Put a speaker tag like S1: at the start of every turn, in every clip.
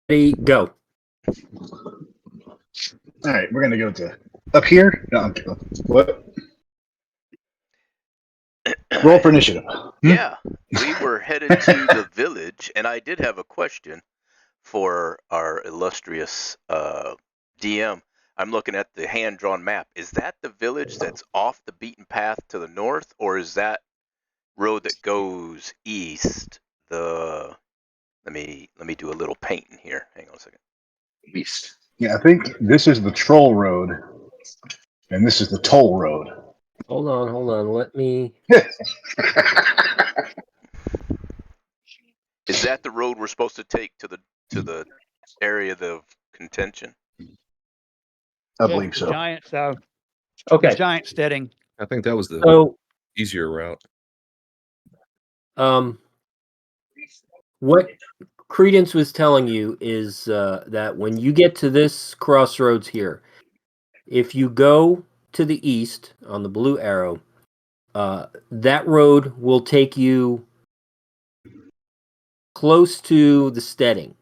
S1: Ready, go.
S2: All right, we're gonna go to up here. No, what? Roll for initiative.
S3: Yeah, we were headed to the village, and I did have a question for our illustrious DM. I'm looking at the hand-drawn map. Is that the village that's off the beaten path to the north, or is that road that goes east? Let me do a little painting here. Hang on a second.
S2: East. Yeah, I think this is the troll road, and this is the toll road.
S1: Hold on. Let me.
S3: Is that the road we're supposed to take to the area of contention?
S2: I believe
S4: the
S2: so.
S4: Giants,
S1: Okay.
S4: giant steading.
S5: I think that was the
S1: So,
S5: easier route.
S1: what Credence was telling you is that when you get to this crossroads here, if you go to the east on the blue arrow, that road will take you close to the steading.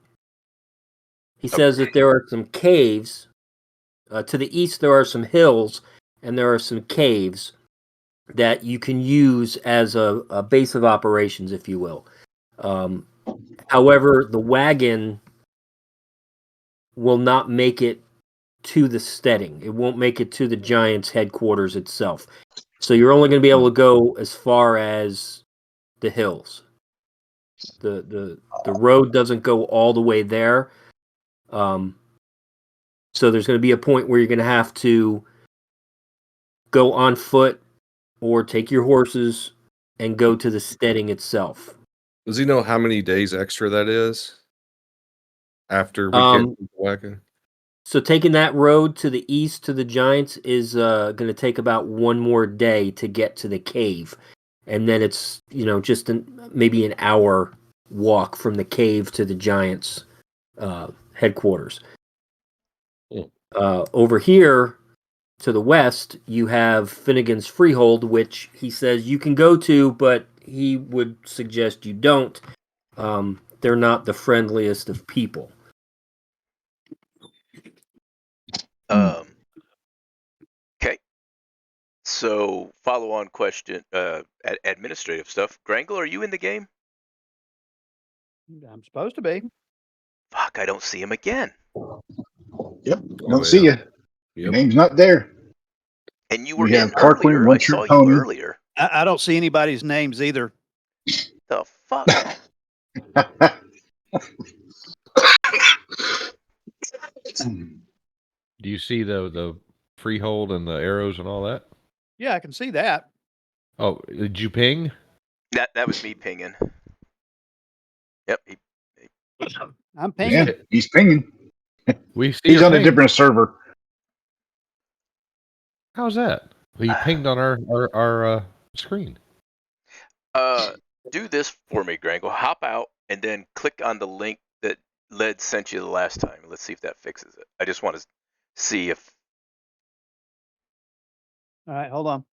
S1: He says that there are some caves. To the east, there are some hills, and there are some caves that you can use as a base of operations, if you will. However, the wagon will not make it to the steading. It won't make it to the Giants' headquarters itself. So you're only going to be able to go as far as the hills. The road doesn't go all the way there. So there's going to be a point where you're going to have to go on foot or take your horses and go to the steading itself.
S5: Does he know how many days extra that is after we get to the wagon?
S1: So taking that road to the east to the Giants is going to take about one more day to get to the cave. And then it's, just maybe an hour walk from the cave to the Giants headquarters. Over here to the west, you have Finnegan's Freehold, which he says you can go to, but he would suggest you don't. They're not the friendliest of people.
S3: Okay. So, follow-on question, administrative stuff. Grangle, are you in the game?
S4: I'm supposed to be.
S3: Fuck, I don't see him again.
S2: Yep, don't see you. Your name's not there.
S3: And you were
S2: We
S3: in
S2: have Tarquin,
S3: earlier. I
S2: once
S3: saw
S2: your
S3: you
S2: pony.
S3: earlier.
S4: I don't see anybody's names either.
S3: The fuck?
S6: Do you see the freehold and the arrows and all that?
S4: Yeah, I can see that.
S6: Oh, did you ping?
S3: That was me pinging. Yep.
S4: I'm pinging.
S2: Yeah, he's pinging.
S6: We see
S2: He's
S6: your
S2: on a
S6: ping.
S2: different server.
S6: How's that? Well, you pinged on our screen.
S3: Do this for me, Grangle. Hop out and then click on the link that Led sent you the last time. Let's see if that fixes it. I just want to see if.
S4: All right, hold on.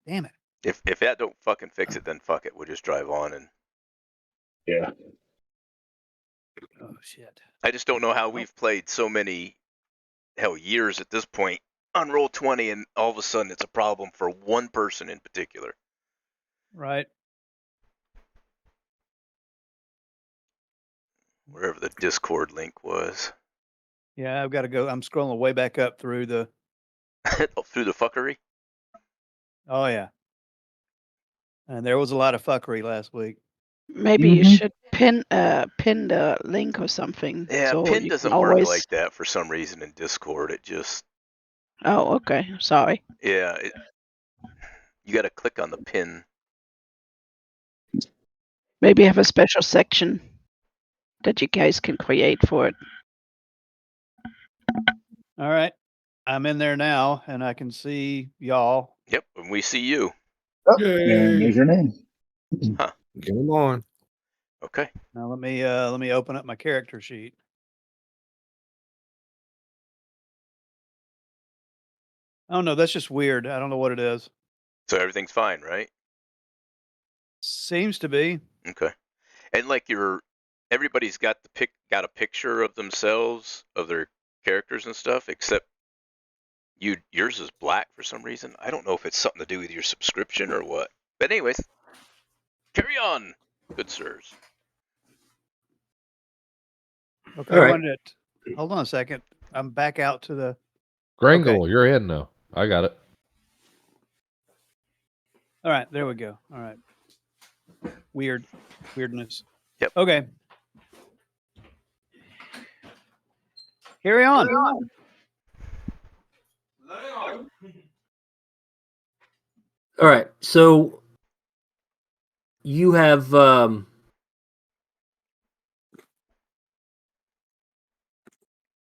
S4: Damn it.
S3: If that don't fucking fix it, then fuck it. We'll just drive on and.
S2: Yeah.
S4: Oh shit.
S3: I just don't know how we've played so many, years at this point on Roll20, and all of a sudden it's a problem for one person in particular.
S4: Right.
S3: Wherever the Discord link was.
S4: Yeah, I've got to go. I'm scrolling way back up through the.
S3: Through the fuckery?
S4: Oh yeah. And there was a lot of fuckery last week.
S7: Maybe you should pin the link or something.
S3: Yeah,
S7: so
S3: pin
S7: you
S3: doesn't
S7: can
S3: work
S7: always...
S3: like that for some reason in Discord. It just.
S7: Oh, okay. Sorry.
S3: Yeah, you got to click on the pin.
S7: Maybe have a special section that you guys can create for it.
S4: All right. I'm in there now and I can see y'all.
S3: Yep, and we see you.
S2: Oh, and there's your name.
S3: Huh.
S5: Get him on.
S3: Okay.
S4: Now let me open up my character sheet. Oh no, that's just weird. I don't know what it is.
S3: So everything's fine, right?
S4: Seems to be.
S3: Okay. And like everybody's got a picture of themselves, of their characters and stuff, except yours is black for some reason. I don't know if it's something to do with your subscription or what. But anyways, carry on, good sirs.
S4: Okay,
S1: All right.
S4: hold on a second. I'm back out to the.
S6: Grangle, you're in now. I got it.
S4: All right, there we go. All right. Weirdness.
S3: Yep.
S4: Okay. Carry on.
S1: All right. So you have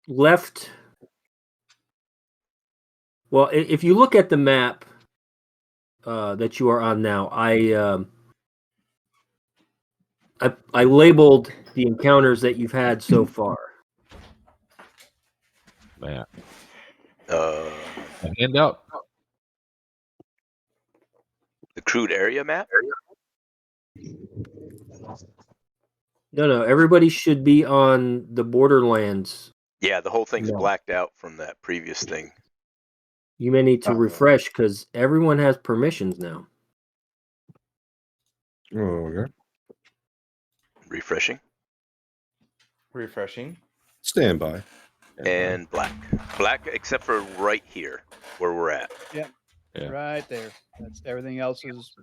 S1: left. Well, if you look at the map that you are on now, I labeled the encounters that you've had so far.
S6: Matt.
S3: A
S6: handout.
S3: The crude area map?
S1: No. Everybody should be on the Borderlands.
S3: Yeah, the whole thing's
S1: No.
S3: blacked out from that previous thing.
S1: You may need to refresh because everyone has permissions now.
S5: Oh, okay.
S3: Refreshing.
S5: Stand by.
S3: And black. Black except for right here where we're at.
S4: Yep.
S6: Yeah.
S4: Right there. That's everything else is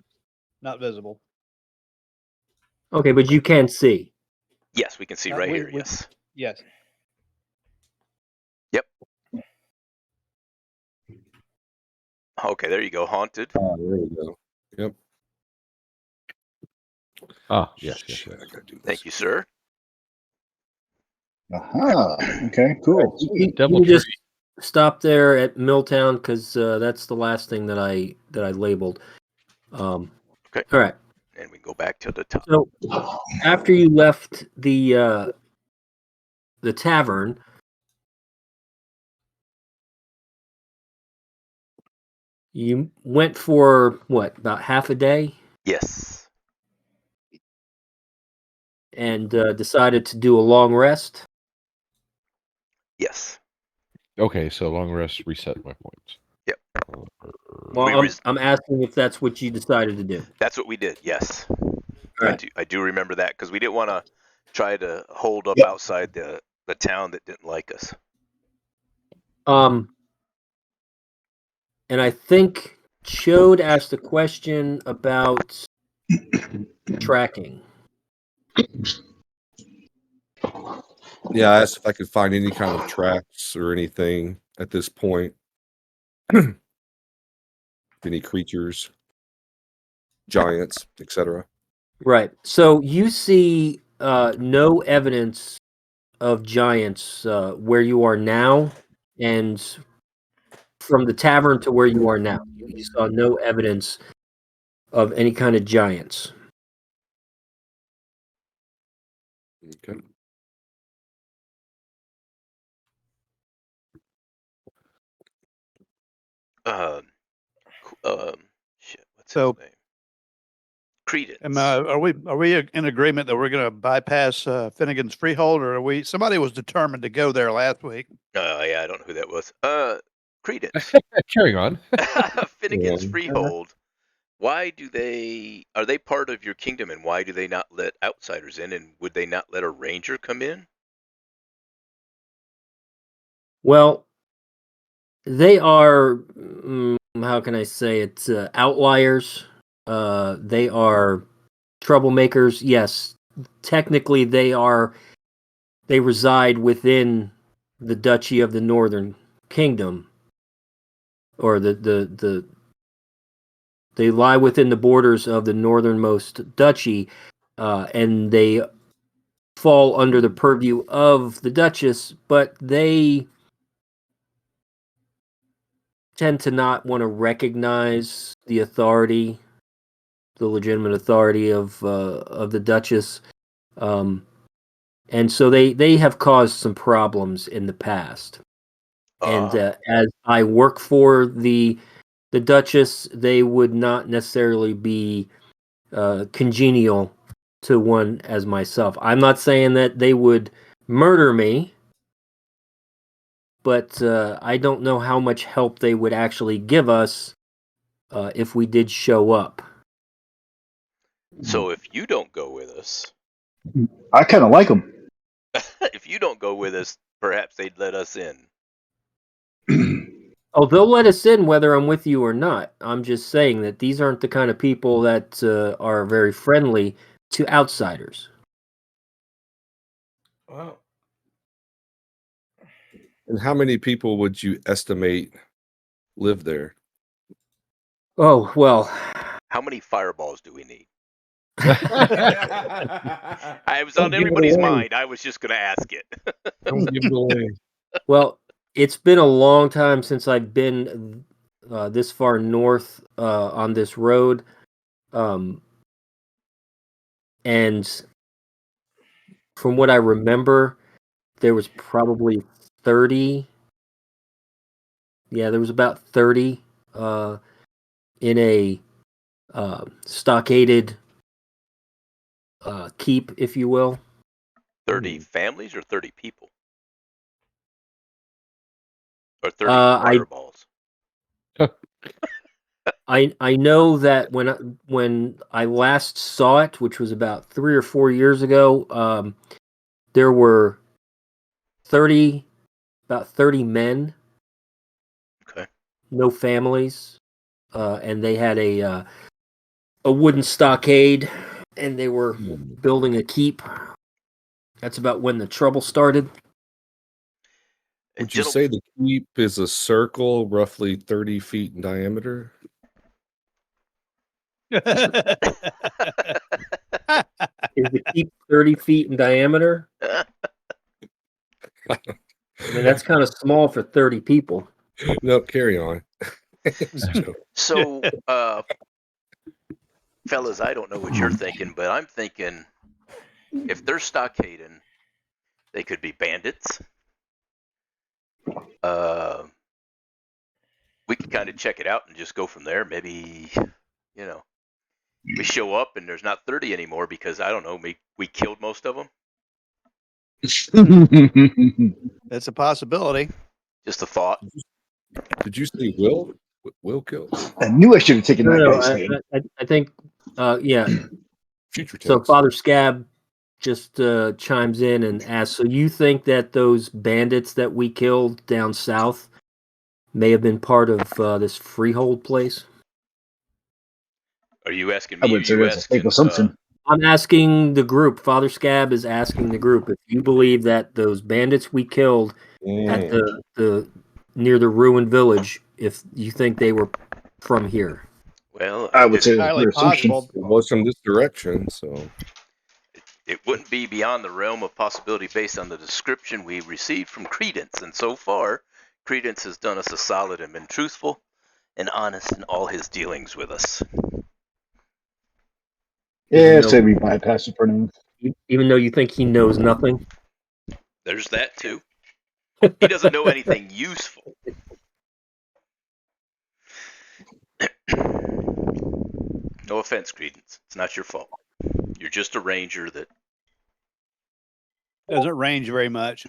S4: not visible.
S1: Okay, but you can see.
S3: Yes, we can see right here. Yes.
S4: Yes.
S3: Yep. Okay, there you go. Haunted.
S5: Oh, there we go. Yep.
S6: Ah, yes.
S5: Shit, I gotta do this.
S3: Thank you, sir.
S2: Aha. Okay, cool.
S1: You can just stop there at Milltown because that's the last thing that I labeled.
S3: Okay.
S1: All right.
S3: And we go back to the top.
S1: So after you left the tavern, you went for what, about half a day,
S3: Yes.
S1: and decided to do a long rest.
S3: Yes.
S6: Okay, so long rest reset my points.
S3: Yep.
S1: Well, I'm asking if that's what you decided to do.
S3: That's what we did. Yes.
S1: Right.
S3: I do remember that because we didn't want to try to hold up outside the town that didn't like us.
S1: And I think Chode asked a question about tracking.
S5: Yeah, I asked if I could find any kind of tracks or anything at this point. Any creatures, giants, etc.
S1: Right. So you see no evidence of giants where you are now, and from the tavern to where you are now. You saw no evidence of any kind of giants.
S5: Okay.
S3: Shit. What's
S4: So-
S3: his name? Credence.
S4: Are we in agreement that we're going to bypass Finnegan's Freehold, or are we? Somebody was determined to go there last week.
S3: Yeah, I don't know who that was. Credence.
S6: Carrying on.
S3: Finnegan's
S5: Yeah.
S3: Freehold. Why are they part of your kingdom, and why do they not let outsiders in, and would they not let a ranger come in?
S1: Well, they are, how can I say it, outliers. They are troublemakers. Yes, technically they reside within the Duchy of the Northern Kingdom, or they lie within the borders of the northernmost duchy, and they fall under the purview of the Duchess, but they tend to not want to recognize the authority, the legitimate authority of the Duchess, and so they have caused some problems in the past. And as I work for the Duchess, they would not necessarily be congenial to one as myself. I'm not saying that they would murder me, but I don't know how much help they would actually give us if we did show up.
S3: So if you don't go with us,
S2: I kind of like them.
S3: if you don't go with us, perhaps they'd let us in.
S1: Oh, they'll let us in whether I'm with you or not. I'm just saying that these aren't the kind of people that are very friendly to outsiders.
S8: Well,
S5: And how many people would you estimate live there?
S1: Oh, well.
S3: How many fireballs do we need?
S8: don't
S3: I was
S5: Don't
S3: on
S5: give it
S3: everybody's
S5: away.
S3: mind. I was just going to ask it.
S5: Don't give it away.
S1: Well, it's been a long time since I've been this far north on this road. And from what I remember, there was probably 30. Yeah, there was about 30 in a stockaded keep, if you will.
S3: 30 families or 30 people? Or 30 fireballs?
S1: I know that when I last saw it, which was about 3 or 4 years ago, there were about 30 men.
S3: Okay.
S1: No families, and they had a wooden stockade, and they were building a keep. That's about when the trouble started.
S5: Would you say the keep is a circle roughly 30 feet in diameter?
S1: Is the keep 30 feet in diameter? I mean, that's kind of small for 30 people.
S5: No, carry on.
S3: So, fellas, I don't know what you're thinking, but I'm thinking if they're stockading, they could be bandits. We could kind of check it out and just go from there. Maybe, we show up and there's not 30 anymore because, I don't know, we killed most of them.
S4: That's a possibility.
S3: Just a thought.
S5: Did you say Will? Will kill?
S2: I knew I should have taken that guy's
S1: No,
S2: name.
S1: I think, yeah.
S5: Future
S1: So
S5: tense.
S1: Father Scab just chimes in and asks, so you think that those bandits that we killed down south may have been part of this freehold place?
S3: Are you asking
S2: I
S3: me?
S2: would say that's a safe assumption.
S1: I'm asking the group. Father Scab is asking the group if you believe that those bandits we killed at the near the ruined village, if you think they were from here.
S3: Well,
S2: I would say it's
S4: highly
S2: your assumption.
S4: possible.
S5: It was from this direction, so
S3: it wouldn't be beyond the realm of possibility based on the description we received from Credence. And so far, Credence has done us a solid and been truthful and honest in all his dealings with us.
S2: Yeah, say we bypass it for now.
S1: Even though you think he knows nothing?
S3: There's that too. He doesn't know anything useful. No offense, Credence. It's not your fault. You're just a ranger that
S4: Doesn't range very much.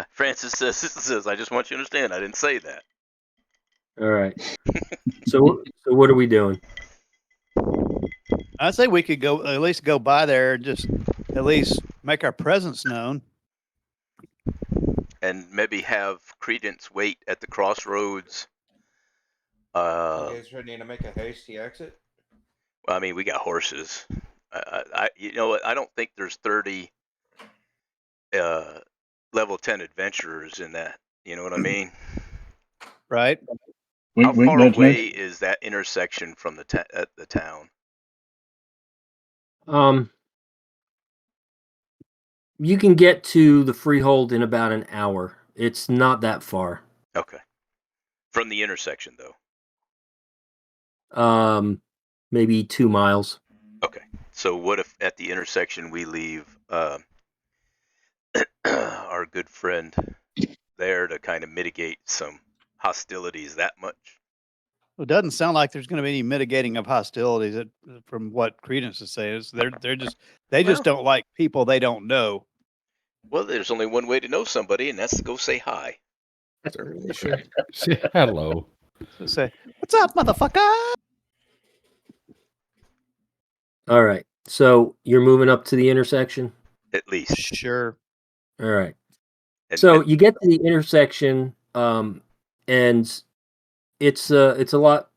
S3: Francis says, I just want you to understand, I didn't say that.
S1: All right. So what are we doing?
S4: I'd say we could at least go by there and just at least make our presence known.
S3: And maybe have Credence wait at the crossroads.
S8: You guys need to make a hasty exit?
S3: Well, I mean, we got horses. You know what? I don't think there's 30 level 10 adventurers in that. You know what I mean?
S4: Right.
S3: How far away is that intersection from the town?
S1: You can get to the freehold in about an hour. It's not that far.
S3: Okay. From the intersection, though?
S1: Maybe 2 miles.
S3: Okay. So what if at the intersection we leave our good friend there to kind of mitigate some hostilities that much?
S4: It doesn't sound like there's going to be any mitigating of hostilities from what Credence is saying. They just don't like people they don't know.
S3: Well, there's only one way to know somebody, and that's to go say hi.
S5: Certainly should.
S6: Say hello.
S4: So say, "What's up, motherfucker?"
S1: All right. So you're moving up to the intersection?
S3: At least.
S4: Sure.
S1: All right.
S3: And,
S1: So
S3: and
S1: you get to the intersection, and it's a lot.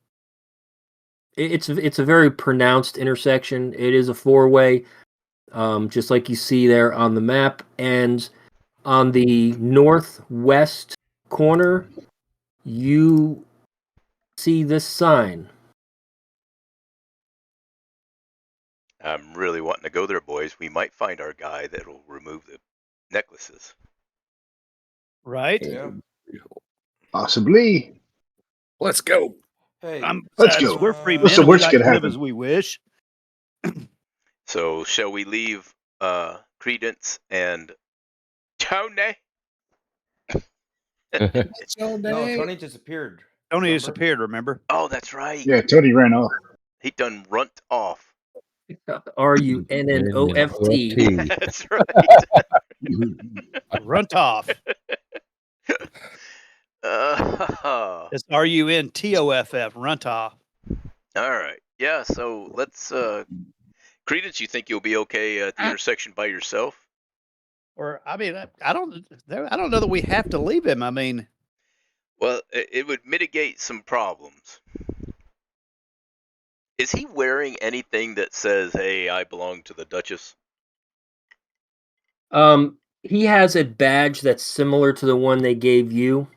S1: It's a very pronounced intersection. It is a four-way, just like you see there on the map. And on the northwest corner, you see this sign.
S3: I'm really wanting to go there, boys. We might find our guy that'll remove the necklaces.
S4: Right?
S8: Yeah.
S2: Possibly.
S5: Let's go.
S8: Hey,
S2: Let's go.
S4: We're free
S2: What's
S4: men.
S2: the
S4: We
S2: worst
S4: like
S2: could
S4: to live
S2: happen?
S4: as we wish.
S3: So shall we leave Credence and Tony?
S8: no, Tony disappeared.
S4: Tony
S8: Remember?
S4: disappeared, remember?
S3: Oh, that's right.
S2: Yeah, Tony ran off.
S3: He done runt off.
S1: RUNNOFT.
S3: That's right.
S4: Runt off. It's RUNTOFF, runt off.
S3: All right. Yeah, so let's Credence, you think you'll be okay at the intersection by yourself?
S4: Or I mean, I don't know that we have to leave him. I mean,
S3: Well, it would mitigate some problems. Is he wearing anything that says, "Hey, I belong to the Duchess"?
S1: He has a badge that's similar to the one they gave you.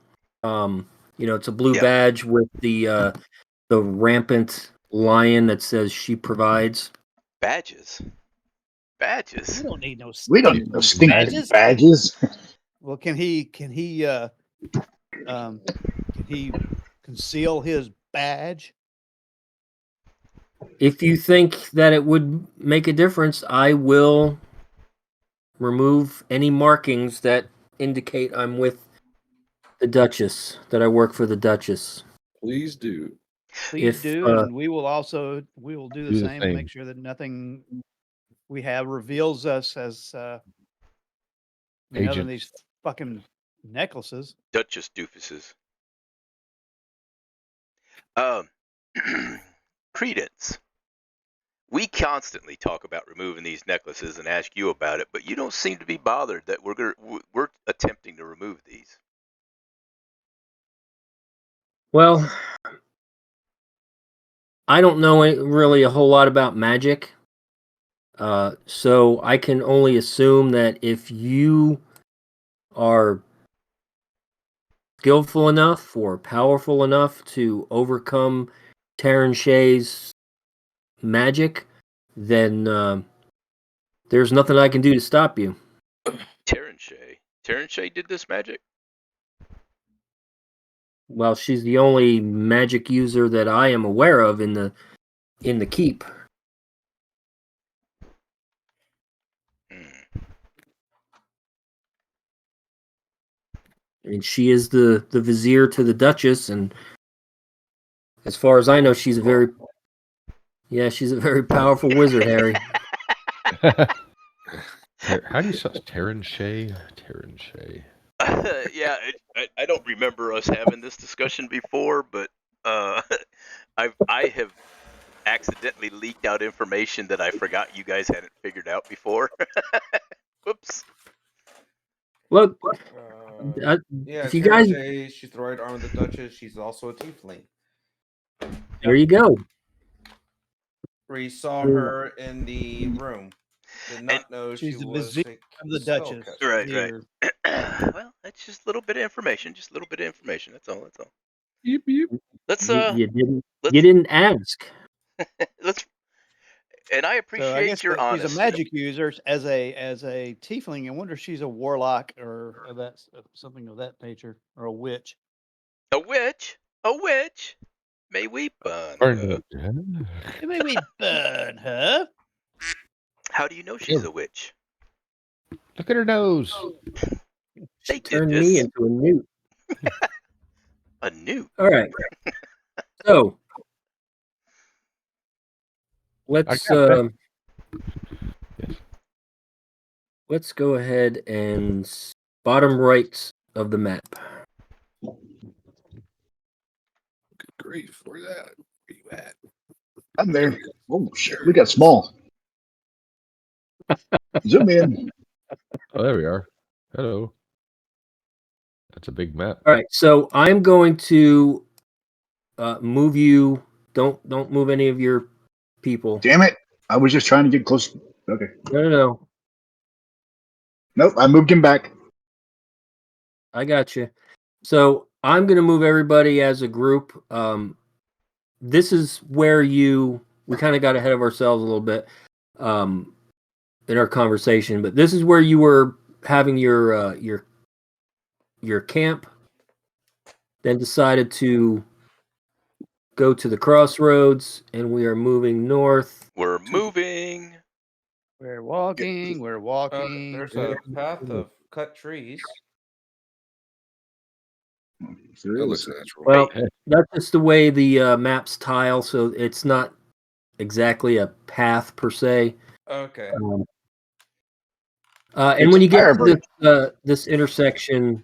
S1: It's a blue badge with the rampant lion that says "She provides."
S3: Badges. Badges.
S4: we don't need no.
S2: We don't need no stinking
S4: badges.
S2: badges.
S4: Well, can he conceal his badge?
S1: If you think that it would make a difference, I will remove any markings that indicate I'm with the Duchess, that I work for the Duchess.
S5: Please do.
S4: Please do, and we will do the same and make sure that nothing we have reveals us as other than these fucking necklaces.
S3: Duchess doofuses. Credence. We constantly talk about removing these necklaces and ask you about it, but you don't seem to be bothered that we're attempting to remove these.
S1: Well, I don't know really a whole lot about magic, so I can only assume that if you are skillful enough or powerful enough to overcome Terran Shay's magic, then there's nothing I can do to stop you.
S3: Terran Shay did this magic?
S1: Well, she's the only magic user that I am aware of in the keep. And she is the vizier to the Duchess, and as far as I know, she's a very powerful wizard, Harry.
S6: How do you spell Terran Shay? Terran Shay.
S3: Yeah, I don't remember us having this discussion before, but I have accidentally leaked out information that I forgot you guys hadn't figured out before. Whoops.
S1: Look,
S8: yeah,
S1: if you guys,
S8: she's the right arm of the Duchess. She's also a tiefling.
S1: There you go.
S8: We saw her in the room. Did not know
S4: she's
S8: she
S4: the
S8: was
S4: vizier of the Duchess.
S3: Right. Well, that's just a little bit of information. That's all.
S6: Yep, yep.
S3: Let's
S1: you didn't ask.
S3: let's. And I appreciate
S4: I guess
S3: your honesty.
S4: She's a magic user as a tiefling. I wonder if she's a warlock or that's something of that nature, or a witch.
S3: A witch. May we burn her.
S4: May we burn her.
S3: How do you know she's a witch?
S6: Look at her nose.
S3: They
S1: turned me into a newt.
S3: A newt.
S1: All right. So let's go ahead and bottom right of the map.
S5: Good grief, where's that? Where you at?
S2: I'm there. Oh shit, we got small. Zoom in.
S6: Oh, there we are. Hello. That's a big map.
S1: All right, so I'm going to move you. Don't move any of your people.
S2: Damn it! I was just trying to get close. Okay.
S1: No.
S2: Nope, I moved him back.
S1: I got you. So I'm going to move everybody as a group. This is where we kind of got ahead of ourselves a little bit in our conversation, but this is where you were having your camp, then decided to go to the crossroads, and we are moving north.
S3: We're moving.
S4: We're walking. We're walking.
S8: There's a path of cut trees.
S5: That looks natural.
S1: Well, that's just the way the maps tile, so it's not exactly a path per se.
S8: Okay.
S1: And when you get to this intersection,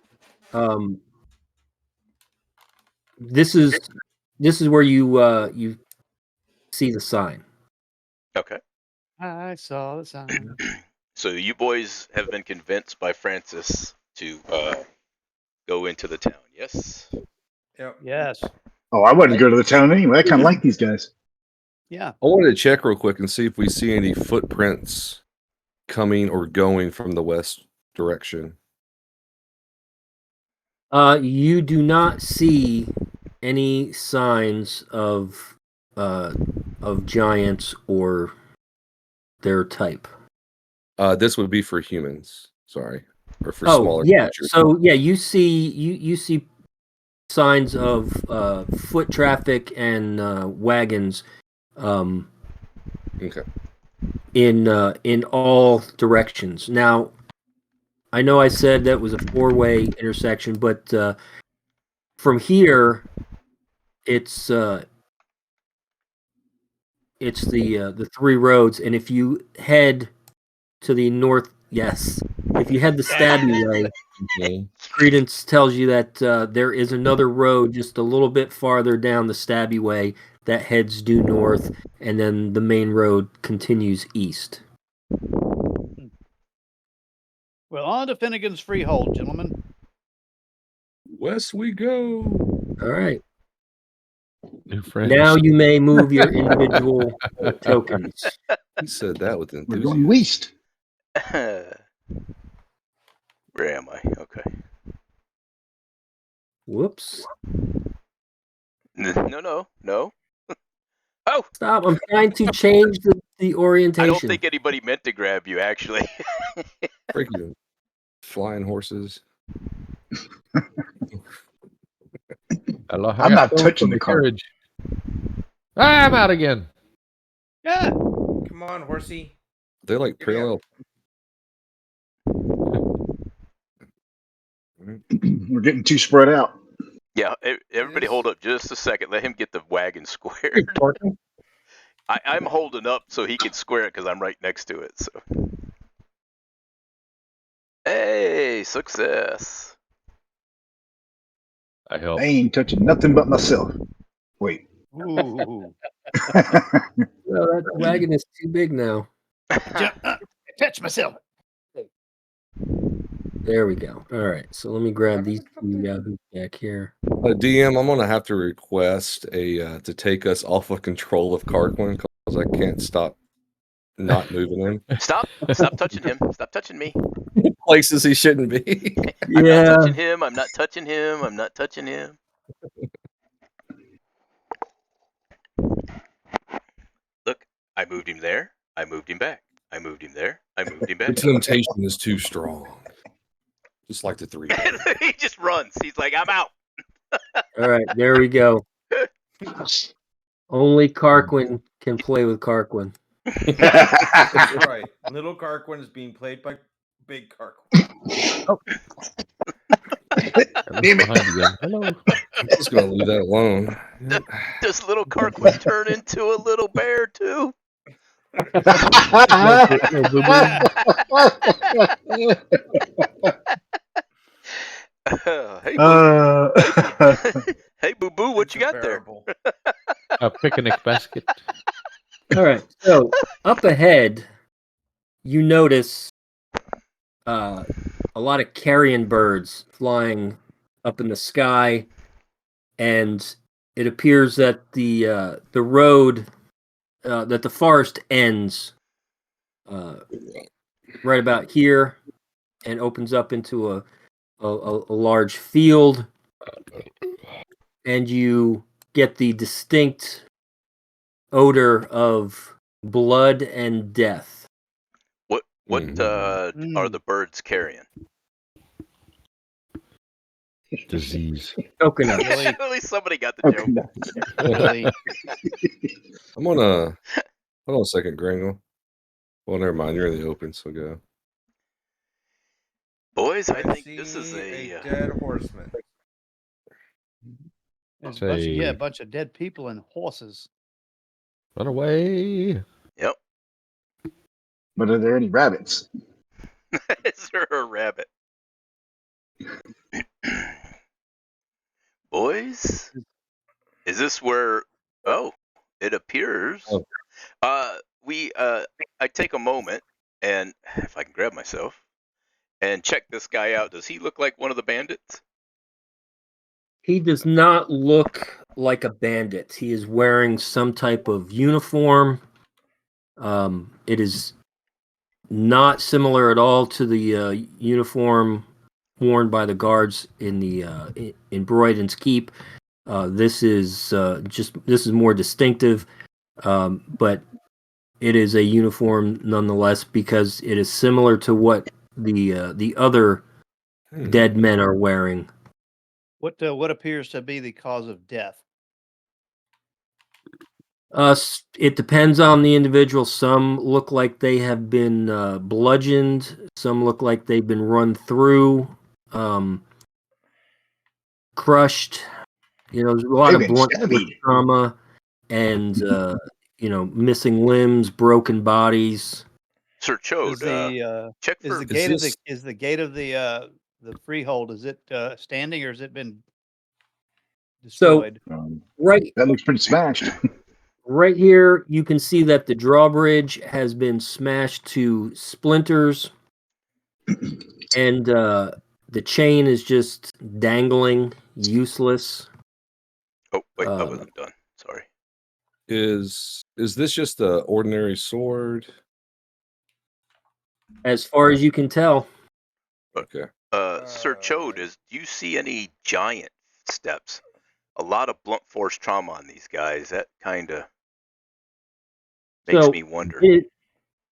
S1: this is where you see the sign.
S3: Okay.
S4: I saw the sign.
S3: So you boys have been convinced by Francis to go into the town, yes?
S8: Yep.
S4: Yes.
S2: Oh, I wanted to go to the town anyway. I kind of like these guys.
S4: Yeah.
S5: I wanted to check real quick and see if we see any footprints coming or going from the west direction.
S1: You do not see any signs of giants or their type.
S5: This would be for humans. Sorry, or for smaller creatures.
S1: So yeah, you see signs of foot traffic and wagons.
S5: Okay.
S1: In all directions. Now, I know I said that was a 4-way intersection, but from here, it's the 3 roads, and if you head to the north, if you head the Stabby way, Credence tells you that there is another road just a little bit farther down the Stabby way that heads due north, and then the main road continues east.
S4: Well, on to Finnegan's Freehold, gentlemen.
S5: West we go.
S1: All right.
S6: New friends.
S1: Now you may move your individual tokens.
S5: He said that with
S2: We're
S5: enthusiasm.
S2: going west.
S3: Where am I? Okay.
S1: Whoops.
S3: No. Oh!
S1: Stop. I'm trying to change the orientation.
S3: I don't think anybody meant to grab you, actually.
S5: Freaking flying horses.
S2: I'm not touching the carriage.
S6: I'm out again.
S4: Yeah.
S8: Come on, horsey.
S5: They like parallel.
S2: We're getting too spread out.
S3: Yeah, everybody hold up just a second. Let him get the wagon squared. I'm holding up so he can square it because I'm right next to it. So, hey, success.
S6: I help.
S2: I ain't touching nothing but myself. Wait.
S4: Ooh.
S1: Well, that wagon is too big now.
S4: Touch myself.
S1: There we go. All right. So let me grab these two back here.
S5: DM, I'm gonna have to request to take us off of control of Carquin because I can't stop not moving him.
S3: Stop touching him. Stop touching me.
S5: Places he shouldn't be.
S3: I'm not touching him. I'm not touching him. I'm not touching him. Look, I moved him there. I moved him back. I moved him there. I moved him
S5: The
S3: back.
S5: temptation is too strong. Just like the 3.
S3: He just runs. He's like, I'm out.
S1: All right. There we go. Only Carquin can play with Carquin.
S8: That's right. Little Carquin is being played by Big Carquin.
S6: Oh.
S2: Damn it.
S6: Behind again. Hello.
S5: I'm just gonna leave that alone.
S3: Does little Carquin turn into a little bear too?
S6: No, boo boo.
S3: Hey, boo. Hey, boo boo, what
S8: It's
S3: you got there?
S8: unbearable.
S6: A picnic basket.
S1: All right. So up ahead, you notice a lot of carrion birds flying up in the sky, and it appears that the road that the forest ends right about here and opens up into a large field, and you get the distinct odor of blood and death.
S3: What
S5: Mhm.
S3: are the birds carrying?
S6: Disease.
S1: Coconut.
S4: Really?
S3: At least somebody got the
S2: Okay,
S3: joke.
S2: no.
S4: Really?
S5: I'm gonna hold on a second, Gringle. Well, never mind. You're in the open, so go.
S3: Boys, I think
S8: see
S3: this is
S8: a dead horseman.
S4: There's
S6: Say,
S4: a bunch of dead people and horses.
S6: run away.
S3: Yep.
S2: But are there any rabbits?
S3: Is there a rabbit? Boys, is this where? Oh, it appears.
S5: Oh.
S3: I take a moment and if I can grab myself and check this guy out. Does he look like one of the bandits?
S1: He does not look like a bandit. He is wearing some type of uniform. It is not similar at all to the uniform worn by the guards in the in Broyden's Keep. This is more distinctive, but it is a uniform nonetheless because it is similar to what the other dead men are wearing.
S4: What appears to be the cause of death?
S1: It depends on the individual. Some look like they have been bludgeoned. Some look like they've been run through, crushed. You know, there's a lot
S2: They've
S1: of
S2: been
S1: blunt
S2: stabby.
S1: trauma and missing limbs, broken bodies.
S3: Sir Chode,
S4: Is the
S3: check
S4: is
S3: for
S4: the gate of
S5: this-
S4: the gate of the freehold, is it standing or has it been
S1: So
S4: destroyed?
S1: right
S2: That looks pretty smashed.
S1: right here, you can see that the drawbridge has been smashed to splinters, and the chain is just dangling, useless.
S3: Oh, wait, I
S1: Uh,
S3: wasn't done. Sorry.
S5: Is this just a ordinary sword?
S1: As far as you can tell,
S5: Okay.
S3: Sir Chode, do you see any giant steps? A lot of blunt force trauma on these guys. That kind of makes
S1: so
S3: me wonder.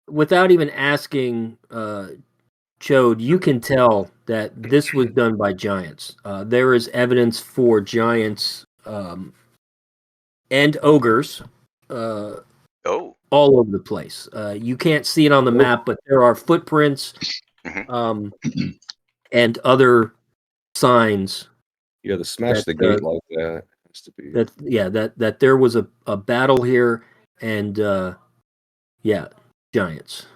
S1: without even asking Chode, you can tell that this was done by giants. There is evidence for giants and ogres
S3: Oh,
S1: all over the place. You can't see it on the map, but there are footprints and other signs.
S5: Yeah, to smash the gate like that has to be.
S1: That there was a battle here, and giants.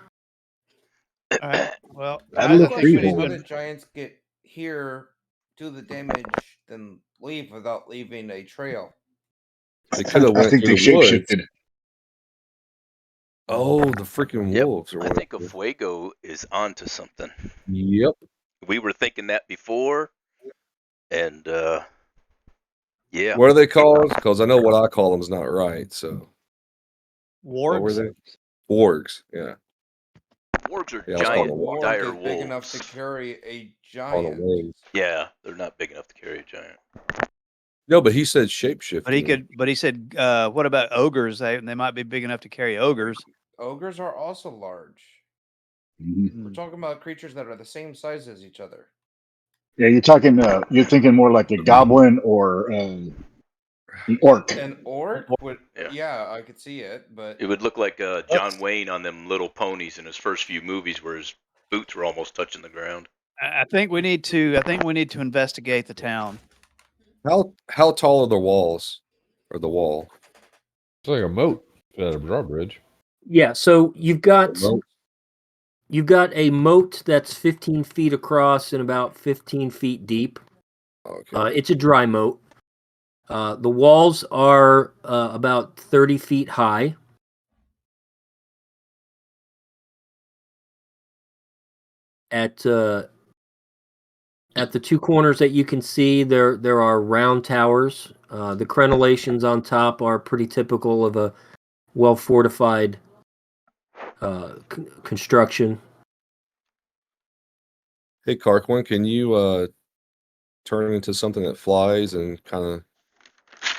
S4: All right. Well,
S2: That
S4: I
S2: looks
S4: think we
S2: pretty
S4: need
S8: How
S4: to
S8: did giants get here, do the damage, then leave without leaving a trail?
S5: They could have
S2: I
S5: went
S2: think
S5: through
S2: they
S5: the woods.
S2: shapeshifted.
S5: Oh, the freaking
S3: Yep,
S5: wolves! Or
S3: I think
S5: whatever.
S3: Fuego is onto something.
S5: Yep.
S3: We were thinking that before, and yeah.
S5: What are they called? Because I know what I call them is not right. So what were
S4: wargs.
S5: they? Wargs. Yeah.
S3: Wargs are
S5: Yeah, I was calling
S3: giant,
S5: them
S8: Warg
S3: dire
S8: is big enough
S3: wolves.
S8: to carry a
S5: on the
S8: giant.
S5: waves.
S3: Yeah, they're not big enough to carry a giant.
S5: No, but he said shapeshifting.
S4: But he said, what about ogres? They might be big enough to carry ogres.
S8: Ogres are also large.
S2: Mhm.
S8: We're talking about creatures that are the same size as each other.
S2: Yeah, you're talking. You're thinking more like a goblin or an orc.
S8: An orc would,
S3: Yeah.
S8: yeah, I could see it, but
S3: It would look like John Wayne on them little ponies in his first few movies where his boots were almost touching the ground.
S4: I think we need to. I think we need to investigate the town.
S5: How tall are the walls, or the wall?
S6: It's like a moat at a drawbridge.
S1: Yeah, so you've got
S5: Moat?
S1: a moat that's 15 feet across and about 15 feet deep.
S5: Okay.
S1: It's a dry moat. The walls are about 30 feet high. At the two corners that you can see, there are round towers. The crenellations on top are pretty typical of a well fortified construction.
S5: Hey, Carquin, can you turn into something that flies and kind of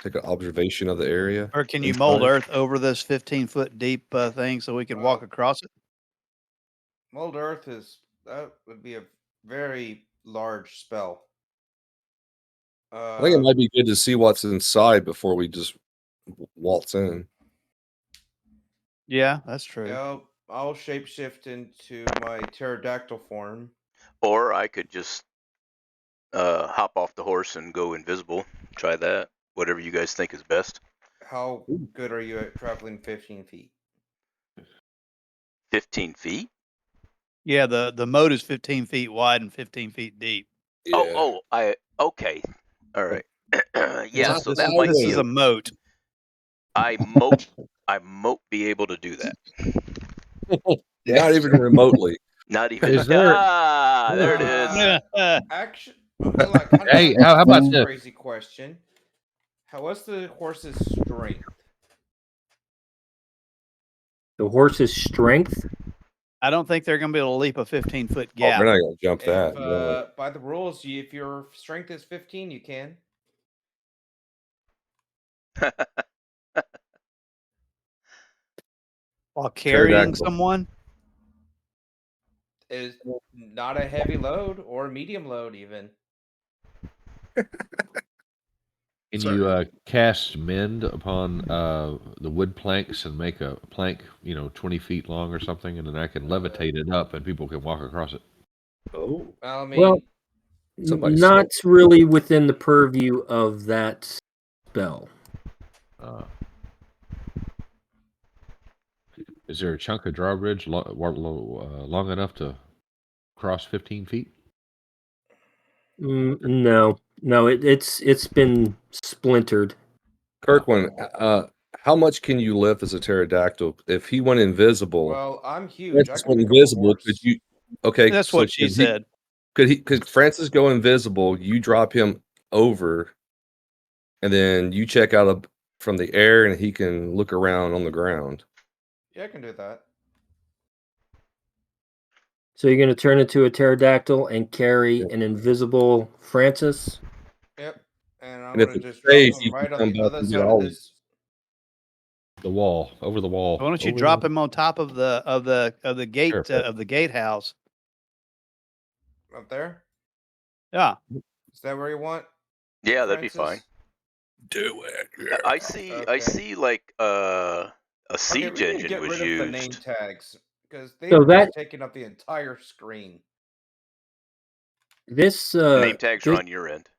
S5: take an observation of the area?
S4: Or can you
S5: inside?
S4: mold earth over this 15-foot deep thing so we can walk across it?
S8: Mold earth that would be a very large spell.
S5: I think it might be good to see what's inside before we just waltz in.
S4: Yeah, that's true.
S8: I'll shapeshift into my pterodactyl form.
S3: Or I could just hop off the horse and go invisible. Try that. Whatever you guys think is best.
S8: How good are you at traveling 15 feet?
S3: 15 feet?
S4: Yeah, the moat is 15 feet wide and 15 feet deep.
S3: Yeah. Okay. All right. Yeah, so that
S4: this
S3: might
S4: is
S3: be
S4: a moat.
S3: I moat be able to do that.
S5: Not even remotely.
S3: Not even.
S6: Is there?
S3: There it is.
S8: Actually, hold on.
S6: Hey, how about this?
S8: Crazy question. What's the horse's strength?
S1: The horse's strength?
S4: I don't think they're going to be able to leap a 15-foot
S5: Oh,
S4: gap.
S5: we're not gonna jump that. No.
S8: By the rules, if your strength is 15, you can.
S4: While carrying
S5: Pterodactyl.
S4: someone?
S8: Is not a heavy load or a medium load even.
S6: Can you cast mend upon the wood planks and make a plank, 20 feet long or something, and then I can levitate it up and people can walk across it?
S5: Oh,
S8: I mean,
S1: Well,
S5: Somebody
S1: not
S5: said-
S1: really within the purview of that spell.
S6: Is there a chunk of drawbridge long enough to cross 15 feet?
S1: No, it's been splintered.
S5: Kirkland, how much can you lift as a pterodactyl? If he went invisible,
S8: well, I'm huge. I
S5: Francis
S8: can
S5: went
S8: pick up a
S5: invisible. Could
S8: horse.
S5: you? Okay,
S4: That's
S5: so
S4: what she said.
S5: Could Francis go invisible? You drop him over, and then you check out from the air, and he can look around on the ground.
S8: Yeah, I can do that.
S1: So you're going to turn into a pterodactyl and carry an invisible Francis?
S8: Yep. And I'm
S5: And if
S8: going to
S5: it's
S8: just drop
S5: safe,
S8: him
S5: you
S8: right
S5: can
S8: on
S5: come
S8: the
S5: back
S8: other
S5: and get
S8: side of
S5: all
S8: this.
S6: The wall, over the wall.
S4: Why don't you
S6: over
S4: drop
S6: the-
S4: him on top of the gate
S6: Parapet.
S4: of the gatehouse?
S8: Up there?
S4: Yeah.
S8: Is that where you want?
S3: Yeah, that'd be
S8: Francis?
S3: fine.
S5: Do it.
S3: I see. I
S8: Okay.
S3: see. Like a
S8: Okay,
S3: siege
S8: we need to
S3: engine
S8: get
S3: was
S8: rid of the name
S3: used.
S8: tags because they
S1: So
S8: are
S1: that-
S8: just taking up the entire screen.
S1: This
S3: Name tags are
S1: this,
S3: on your end.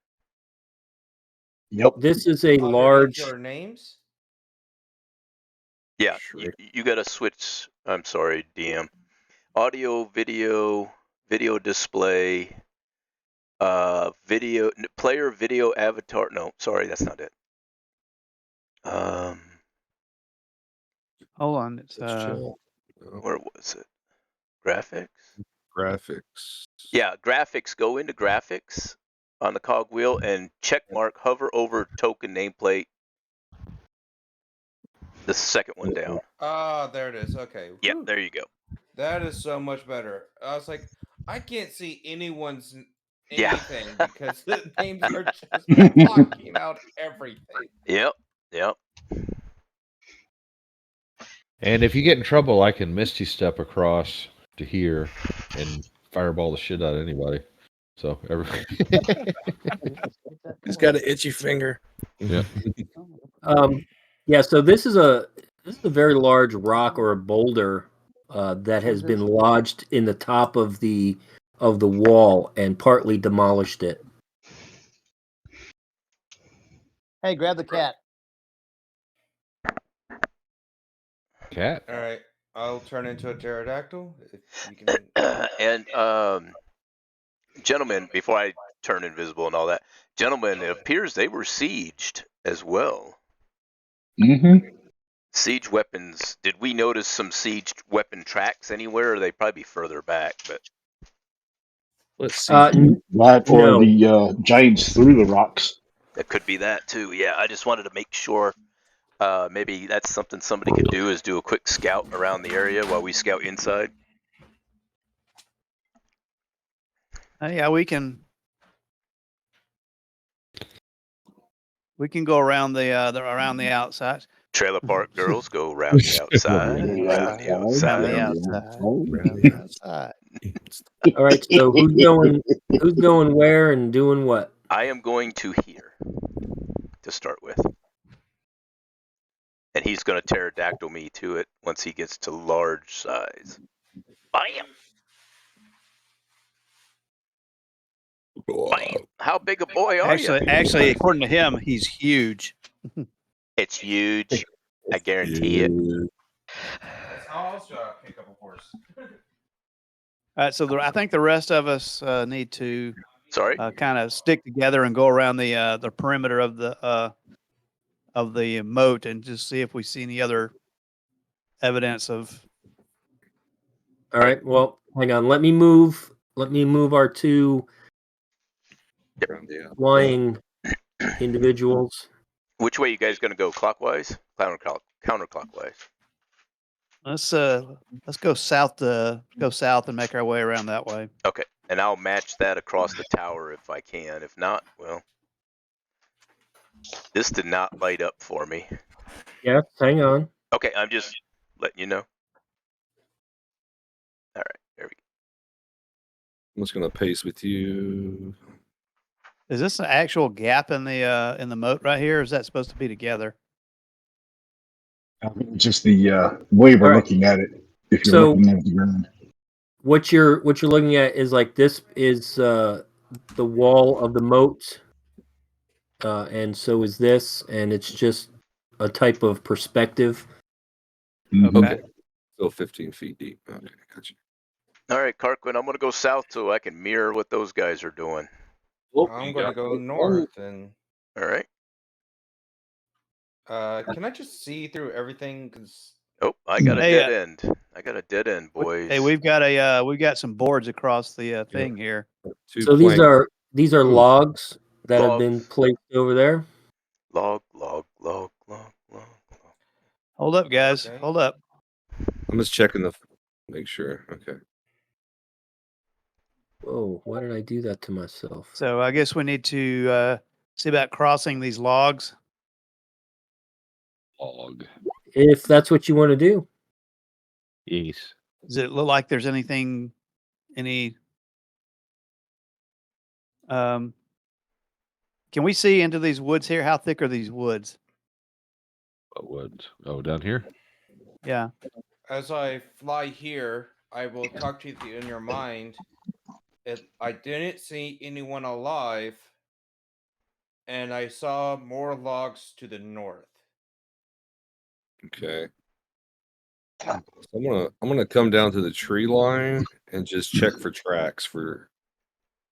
S2: Yep.
S1: this is a
S8: Underneath
S1: large.
S8: your names.
S3: Yeah,
S5: Sure.
S3: you got to switch. I'm sorry, DM. Audio, video display, player video avatar. No, sorry, that's not it.
S4: Hold on. It's
S5: Let's chill.
S3: Where was it? Graphics.
S5: Graphics.
S3: Yeah, graphics. Go into graphics on the cogwheel and check mark. Hover over token nameplate. The second one down.
S8: Ah, there it is. Okay.
S3: Yep,
S8: Whew.
S3: there you go.
S8: That is so much better. I was like, I can't see anyone's
S3: Yeah.
S8: anything because the names are just blocking out everything.
S3: Yep.
S6: And if you get in trouble, I can Misty Step across to here and fireball the shit out of anybody. So
S5: He's got an itchy finger.
S6: Yeah.
S1: Yeah, so this is a very large rock or a boulder that has been lodged in the top of the of the wall and partly demolished it.
S4: Hey, grab the cat.
S6: Cat.
S8: All right, I'll turn into a pterodactyl if you can.
S3: And gentlemen, before I turn invisible and all that, gentlemen, it appears they were sieged as well.
S2: Mm-hmm.
S3: Siege weapons. Did we notice some siege weapon tracks anywhere? Or they probably be further back, but
S5: Let's see.
S2: That or
S1: No.
S2: the giants threw the rocks.
S3: it could be that too. Yeah, I just wanted to make sure. Maybe that's something somebody could do, is do a quick scout around the area while we scout inside.
S4: Yeah, we can go around the outside.
S3: Trailer park girls go around the outside, around the outside.
S4: Around the outside.
S1: All right, so who's going where and doing what?
S3: I am going to here to start with. And he's going to pterodactyl me to it once he gets to large size. Bam! Bam! How big a boy are you?
S4: Actually, according to him, he's huge.
S3: It's huge. I guarantee it.
S8: That's how else pick up a horse.
S4: All right, so I think the rest of us need to
S3: Sorry?
S4: kind of stick together and go around the perimeter of the moat and just see if we see any other evidence of.
S1: All right, well, hang on. Let me move our two flying individuals.
S3: Which way you guys going to go? Clockwise? Counterclockwise.
S4: Let's go south and make our way around that way.
S3: Okay, and I'll match that across the tower if I can. If not, well, this did not light up for me.
S1: Yes, hang on.
S3: Okay, I'm just letting you know. All right, there we go.
S5: I'm just gonna pace with you.
S4: Is this an actual gap in the moat right here? Or is that supposed to be together?
S2: Just the way we're
S1: All right.
S2: looking at it. If you're
S1: So-
S2: looking at the ground.
S1: What you're looking at is like this is the wall of the moat, and so is this, and it's just a type of perspective.
S2: Mhm.
S5: Okay. Still 15 feet deep. Okay, gotcha.
S3: All right, Carquin, I'm going to go south so I can mirror what those guys are doing.
S8: I'm going to go north and.
S3: All right.
S8: Can I just see through everything? Cause
S3: Oh, I got a
S4: Hey,
S3: dead end. I got a dead end, boys.
S4: Hey, we've got some boards across the thing here.
S1: So these are logs that have been
S3: Logs.
S1: placed over there.
S3: Log.
S4: Hold up, guys.
S8: Okay.
S4: Hold up.
S5: I'm just checking make sure. Okay.
S1: Whoa, why did I do that to myself?
S4: So I guess we need to see about crossing these logs.
S6: Log.
S1: If that's what you want to do.
S6: Yes.
S4: Does it look like there's any can we see into these woods here? How thick are these woods?
S6: What woods? Oh, down here?
S4: Yeah.
S8: as I fly here, I will talk to you in your mind. I didn't see anyone alive, and I saw more logs to the north.
S5: Okay. So I'm gonna come down to the tree line and just check for tracks for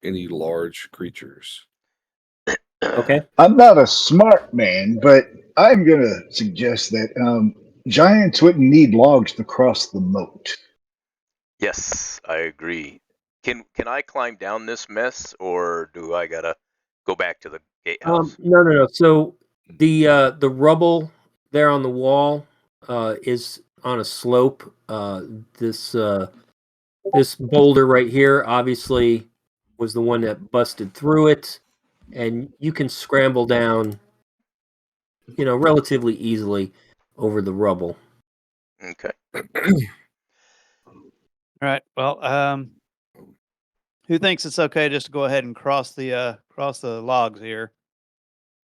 S5: any large creatures.
S1: Okay.
S2: I'm not a smart man, but I'm going to suggest that giants wouldn't need logs to cross the moat.
S3: Yes, I agree. Can I climb down this mess, or do I gotta go back to the gatehouse?
S1: No. So the rubble there on the wall is on a slope. This boulder right here obviously was the one that busted through it, and you can scramble down, relatively easily over the rubble.
S3: Okay.
S4: All right. Well, who thinks it's okay just to go ahead and cross the logs here?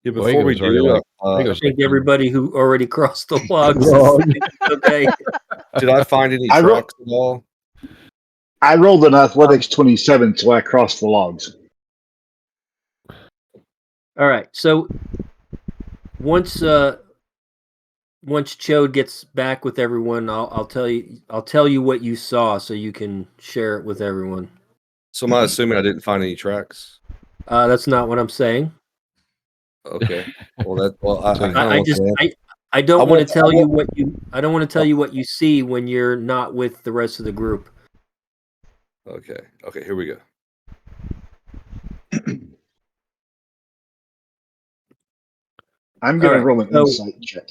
S5: Yeah,
S6: Well,
S5: before we
S6: Ego's already
S5: do,
S6: like-
S1: I
S6: Ego's
S1: think
S6: like,
S1: everybody who already crossed the logs
S2: Log.
S1: is okay.
S5: did I find any
S2: I will-
S5: tracks at all?
S2: I rolled an athletics 27, so I crossed the logs.
S1: All right. So once Chode gets back with everyone, I'll tell you what you saw so you can share it with everyone.
S5: So am I assuming I didn't find any tracks?
S1: That's not what I'm saying.
S5: Okay. Well, I
S1: I don't want to tell you what
S5: you
S1: what you see when you're not with the rest of the group.
S5: Okay. Okay. Here we go.
S2: I'm going to roll an insight check.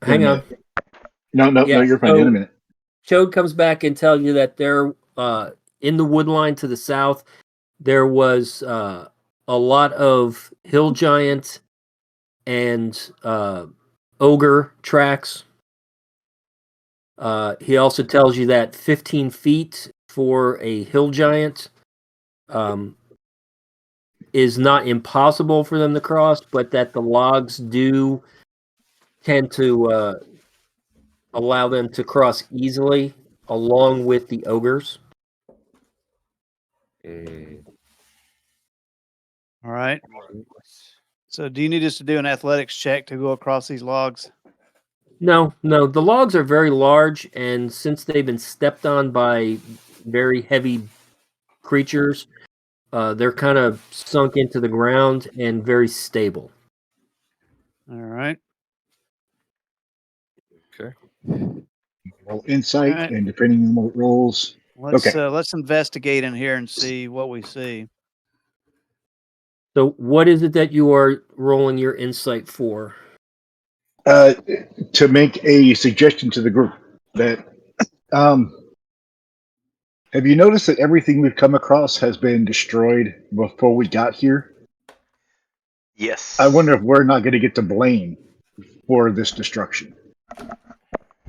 S1: Hang on.
S2: No, you're fine. In a minute.
S1: Chode comes back and tells you that there, in the wood line to the south, there was a lot of hill giant and ogre tracks. He also tells you that 15 feet for a hill giant is not impossible for them to cross, but that the logs do tend to allow them to cross easily along with the ogres.
S4: All right. So do you need us to do an athletics check to go across these logs?
S1: No. The logs are very large, and since they've been stepped on by very heavy creatures, they're kind of sunk into the ground and very stable.
S4: All right.
S5: Okay.
S2: Roll insight, and depending on what it rolls.
S4: Let's investigate in here and see what we see.
S1: So what is it that you are rolling your insight for?
S2: To make a suggestion to the group that have you noticed that everything we've come across has been destroyed before we got here?
S3: Yes.
S2: I wonder if we're not going to get to blame for this destruction.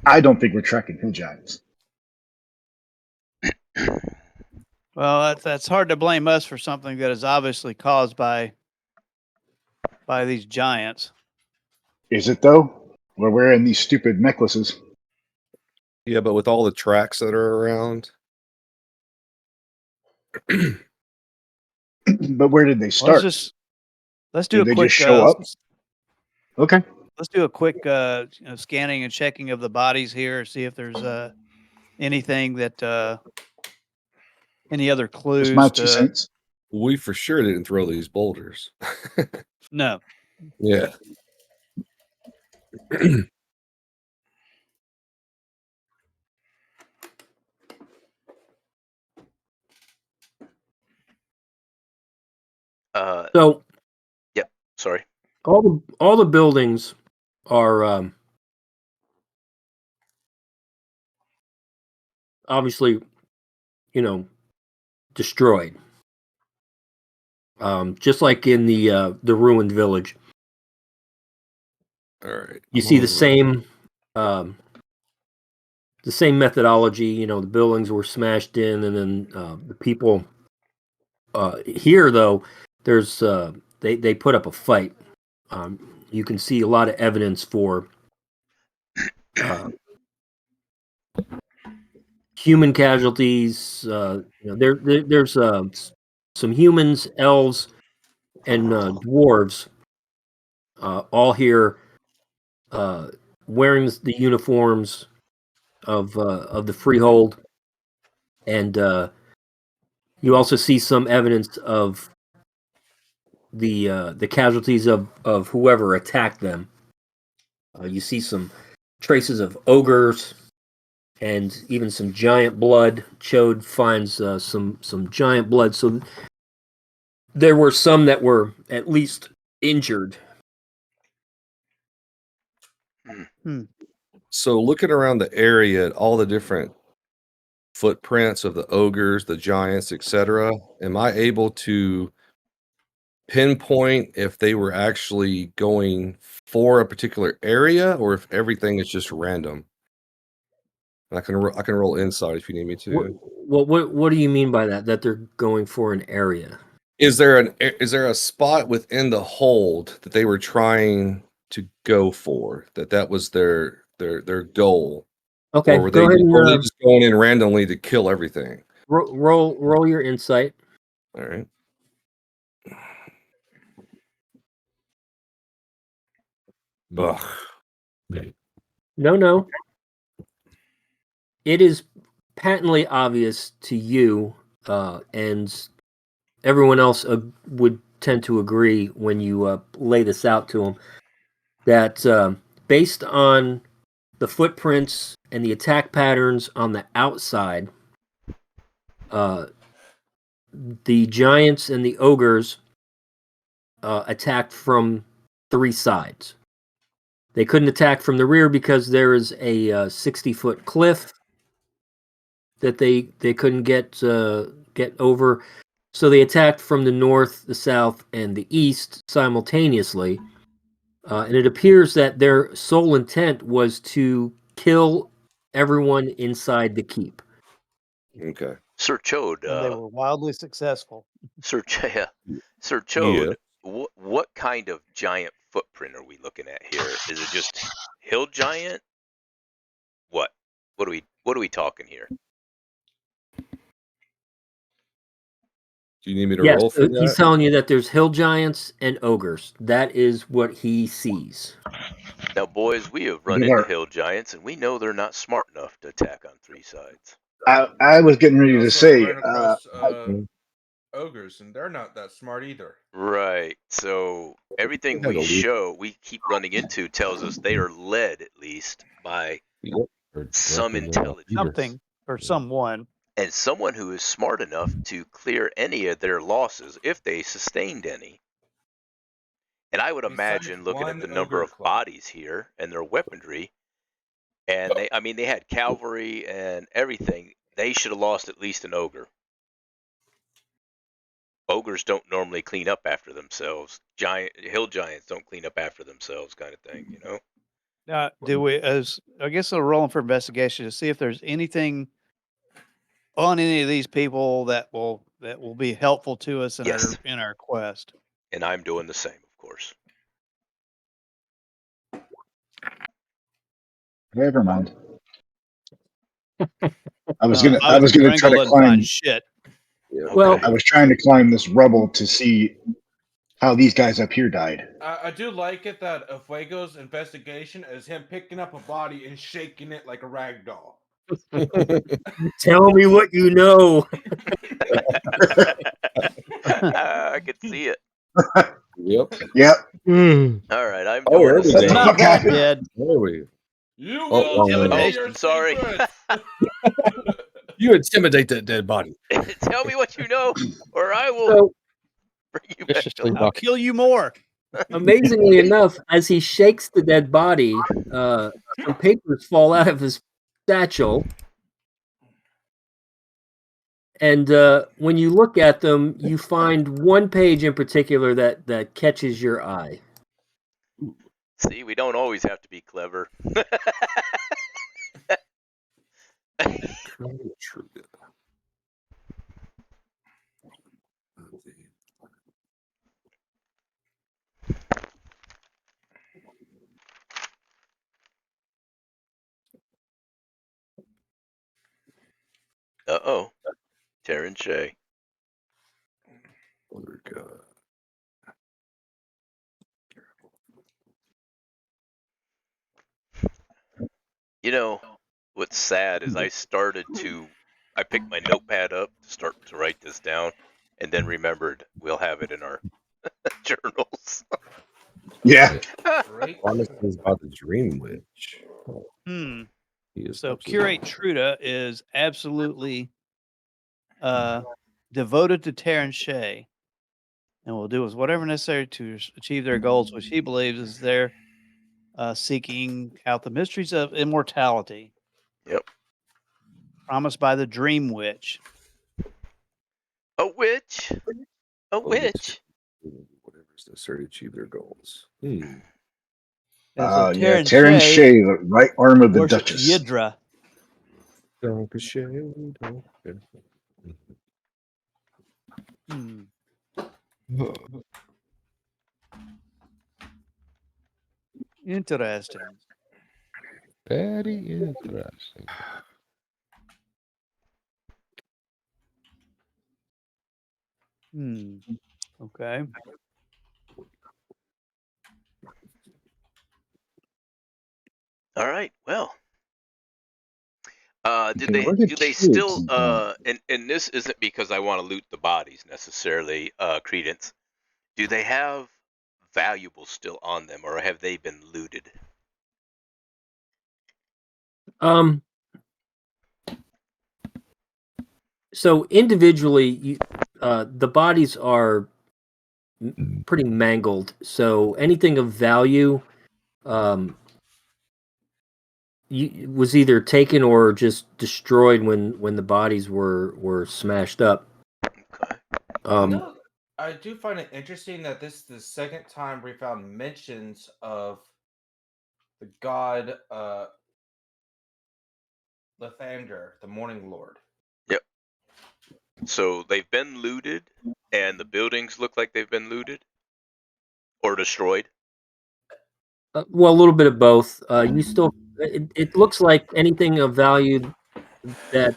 S2: I don't think we're tracking hill giants.
S4: Well, that's hard to blame us for something that is obviously caused by these giants.
S2: Is it though? We're wearing these stupid necklaces.
S5: Yeah, but with all the tracks that are around.
S2: But where did they start?
S4: Let's do
S2: did
S4: a quick.
S2: Just show up? Okay.
S4: Let's do a quick scanning and checking of the bodies here. See if there's anything that any other clues.
S2: That's my 2 cents.
S5: We for sure didn't throw these boulders.
S4: No.
S5: Yeah.
S1: So,
S3: yep. Sorry.
S1: All the buildings are obviously, destroyed. Just like in the ruined village.
S5: All right.
S1: You see the same methodology. The buildings were smashed in, and then the people here, though, there's they put up a fight. You can see a lot of evidence for human casualties. There's some humans, elves, and dwarves all here wearing the uniforms of the Freehold, and you also see some evidence of the casualties of whoever attacked them. You see some traces of ogres and even some giant blood. Chode finds some giant blood, so there were some that were at least injured.
S5: So looking around the area at all the different footprints of the ogres, the giants, etc., am I able to pinpoint if they were actually going for a particular area or if everything is just random? I can roll insight if you need me to.
S1: What do you mean by that? That they're going for an area?
S5: Is there a spot within the hold that they were trying to go for? That was their goal?
S1: Okay,
S5: Or were they just going in randomly to kill everything?
S1: Roll your insight.
S5: All right. Ugh.
S1: No. It is patently obvious to you, and everyone else would tend to agree when you lay this out to them, that based on the footprints and the attack patterns on the outside, the giants and the ogres attacked from 3 sides. They couldn't attack from the rear because there is a 60-foot cliff that they couldn't get over. So they attacked from the north, the south, and the east simultaneously. And it appears that their sole intent was to kill everyone inside the keep.
S5: Okay.
S3: Sir Chode.
S4: And they were wildly successful.
S3: Sir Chode. Yeah. What kind of giant footprint are we looking at here? Is it just hill giant? What are we talking here?
S5: Do you need me to roll for that?
S1: He's telling you that there's hill giants and ogres. That is what he sees.
S3: Now, boys, we have run into hill giants, and we know they're not smart enough to attack on 3 sides.
S2: I was getting ready to say,
S8: ogres, and they're not that smart either.
S3: Right. So everything we keep running into tells us they are led, at least, by some intelligence.
S4: Something or someone.
S3: And someone who is smart enough to clear any of their losses, if they sustained any. And I would imagine, looking at the number of bodies here and their weaponry, and they had cavalry and everything, they should have lost at least an ogre. Ogres don't normally clean up after themselves. Hill giants don't clean up after themselves, kind of thing, you know.
S4: Do we? I guess we're rolling for investigation to see if there's anything on any of these people that will be helpful to us in our quest.
S3: And I'm doing the same, of course.
S2: Never mind. I was gonna try to climb
S4: shit.
S2: Okay. Well, I was trying to climb this rubble to see how these guys up here died.
S8: I do like it that Fuego's investigation is him picking up a body and shaking it like a rag doll.
S1: Tell me what you know.
S3: I could see it.
S5: Yep.
S3: All right, I'm doing
S4: it. Not that dead.
S5: There we
S3: go. Sorry.
S5: You intimidate that dead body.
S3: Tell me what you know, or I will bring you back to life.
S4: I'll kill you more.
S1: Amazingly enough, as he shakes the dead body, some papers fall out of his satchel. And when you look at them, you find one page in particular that catches your eye.
S3: See, we don't always have to be clever. Uh-oh. Taryn Shea. You know, what's sad is I picked my notepad up to start to write this down, and then remembered we'll have it in our journals.
S2: Yeah.
S5: Promises about the Dream Witch.
S4: So Curate Truda is absolutely devoted to Taryn Shea, and will do whatever necessary to achieve their goals, which he believes is their seeking out the mysteries of immortality.
S3: Yep.
S4: Promised by the Dream Witch.
S3: A witch? A witch?
S5: Whatever's necessary to achieve their goals.
S2: Taryn Shea, the right arm of the Duchess.
S4: Yidra. Interesting.
S6: Very interesting.
S4: Okay.
S3: All right. Well, do
S2: Okay, where did
S3: they
S2: kids
S3: still
S2: go?
S3: and this isn't because I want to loot the bodies necessarily, Credence. Do they have valuables still on them, or have they been looted?
S1: So individually, the bodies are pretty mangled. So anything of value was either taken or just destroyed when the bodies were smashed up.
S3: Okay.
S8: I do find it interesting that this is the second time we found mentions of the god Lathander, the Morning Lord.
S3: Yep. So they've been looted, and the buildings look like they've been looted or destroyed.
S1: Well, a little bit of both. You still, it looks like anything of value that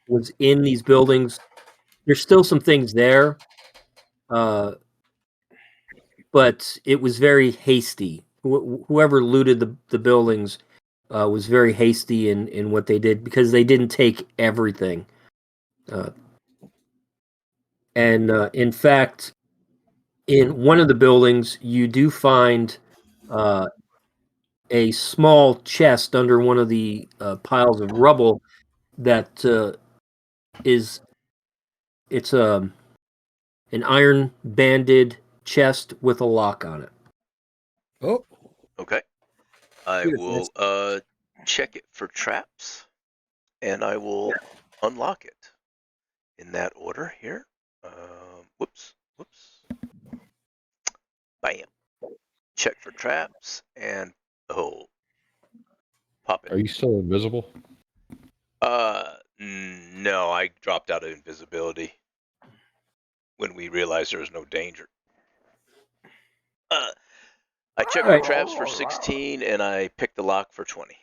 S1: was in these buildings. There's still some things there, but it was very hasty. Whoever looted the buildings was very hasty in what they did because they didn't take everything. And in fact, in one of the buildings, you do find a small chest under one of the piles of rubble that it's an iron banded chest with a lock on it.
S5: Oh,
S3: Okay. I
S5: Here,
S3: will check it for traps, and I will unlock it in that order here. Whoops. Bam. Check for traps, and pop it.
S6: Are you still invisible?
S3: No, I dropped out of invisibility when we realized there was no danger. I checked for traps for 16, and I picked the lock for 20.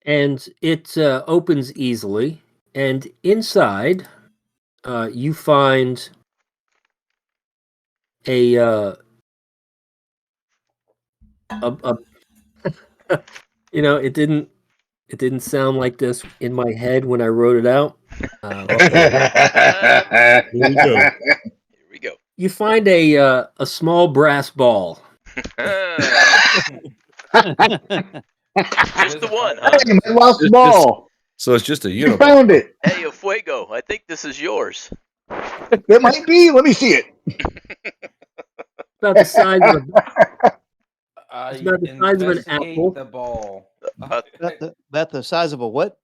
S1: And it opens easily. And inside, you find a it didn't sound like this in my head when I wrote it out.
S5: Here we go.
S3: Here we go.
S1: You find a small brass ball.
S3: Just the one, huh?
S2: Hey, my lost ball.
S5: So it's just a
S2: You
S5: uniball.
S2: found it.
S3: Hey, Fuego, I think this is yours.
S2: It might be. Let me see it.
S1: About the size of
S8: I
S1: about the size of an
S8: investigate
S1: apple.
S8: the ball.
S4: About the size of a what?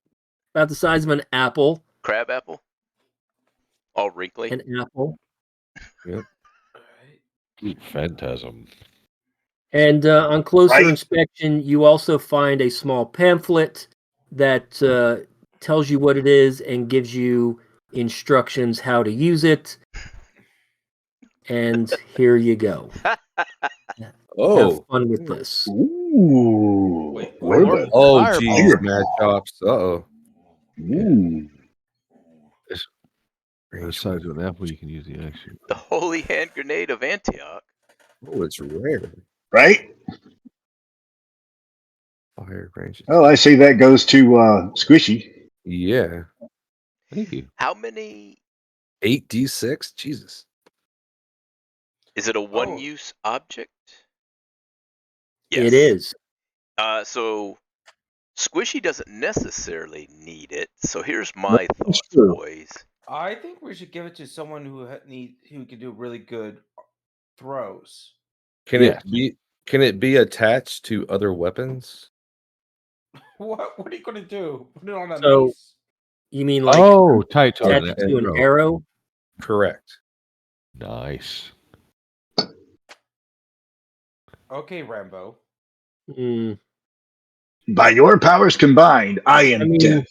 S1: About the size of an apple.
S3: Crab apple? All wrinkly?
S1: An apple.
S5: Yep.
S6: Phantasm.
S1: And on closer
S2: Right.
S1: inspection, you also find a small pamphlet that tells you what it is and gives you instructions how to use it. And here you go.
S5: Oh.
S1: Have fun with this.
S2: Ooh.
S8: Wait,
S2: Where
S8: what?
S2: the?
S5: Oh,
S4: Fireball.
S5: geez, Mad Chops. Uh-oh.
S2: Ooh.
S6: The size of an apple, you can use the action.
S3: The Holy Hand Grenade of Antioch.
S5: Oh, it's rare.
S2: Right.
S5: Fire range.
S2: Well, I say that goes to Squishy.
S5: Yeah.
S6: Thank you.
S3: How many?
S5: 8d6? Jesus.
S3: Is it a one-use object?
S1: It is.
S3: So Squishy doesn't necessarily need it. So here's my thoughts,
S2: true.
S3: boys.
S8: I think we should give it to someone who can do really good throws.
S5: Can it be attached to other weapons?
S8: What are you gonna do? Put it on a
S1: So-
S8: mace?
S1: You mean like
S6: tight to
S1: attached
S6: an
S1: to an arrow?
S5: Correct.
S6: Nice.
S8: Okay, Rambo.
S1: Mm,
S2: By your powers combined, I am
S1: I mean,
S2: death.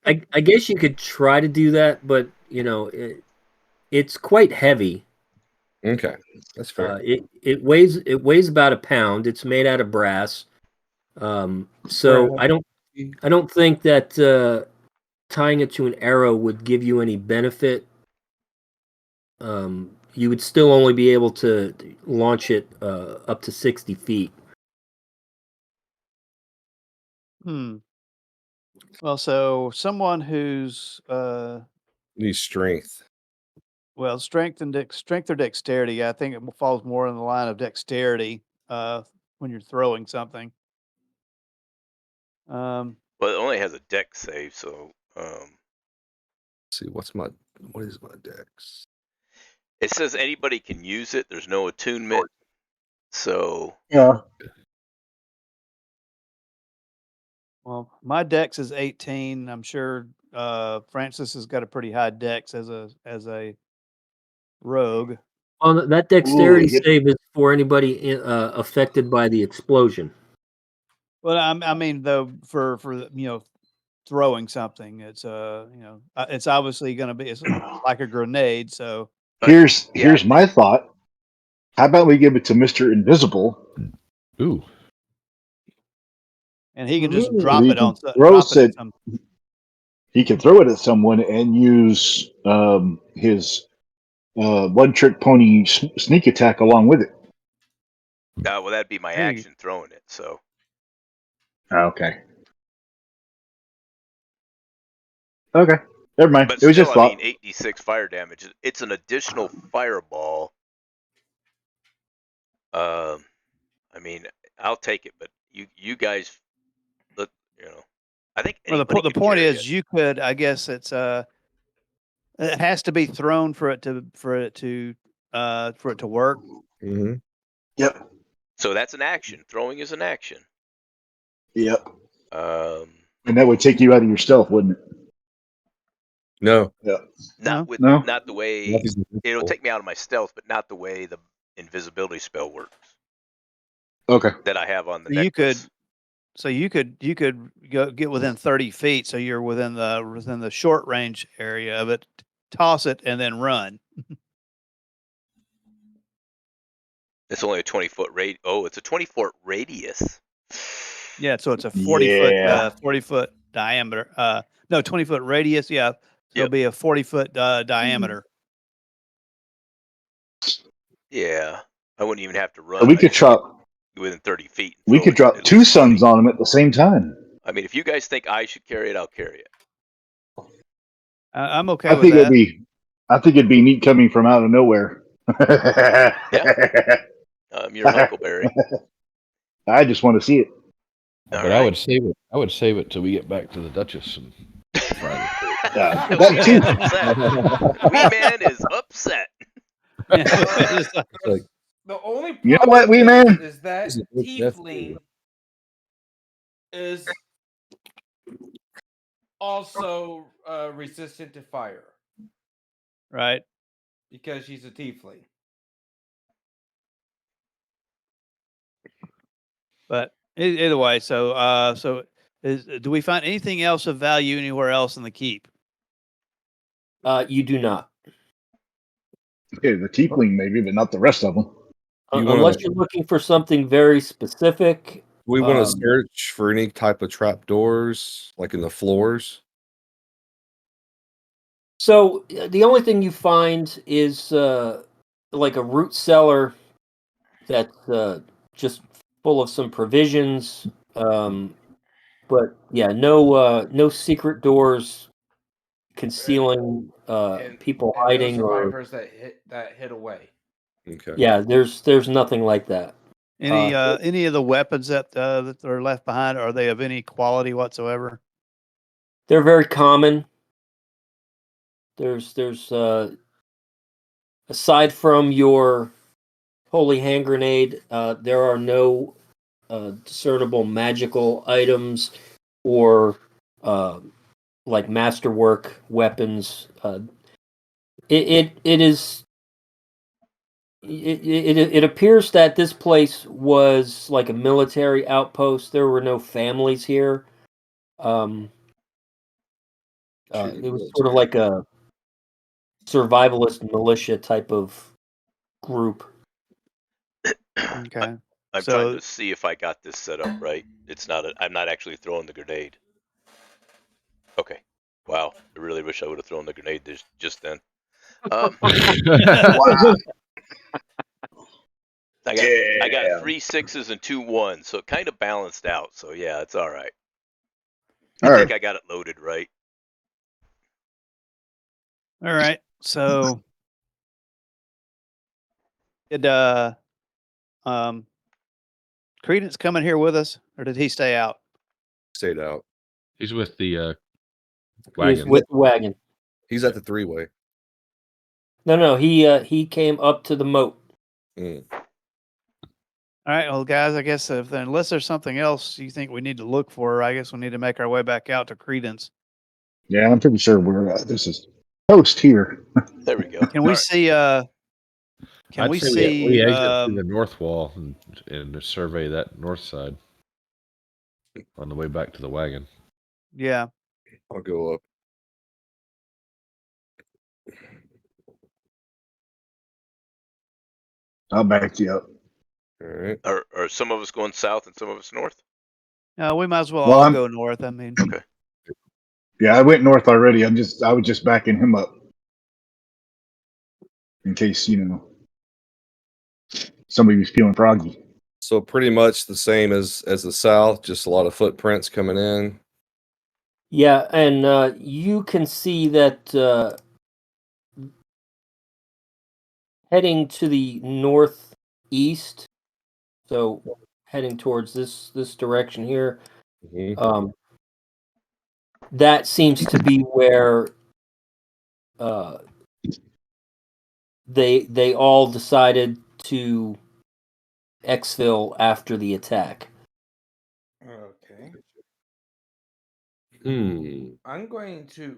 S1: I guess you could try to do that, but it's quite heavy.
S5: Okay. That's fair.
S1: It weighs about a pound. It's made out of brass. So I don't think that tying it to an arrow would give you any benefit. you would still only be able to launch it up to 60 feet.
S4: Well, so someone who's
S5: Needs strength.
S4: well, strength or dexterity. I think it falls more in the line of dexterity when you're throwing something.
S3: Well, it only has a dex save, so
S5: Let's see, what is my dex?
S3: it says anybody can use it. There's no attunement, so
S2: Yeah.
S4: Well, my dex is 18. I'm sure Francis has got a pretty high dex as a rogue.
S1: Well, that dexterity
S2: Ooh,
S1: save is for anybody affected by the explosion.
S4: Well, I mean, though, for throwing something, it's it's obviously going to be like a grenade. So
S2: here's my thought. How about we give it to Mr. Invisible?
S6: Ooh.
S4: And he can just
S2: So
S4: drop
S2: he
S4: it
S2: can
S4: on
S2: throw
S4: drop it at
S2: it.
S4: some.
S2: He can throw it at someone and use his one-trick pony sneak attack along with it.
S3: well, that'd be my
S4: There you
S3: action throwing it. So
S2: Okay. Okay. Never mind.
S3: but
S2: It was
S3: still,
S2: just
S3: I mean,
S2: thought.
S3: 8d6 fire damage. It's an additional fireball. I mean, I'll take it, but you guys, look, I think
S4: Well,
S3: anybody
S4: the
S3: could
S4: point
S3: carry
S4: is,
S3: it.
S4: you could. I guess it has to be thrown for it to work.
S5: Mm-hmm.
S2: Yep.
S3: So that's an action. Throwing is an action.
S2: Yep.
S3: Um,
S2: And that would take you out of your stealth, wouldn't it?
S5: No.
S2: Yeah.
S3: not
S2: No.
S3: the way
S5: Nothing's
S3: it'll
S5: invisible.
S3: take me out of my stealth, but not the way the invisibility spell works
S2: Okay.
S3: that I have on the
S4: You could.
S3: necklace.
S4: So you could go get within 30 feet, so you're within the short range area of it. Toss it and then run.
S3: It's only a 20-foot radius. Oh, it's a 20-foot radius.
S4: Yeah, so it's a 40
S2: Yeah.
S4: foot 40-foot diameter. No, 20-foot radius. Yeah, so it'll
S3: Yep.
S4: be a 40-foot diameter.
S3: Yeah, I wouldn't even have to run.
S2: So we
S3: I
S2: could
S3: just get
S2: drop.
S3: within 30 feet. And
S2: We
S3: throw
S2: could
S3: it
S2: drop
S3: at
S2: two
S3: least 20.
S2: suns on them at the same time.
S3: I mean, if you guys think I should carry it, I'll carry it.
S4: I'm okay
S2: I
S4: with
S2: think
S4: that.
S2: it'd be neat coming from out of nowhere.
S3: Yeah. Your Huckleberry.
S2: I just want to see it.
S6: But I would save it. I would save it till we get back to the Duchess and Friday.
S2: That too.
S3: Upset. Wee Man is upset.
S6: It's like,
S8: The only
S2: You know
S8: problem
S2: what, Wee Man?
S8: is that
S5: This is a death
S8: tiefling is also resistant to fire
S4: Right.
S8: because she's a tiefling.
S4: But either way, so do we find anything else of value anywhere else in the keep?
S1: You do not.
S2: Okay, the tiefling maybe, but not the rest of them.
S1: Unless you're looking for something very specific.
S5: We want to search for any type of trap doors, like in the floors.
S1: So the only thing you find is like a root cellar that's just full of some provisions. But yeah, no secret doors concealing people
S8: and
S1: hiding
S8: no
S1: or
S8: survivors that hid away.
S5: Okay.
S1: yeah, there's nothing like that.
S4: Any of the weapons that are left behind, are they of any quality whatsoever?
S1: They're very common. There's aside from your holy hand grenade, there are no discernible magical items or like masterwork weapons. It appears that this place was like a military outpost. There were no families here. It was sort of like a survivalist militia type of group.
S4: Okay.
S3: I'm trying to see if I got this set up right. I'm not actually throwing the grenade. Okay. Wow. I really wish I would have thrown the grenade just then. Wow. I got 3 6s and 2 1s, so it kind of balanced out. So yeah, it's all right. I think I got it loaded right.
S4: All right. So did Credence coming here with us, or did he stay out?
S5: Stayed out.
S6: He's with the
S1: He's
S6: wagon.
S1: with the wagon.
S5: He's at the 3-way.
S1: No. He came up to the moat.
S5: Mm.
S4: All right, well, guys, I guess unless there's something else you think we need to look for, I guess we need to make our way back out to Credence.
S2: Yeah, I'm pretty sure this is toast here.
S3: There we go.
S4: Can we see? Can
S6: I'd
S4: we
S6: say
S4: see?
S6: we exit through the north wall and survey that north side on the way back to the wagon.
S4: Yeah.
S5: I'll go up.
S2: I'll back you up.
S5: All right.
S3: Are some of us going south and some of us north?
S4: We might as well
S2: Well,
S4: all go north. I mean,
S3: Okay.
S2: Yeah, I went north already. I was just backing him up in case somebody was feeling froggy.
S5: So pretty much the same as the south, just a lot of footprints coming in.
S1: Yeah, and you can see that heading to the northeast, so heading towards this direction here.
S5: Mm-hmm.
S1: That seems to be where they all decided to exfil after the attack.
S8: Okay.
S5: I'm
S8: going to.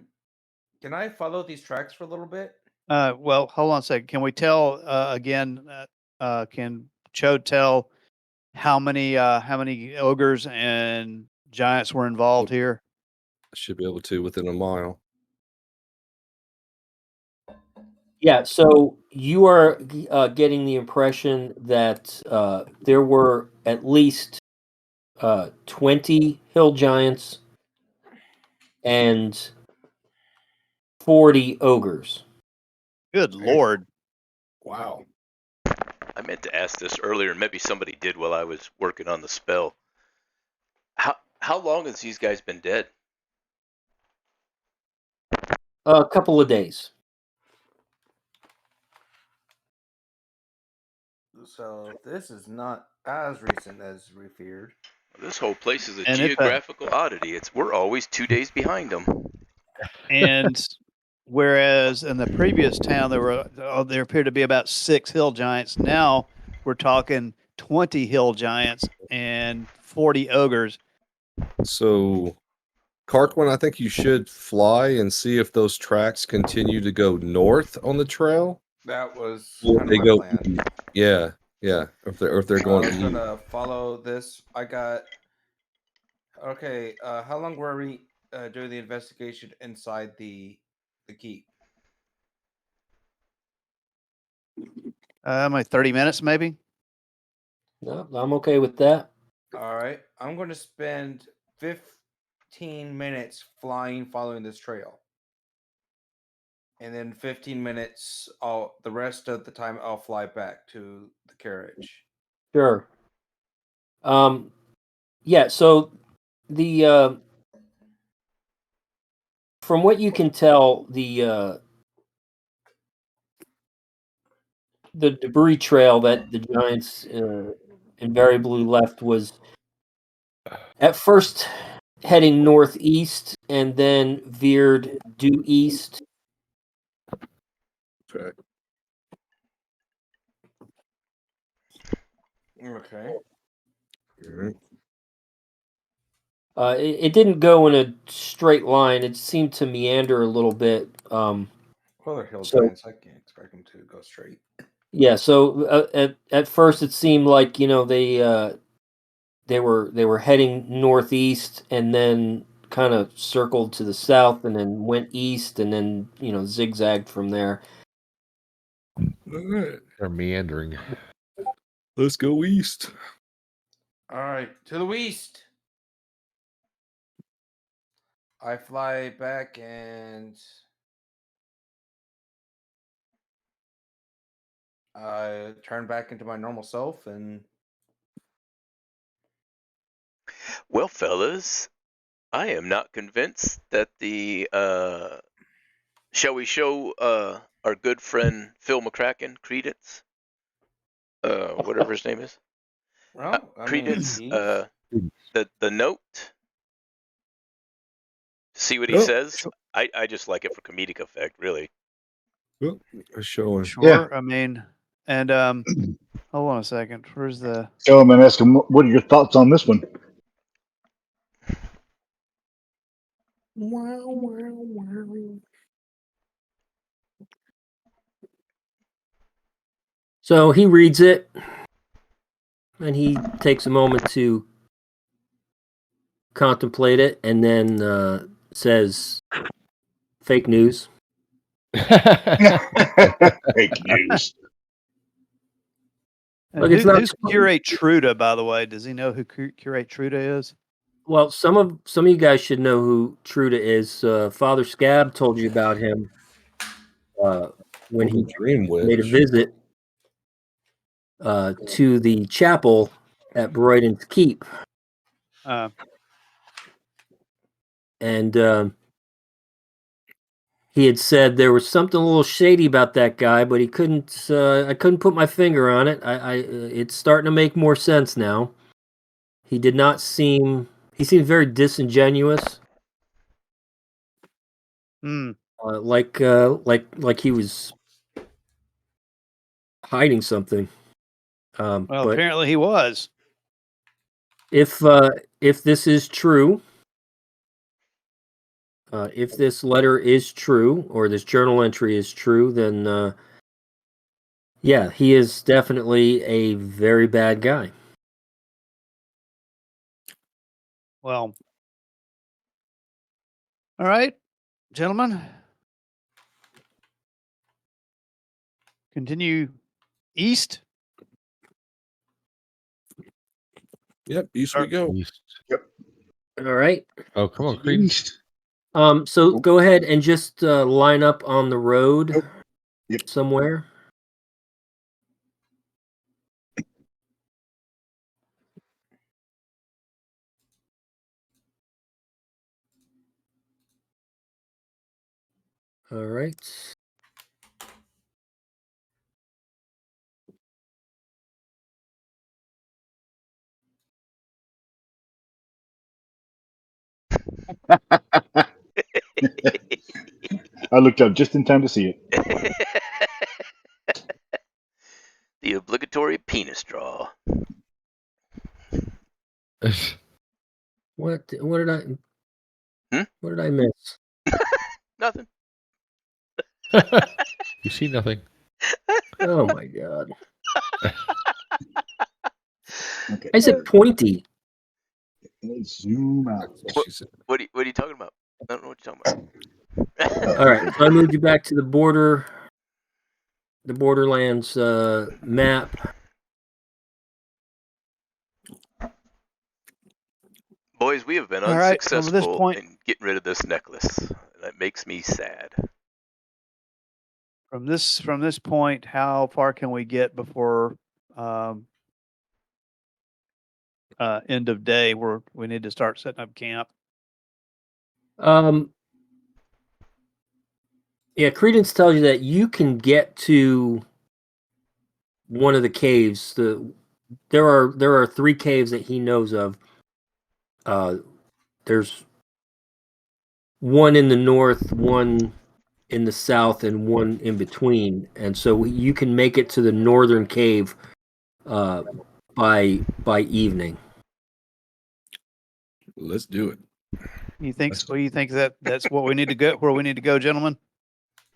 S8: Can I follow these tracks for a little bit?
S4: well, hold on a second. Can we tell again? Can Cho tell how many ogres and giants were involved here?
S5: I should be able to within a mile.
S1: Yeah, so you are getting the impression that there were at least 20 hill giants and 40 ogres.
S4: Good Lord.
S5: Wow.
S3: I meant to ask this earlier, and maybe somebody did while I was working on the spell. How long has these guys been dead?
S1: A couple of days.
S8: So this is not as recent as we feared.
S3: This whole place is a
S4: And
S3: geographical oddity. We're always 2 days behind them.
S4: And whereas in the previous town there appeared to be about 6 hill giants, now we're talking 20 hill giants and 40 ogres.
S5: So, Carquin, I think you should fly and see if those tracks continue to go north on the trail.
S8: That was
S5: Or
S8: kind
S5: they
S8: of my
S5: go,
S8: plan.
S5: yeah. If they're
S8: I
S5: going
S8: was
S5: east.
S8: gonna follow this. I got. Okay. How long were we doing the investigation inside the keep?
S4: Like 30 minutes, maybe.
S1: No, I'm okay with that.
S8: All right. I'm going to spend 15 minutes flying, following this trail, and then 15 minutes. The rest of the time I'll fly back to the carriage.
S1: Sure. Yeah, so the from what you can tell, the debris trail that the giants invariably left was at first heading northeast and then veered due east.
S5: Okay.
S8: Okay.
S1: It didn't go in a straight line. It seemed to meander a little bit.
S8: Well, they're hill
S1: So-
S8: giants. I can't expect them to go straight.
S1: Yeah, so at first it seemed like they were heading northeast and then kind of circled to the south and then went east and then zigzagged from there.
S5: All right.
S6: They're meandering.
S5: Let's go east.
S8: All right, to the east. I fly back and turn back into my normal self and.
S3: Well, fellas, I am not convinced that the shall we show our good friend Phil McCracken credence? Whatever his name is.
S8: Well, I
S3: Credence.
S8: mean,
S3: The note. See what he says. I just like it for comedic effect, really.
S5: Showing.
S4: Sure.
S2: Yeah.
S4: I mean, and hold on a second. Where's the?
S2: Show him and ask him, what are your thoughts on this one?
S1: So he reads it, and he takes a moment to contemplate it, and then says, "Fake news."
S2: Fake news.
S1: Look, it's not
S4: Who's Curate Truda, by the way? Does he know who Curate Truda is?
S1: well. Some of you guys should know who Truda is. Father Scab told you about him when he
S5: Dream
S1: made a
S5: Witch.
S1: visit to the chapel at Broyden's Keep, and he had said there was something a little shady about that guy, but he couldn't. I couldn't put my finger on it. It's starting to make more sense now. He did not seem. He seemed very disingenuous. Like he was hiding something.
S4: Well,
S1: but
S4: apparently he was.
S1: If this is true, if this letter is true or this journal entry is true, then yeah, he is definitely a very bad guy.
S4: Well, all right, gentlemen. Continue east.
S5: Yep, east we go.
S6: East.
S1: All right.
S6: Oh, come on, Creed.
S2: East.
S1: So go ahead and just line up on the road somewhere. All right.
S2: I looked up just in time to see it.
S3: The obligatory penis draw.
S1: What did I? What did I miss?
S3: Nothing.
S6: You see nothing.
S1: Oh my god!
S2: Okay.
S1: I said pointy.
S2: Let's zoom out.
S3: What are you talking about? I don't know what you're talking about.
S1: All right, so I moved you back to the Borderlands map.
S3: Boys, we have been
S4: All right, from
S3: unsuccessful
S4: this point-
S3: in getting rid of this necklace. That makes me sad.
S4: From this point, how far can we get before end of day where we need to start setting up camp?
S1: Yeah, Credence tells you that you can get to one of the caves. There are 3 caves that he knows of. There's one in the north, one in the south, and one in between, and so you can make it to the northern cave by evening.
S5: Let's do it.
S4: You think so? You think that's what we need to go? Where we need to go, gentlemen?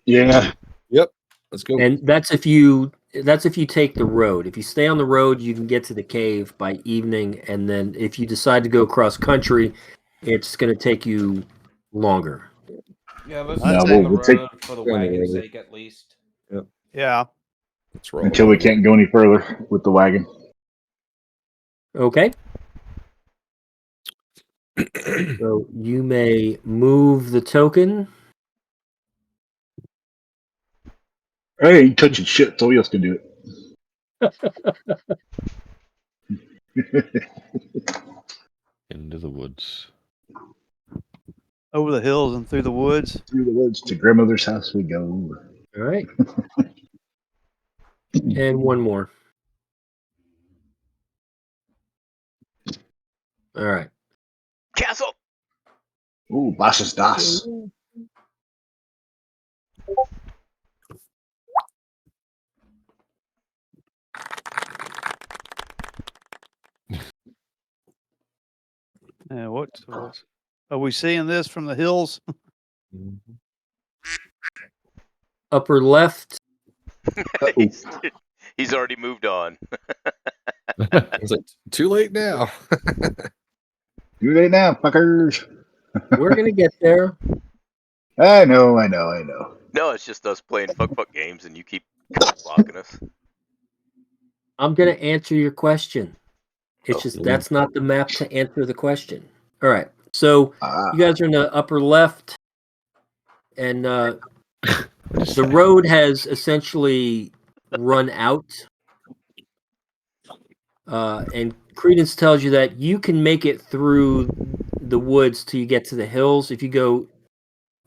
S2: Yeah.
S5: Yep. Let's go.
S1: And that's if you take the road. If you stay on the road, you can get to the cave by evening, and then if you decide to go cross country, it's going to take you longer.
S8: Yeah, let's
S2: No,
S8: stay on the
S2: we'll take-
S8: road for the wagon's sake at least.
S5: Yep.
S4: Yeah.
S5: Let's roll.
S2: Until we can't go any further with the wagon.
S1: Okay. So you may move the token.
S2: Hey, you touching shit. Somebody else can do it.
S6: Into the woods.
S4: Over the hills and through the woods.
S2: Through the woods to grandmother's house we go.
S1: All right. And one more. All right.
S3: Castle.
S2: Ooh, was ist das?
S4: What? Are we seeing this from the hills?
S1: Upper left.
S3: He's already moved on.
S5: Is it too late now?
S2: Too late now, fuckers.
S1: We're gonna get there.
S2: I know.
S3: No, it's just us playing fuck games, and you keep blocking us.
S1: I'm gonna answer your question. It's just that's not the map to answer the question. All right. So you guys are in the upper left, and the road has essentially run out. And Credence tells you that you can make it through the woods till you get to the hills. If you go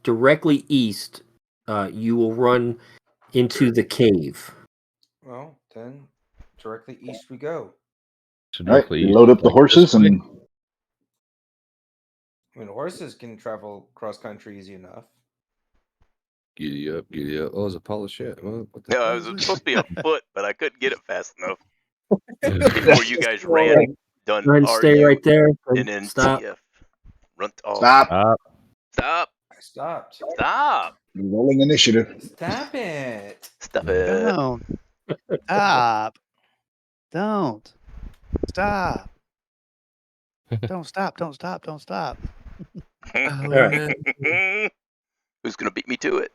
S1: directly east, you will run into the cave.
S8: Well, then directly east we go.
S6: So
S2: All right,
S6: directly
S2: we
S6: east,
S2: load up the
S6: like
S2: horses
S6: this way.
S2: and
S8: I mean, horses can travel cross country easy enough.
S5: Giddy up, giddy up. Oh, it's a pile of shit. What the
S3: No,
S5: hell
S3: it
S5: is
S3: was
S5: this?
S3: supposed to be a foot, but I couldn't get it fast enough before you guys ran. Done
S1: Go ahead and stay
S3: RU
S1: right there.
S3: and then
S1: Stop.
S3: TF. Run off.
S2: stop.
S3: Stop.
S8: I stopped.
S3: Stop.
S2: Rolling initiative.
S8: Stop it.
S3: Stop it.
S4: Don't. Stop. Don't. Stop. Don't stop. Don't stop. Don't stop.
S1: All right.
S3: Who's gonna beat me to it?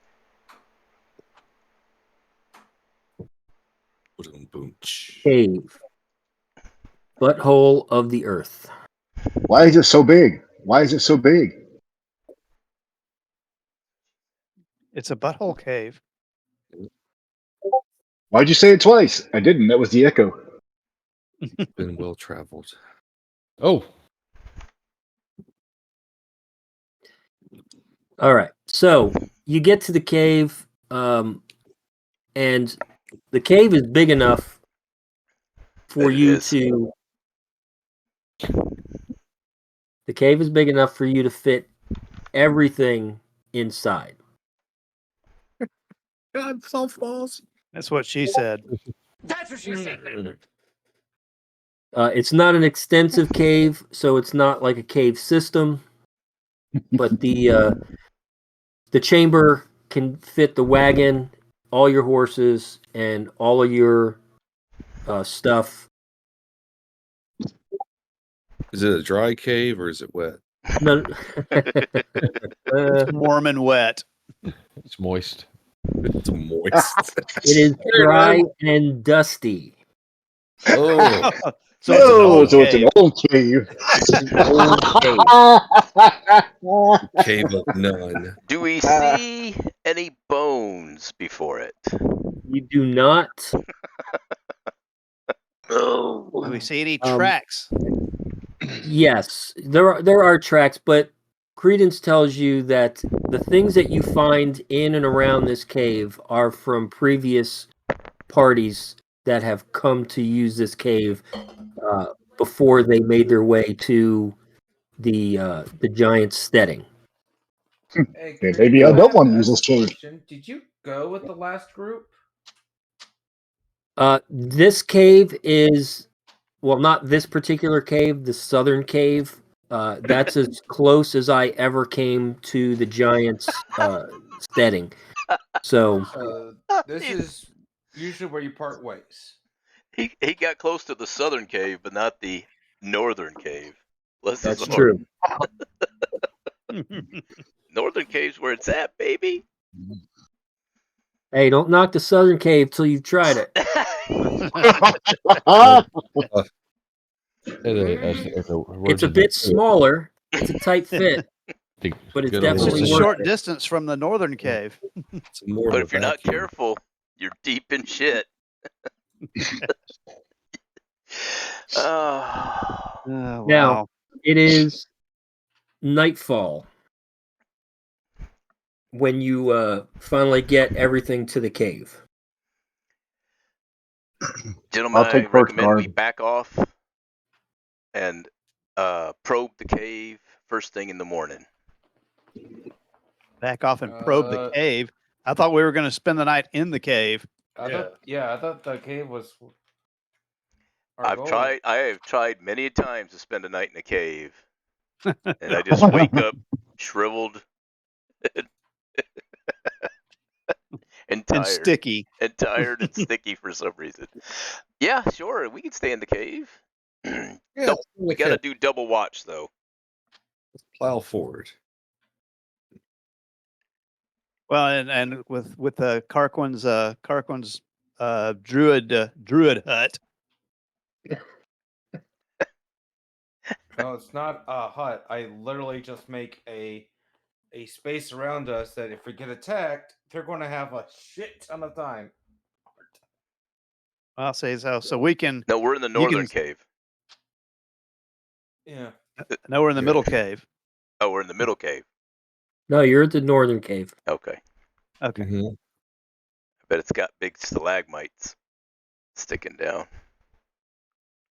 S1: Cave. Butthole of the earth.
S2: Why is it so big? Why is it so big?
S4: It's a butthole cave.
S2: Why'd you say it twice? I didn't. That was the echo.
S5: Been well traveled.
S6: Oh,
S1: All right. So you get to the cave, and the cave is big enough for
S3: It
S1: you
S3: is.
S1: to. The cave is big enough for you to fit everything inside.
S5: God, softballs.
S4: That's what she said.
S9: That's what she said.
S1: It's not an extensive cave, so it's not like a cave system. But the chamber can fit the wagon, all your horses, and all of your stuff.
S5: Is it a dry cave or is it wet?
S1: No,
S4: Warm and wet.
S6: it's moist.
S5: It's moist.
S1: it is dry and dusty.
S5: Oh,
S4: So it's an old
S2: so it's an
S4: cave.
S2: old cave.
S1: It's an old cave.
S5: cave of none.
S3: Do we see any bones before it?
S1: You do not.
S4: Do we see any tracks?
S1: Yes, there are tracks, but Credence tells you that the things that you find in and around this cave are from previous parties that have come to use this cave before they made their way to the giant steading.
S8: Hey,
S2: Yeah, maybe I
S8: have
S2: don't want to
S8: ask
S2: use this
S8: a
S2: cave.
S8: question. Did you go with the last group?
S1: This cave is, well, not this particular cave, the southern cave. That's as close as I ever came to the giant's steading. So
S8: This is usually where you part ways.
S3: He got close to the southern cave, but not the northern cave. Bless his
S1: that's
S3: heart.
S1: true.
S3: Northern cave's where it's at, baby.
S1: Hey, don't knock the southern cave till you've tried it. It's a bit smaller. It's a tight fit, but it's
S4: It's
S1: definitely
S4: just a
S1: worth
S4: short
S1: it.
S4: distance from the northern cave.
S5: It's more
S3: But
S5: of
S3: if
S5: a
S3: you're not
S5: vacuum.
S3: careful, you're deep in shit. Oh,
S4: Wow.
S1: Now, it is nightfall when you finally get everything to the cave.
S3: gentlemen,
S2: I'll
S3: I
S2: take first
S3: recommend we
S2: guard.
S3: back off and probe the cave first thing in the morning.
S4: Back off and probe the cave. I thought we were going to spend the night in the cave.
S8: I thought the cave was our
S3: I
S8: goal.
S3: have tried many times to spend a night in a cave, and I just wake up shriveled and tired,
S4: and sticky,
S3: and sticky for some reason. Yeah, sure, we can stay in the cave.
S5: Yeah,
S3: We got to do double watch though.
S5: let's plow forward.
S4: Well, and with Carquin's druid hut.
S8: No, it's not a hut. I literally just make a space around us that if we get attacked, they're going to have a shit ton of time.
S4: I'll say so. So we can.
S3: No, we're in the northern cave.
S8: Yeah.
S4: No, we're in the middle cave.
S3: Oh, we're in the middle cave.
S1: No, you're at the northern cave.
S3: Okay.
S4: Okay.
S5: Mm-hmm.
S3: I bet it's got big stalagmites sticking down.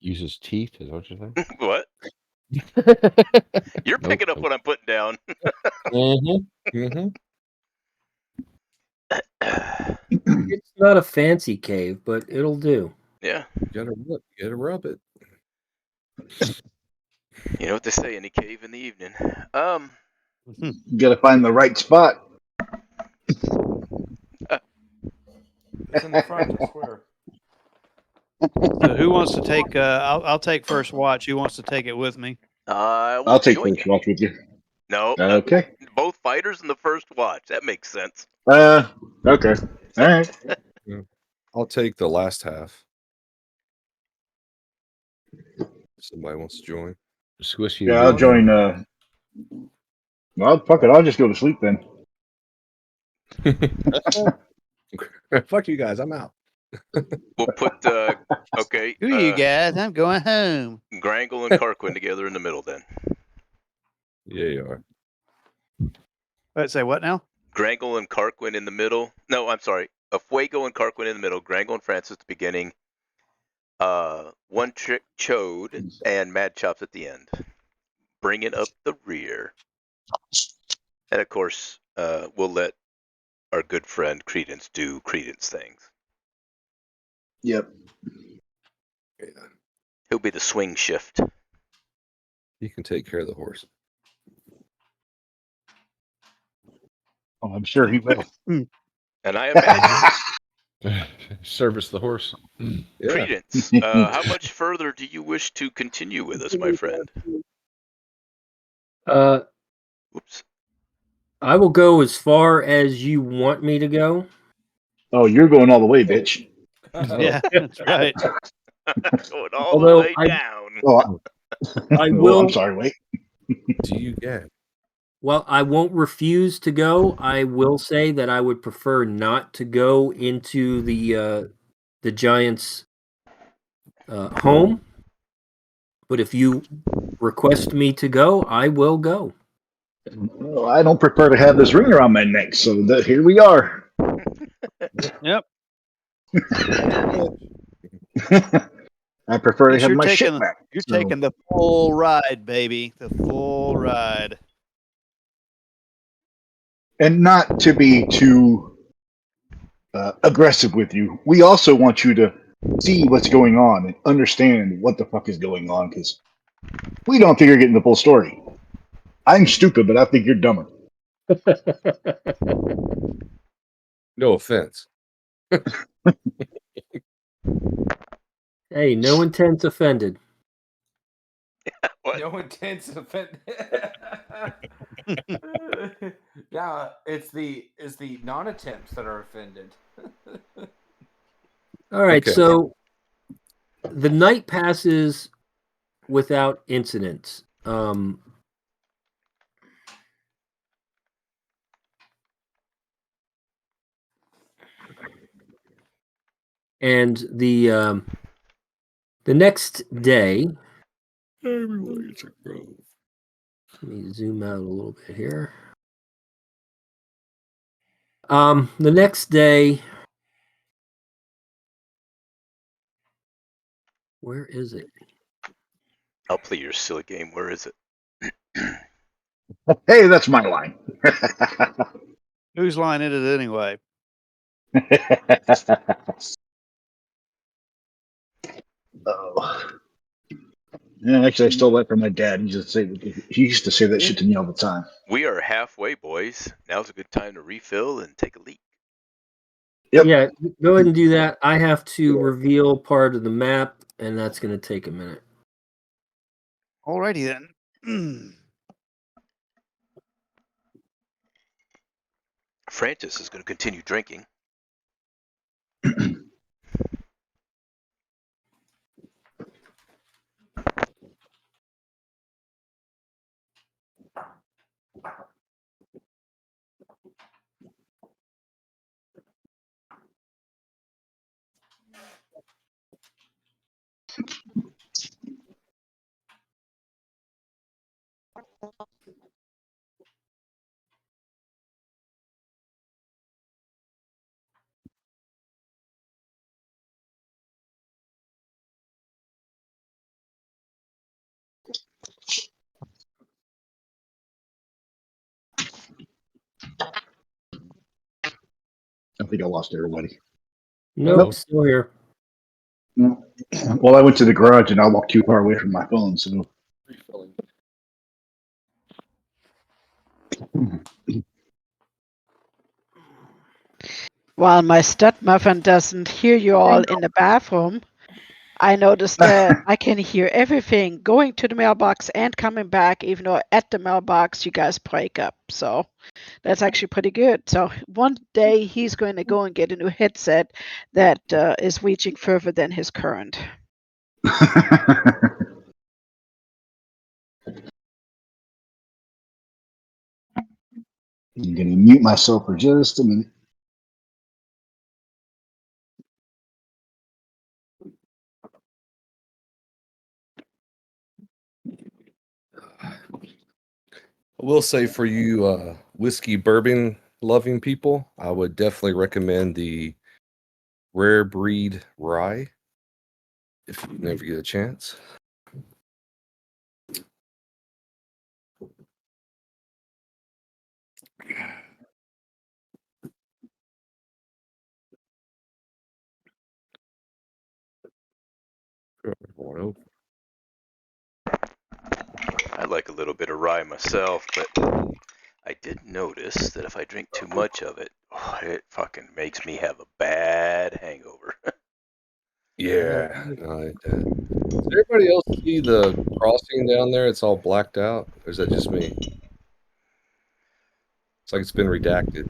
S6: Uses teeth, is what you're saying?
S3: What? You're picking up what I'm putting down.
S1: It's not a fancy cave, but it'll do.
S3: Yeah.
S5: You gotta rub it.
S3: You know what they say, any cave in the evening.
S2: You gotta find the right spot.
S8: It's in the front, I swear.
S4: So who wants to take? I'll take first watch. Who wants to take it with me?
S2: I'll take first watch with you.
S3: No.
S2: Okay.
S3: Both fighters in the first watch. That makes sense.
S2: Okay. All right.
S5: Yeah. I'll take the last half. Somebody wants to join.
S6: Squishy.
S2: Yeah, I'll join. Well, fuck it. I'll just go to sleep then.
S5: Fuck you guys. I'm out.
S3: We'll put okay.
S4: Who you guys? I'm going home.
S3: Grangle and Carquin together in the middle then.
S5: Yeah, you are.
S4: Let's say what now?
S3: Grangle and Carquin in the middle. No, I'm sorry. Fuego and Carquin in the middle. Grangle and Francis at the beginning. One Trick Chode and Mad Chops at the end. Bringing up the rear. And of course, we'll let our good friend Credence do Credence things.
S2: Yep.
S5: Yeah.
S3: He'll be the swing shift.
S5: You can take care of the horse.
S2: Oh, I'm sure he will.
S3: And I imagine
S6: Service the horse.
S5: Yeah.
S3: Credence, how much further do you wish to continue with us, my friend? Oops.
S1: I will go as far as you want me to go.
S2: Oh, you're going all the way, bitch.
S4: Yeah, that's right.
S3: Going all the way down.
S2: Oh,
S1: I will.
S2: I'm sorry. Wait.
S5: Do you get?
S1: Well, I won't refuse to go. I will say that I would prefer not to go into the Giants' home. But if you request me to go, I will go.
S2: Well, I don't prefer to have this ring around my neck, so here we are.
S4: Yep.
S2: I prefer to have my shit back.
S4: You're taking the full ride, baby. The full ride.
S2: And not to be too aggressive with you, we also want you to see what's going on and understand what the fuck is going on, because we don't think you're getting the full story. I'm stupid, but I think you're dumber.
S5: No offense.
S1: Hey, no intents offended.
S8: No intents offended. Yeah, it's the non-attempts that are offended.
S1: All right,
S5: Okay.
S1: so the night passes without incidents. And the next day, let me zoom out a little bit here. The next day, where is it?
S3: I'll play your silly game. Where is it?
S2: Hey, that's my line.
S4: Whose line is it anyway?
S2: Oh. Yeah, actually, I stole that from my dad. He used to say that shit to me all the time.
S3: We are halfway, boys. Now's a good time to refill and take a leak.
S2: Yep.
S1: Yeah, go ahead and do that. I have to reveal part of the map, and that's going to take a minute.
S4: Alrighty then.
S3: Francis is going to continue drinking.
S2: I think I lost everybody.
S1: Nope, still here.
S2: Well, I went to the garage and I walked too far away from my phone, so.
S7: While my stud muffin doesn't hear you all in the bathroom, I noticed that I can hear everything going to the mailbox and coming back, even though at the mailbox you guys break up. So that's actually pretty good. So one day he's going to go and get a new headset that is reaching further than his current.
S2: I'm going to mute myself for just a minute.
S5: I will say for you whiskey bourbon loving people, I would definitely recommend the Rare Breed Rye if you never get a chance.
S3: I like a little bit of rye myself, but I did notice that if I drink too much of it, it fucking makes me have a bad hangover.
S5: Yeah. Does everybody else see the crossing down there? It's all blacked out. Or is that just me? It's like it's been redacted.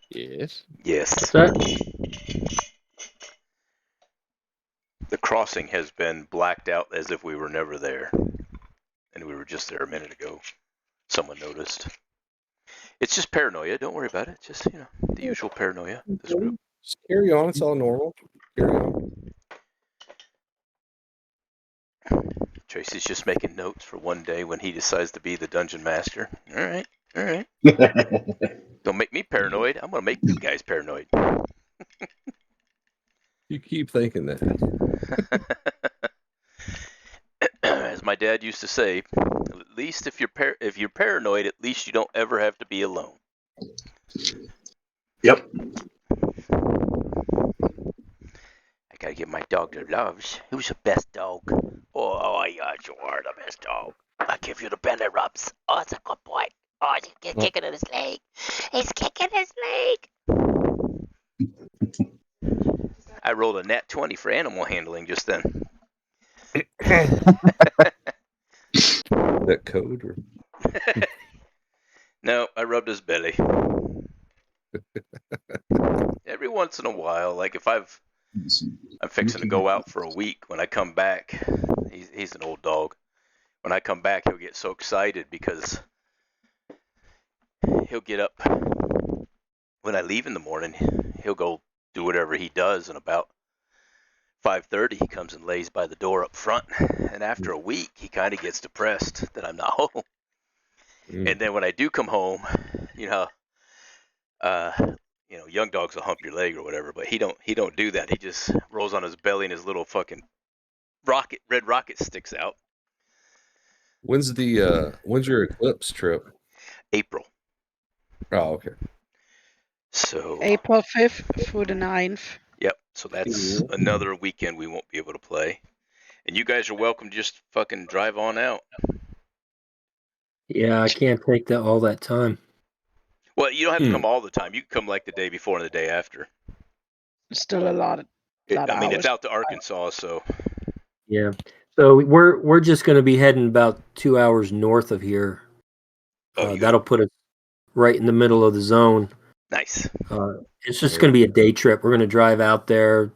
S6: Yes.
S3: Yes.
S1: That
S3: The crossing has been blacked out as if we were never there. And we were just there a minute ago. Someone noticed. It's just paranoia. Don't worry about it. Just, the usual paranoia. This group.
S5: Just carry on. It's all normal. Carry on.
S3: Tracy's just making notes for one day when he decides to be the dungeon master. All right. All right. Don't make me paranoid. I'm going to make you guys paranoid.
S5: You keep thinking that.
S3: As my dad used to say, at least if you're paranoid, at least you don't ever have to be alone.
S2: Yep.
S3: I gotta give my dog their loves. Who's the best dog? Oh, yeah, you are the best dog. I give you the belly rubs. Oh, it's a good boy. Oh, he's kicking in his leg. He's kicking his leg. I rolled a nat 20 for animal handling just then.
S5: That code? Or?
S3: No, I rubbed his belly. Every once in a while, like if I'm fixing to go out for a week, when I come back, he's an old dog. When I come back, he'll get so excited because he'll get up when I leave in the morning, he'll go do whatever he does, and about 5:30 he comes and lays by the door up front. And after a week, he kind of gets depressed that I'm not home. And then when I do come home, you know, young dogs will hump your leg or whatever, but he don't do that. He just rolls on his belly and his little fucking red rocket sticks out.
S5: When's your eclipse trip?
S3: April.
S5: Oh, okay.
S3: So
S7: April 5th through the 9th.
S3: Yep. So that's another weekend we won't be able to play. And you guys are welcome to just fucking drive on out.
S1: Yeah, I can't take all that time.
S3: Well, you don't have to come all the time. You can come like the day before and the day after.
S7: Still a lot of hours.
S3: It's out to Arkansas, so.
S1: Yeah. So we're just going to be heading about 2 hours north of here. That'll put us right in the middle of the zone.
S3: Nice.
S1: It's just going to be a day trip. We're going to drive out there,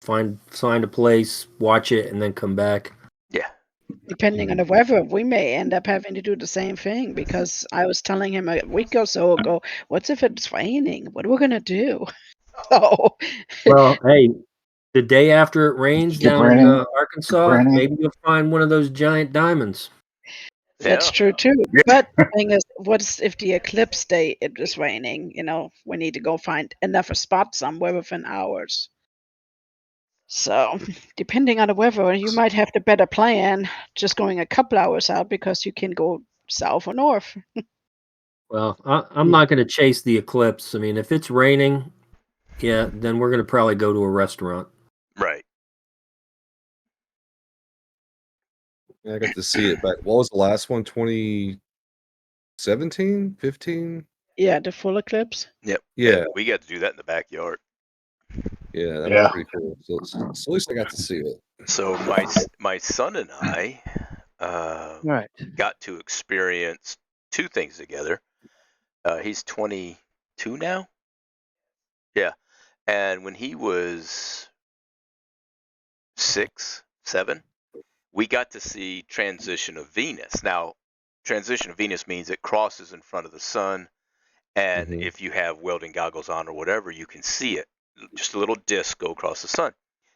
S1: find a place, watch it, and then come back.
S3: Yeah.
S7: Depending on the weather, we may end up having to do the same thing, because I was telling him a week or so ago, what's if it's raining? What are we going to do? So,
S1: well, hey, the day after it rains down in Arkansas, maybe you'll find one of those giant diamonds.
S7: That's true too. But the thing is, what's if the eclipse day it is raining? We need to go find enough a spot somewhere within hours. So, depending on the weather, you might have the better plan just going a couple hours out, because you can go south or north.
S1: Well, I'm not going to chase the eclipse. I mean, if it's raining, yeah, then we're going to probably go to a restaurant.
S3: Right.
S5: Yeah, I got to see it back. What was the last one? 2017, 15?
S7: Yeah, the full eclipse.
S3: Yep.
S5: Yeah.
S3: We got to do that in the backyard.
S5: Yeah, that was pretty cool. So at least I got to see it.
S3: So my son and I got to experience two things together. He's 22 now. Yeah. And when he was 6, 7, we got to see transition of Venus. Now, transition of Venus means it crosses in front of the sun, and if you have welding goggles on or whatever, you can see it. Just a little disc go across the sun.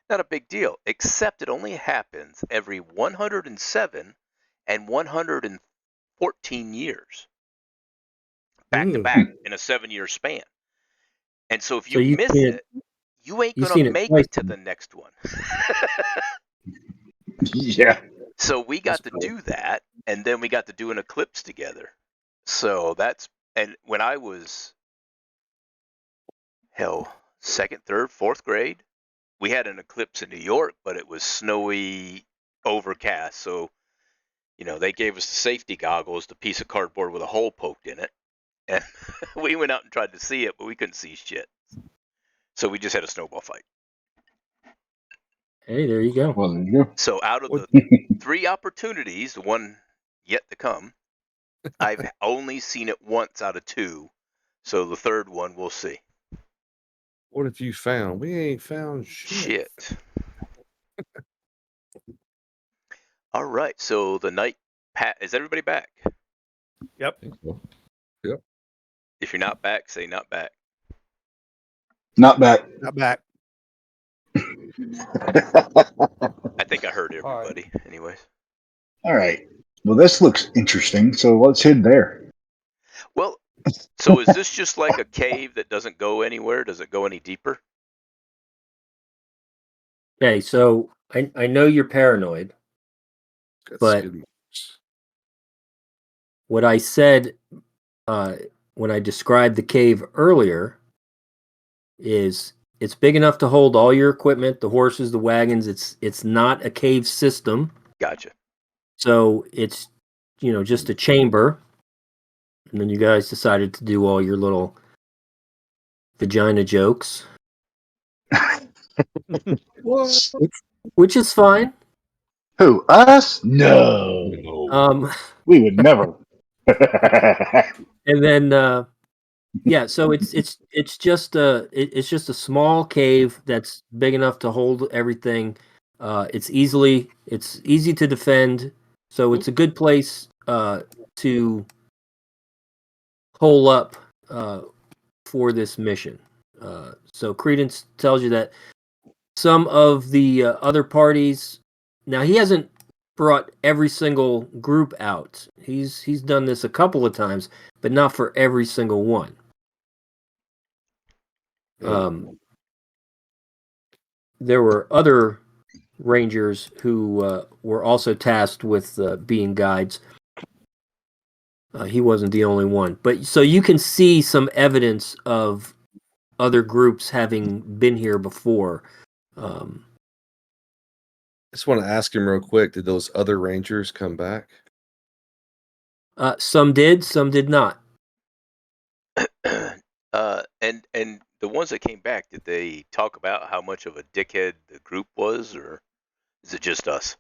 S3: Not a big deal, except it only happens every 107 and 114 years. Back to back in a 7-year span. And so if you miss it, you ain't going to make it to the next one.
S2: Yeah.
S3: So we got to do that, and then we got to do an eclipse together. So and when I was, second, third, fourth grade, we had an eclipse in New York, but it was snowy, overcast. So, they gave us the safety goggles, the piece of cardboard with a hole poked in it. And we went out and tried to see it, but we couldn't see shit. So we just had a snowball fight.
S1: Hey, there you go.
S2: Well, there you go.
S3: So out of the 3 opportunities, the one yet to come, I've only seen it once out of 2. So the third one, we'll see.
S5: What have you found? We ain't found shit.
S3: All right. So the night, is everybody back?
S4: Yep.
S5: Yep.
S3: If you're not back, say not back.
S2: Not back.
S4: Not back.
S3: I think I heard everybody. Anyways.
S2: All right. Well, this looks interesting. So let's head there.
S3: Well, so is this just like a cave that doesn't go anywhere? Does it go any deeper?
S1: Okay, so I know you're paranoid, but what I said when I described the cave earlier is it's big enough to hold all your equipment, the horses, the wagons. It's not a cave system.
S3: Gotcha.
S1: So it's just a chamber, and then you guys decided to do all your little vagina jokes. Which is fine.
S2: Who, us? No. We would never.
S1: And then yeah, so it's just a small cave that's big enough to hold everything. It's easy to defend, so it's a good place to hole up for this mission. So Credence tells you that some of the other parties. Now he hasn't brought every single group out. He's done this a couple of times, but not for every single one. There were other rangers who were also tasked with being guides. He wasn't the only one, but so you can see some evidence of other groups having been here before.
S5: I just want to ask him real quick, did those other rangers come back?
S1: Some did, some did not.
S3: And the ones that came back, did they talk about how much of a dickhead the group was, or is it just us?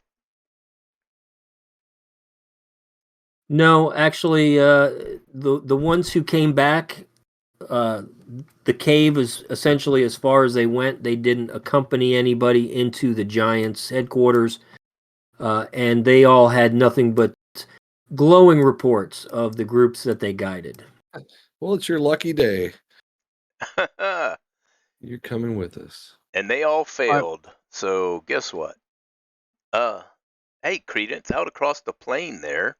S1: No, actually, the ones who came back, the cave is essentially as far as they went. They didn't accompany anybody into the Giants' headquarters, and they all had nothing but glowing reports of the groups that they guided.
S5: Well, it's your lucky day. You're coming with us.
S3: And they all failed. So guess what? Hey, Credence, out across the plain there.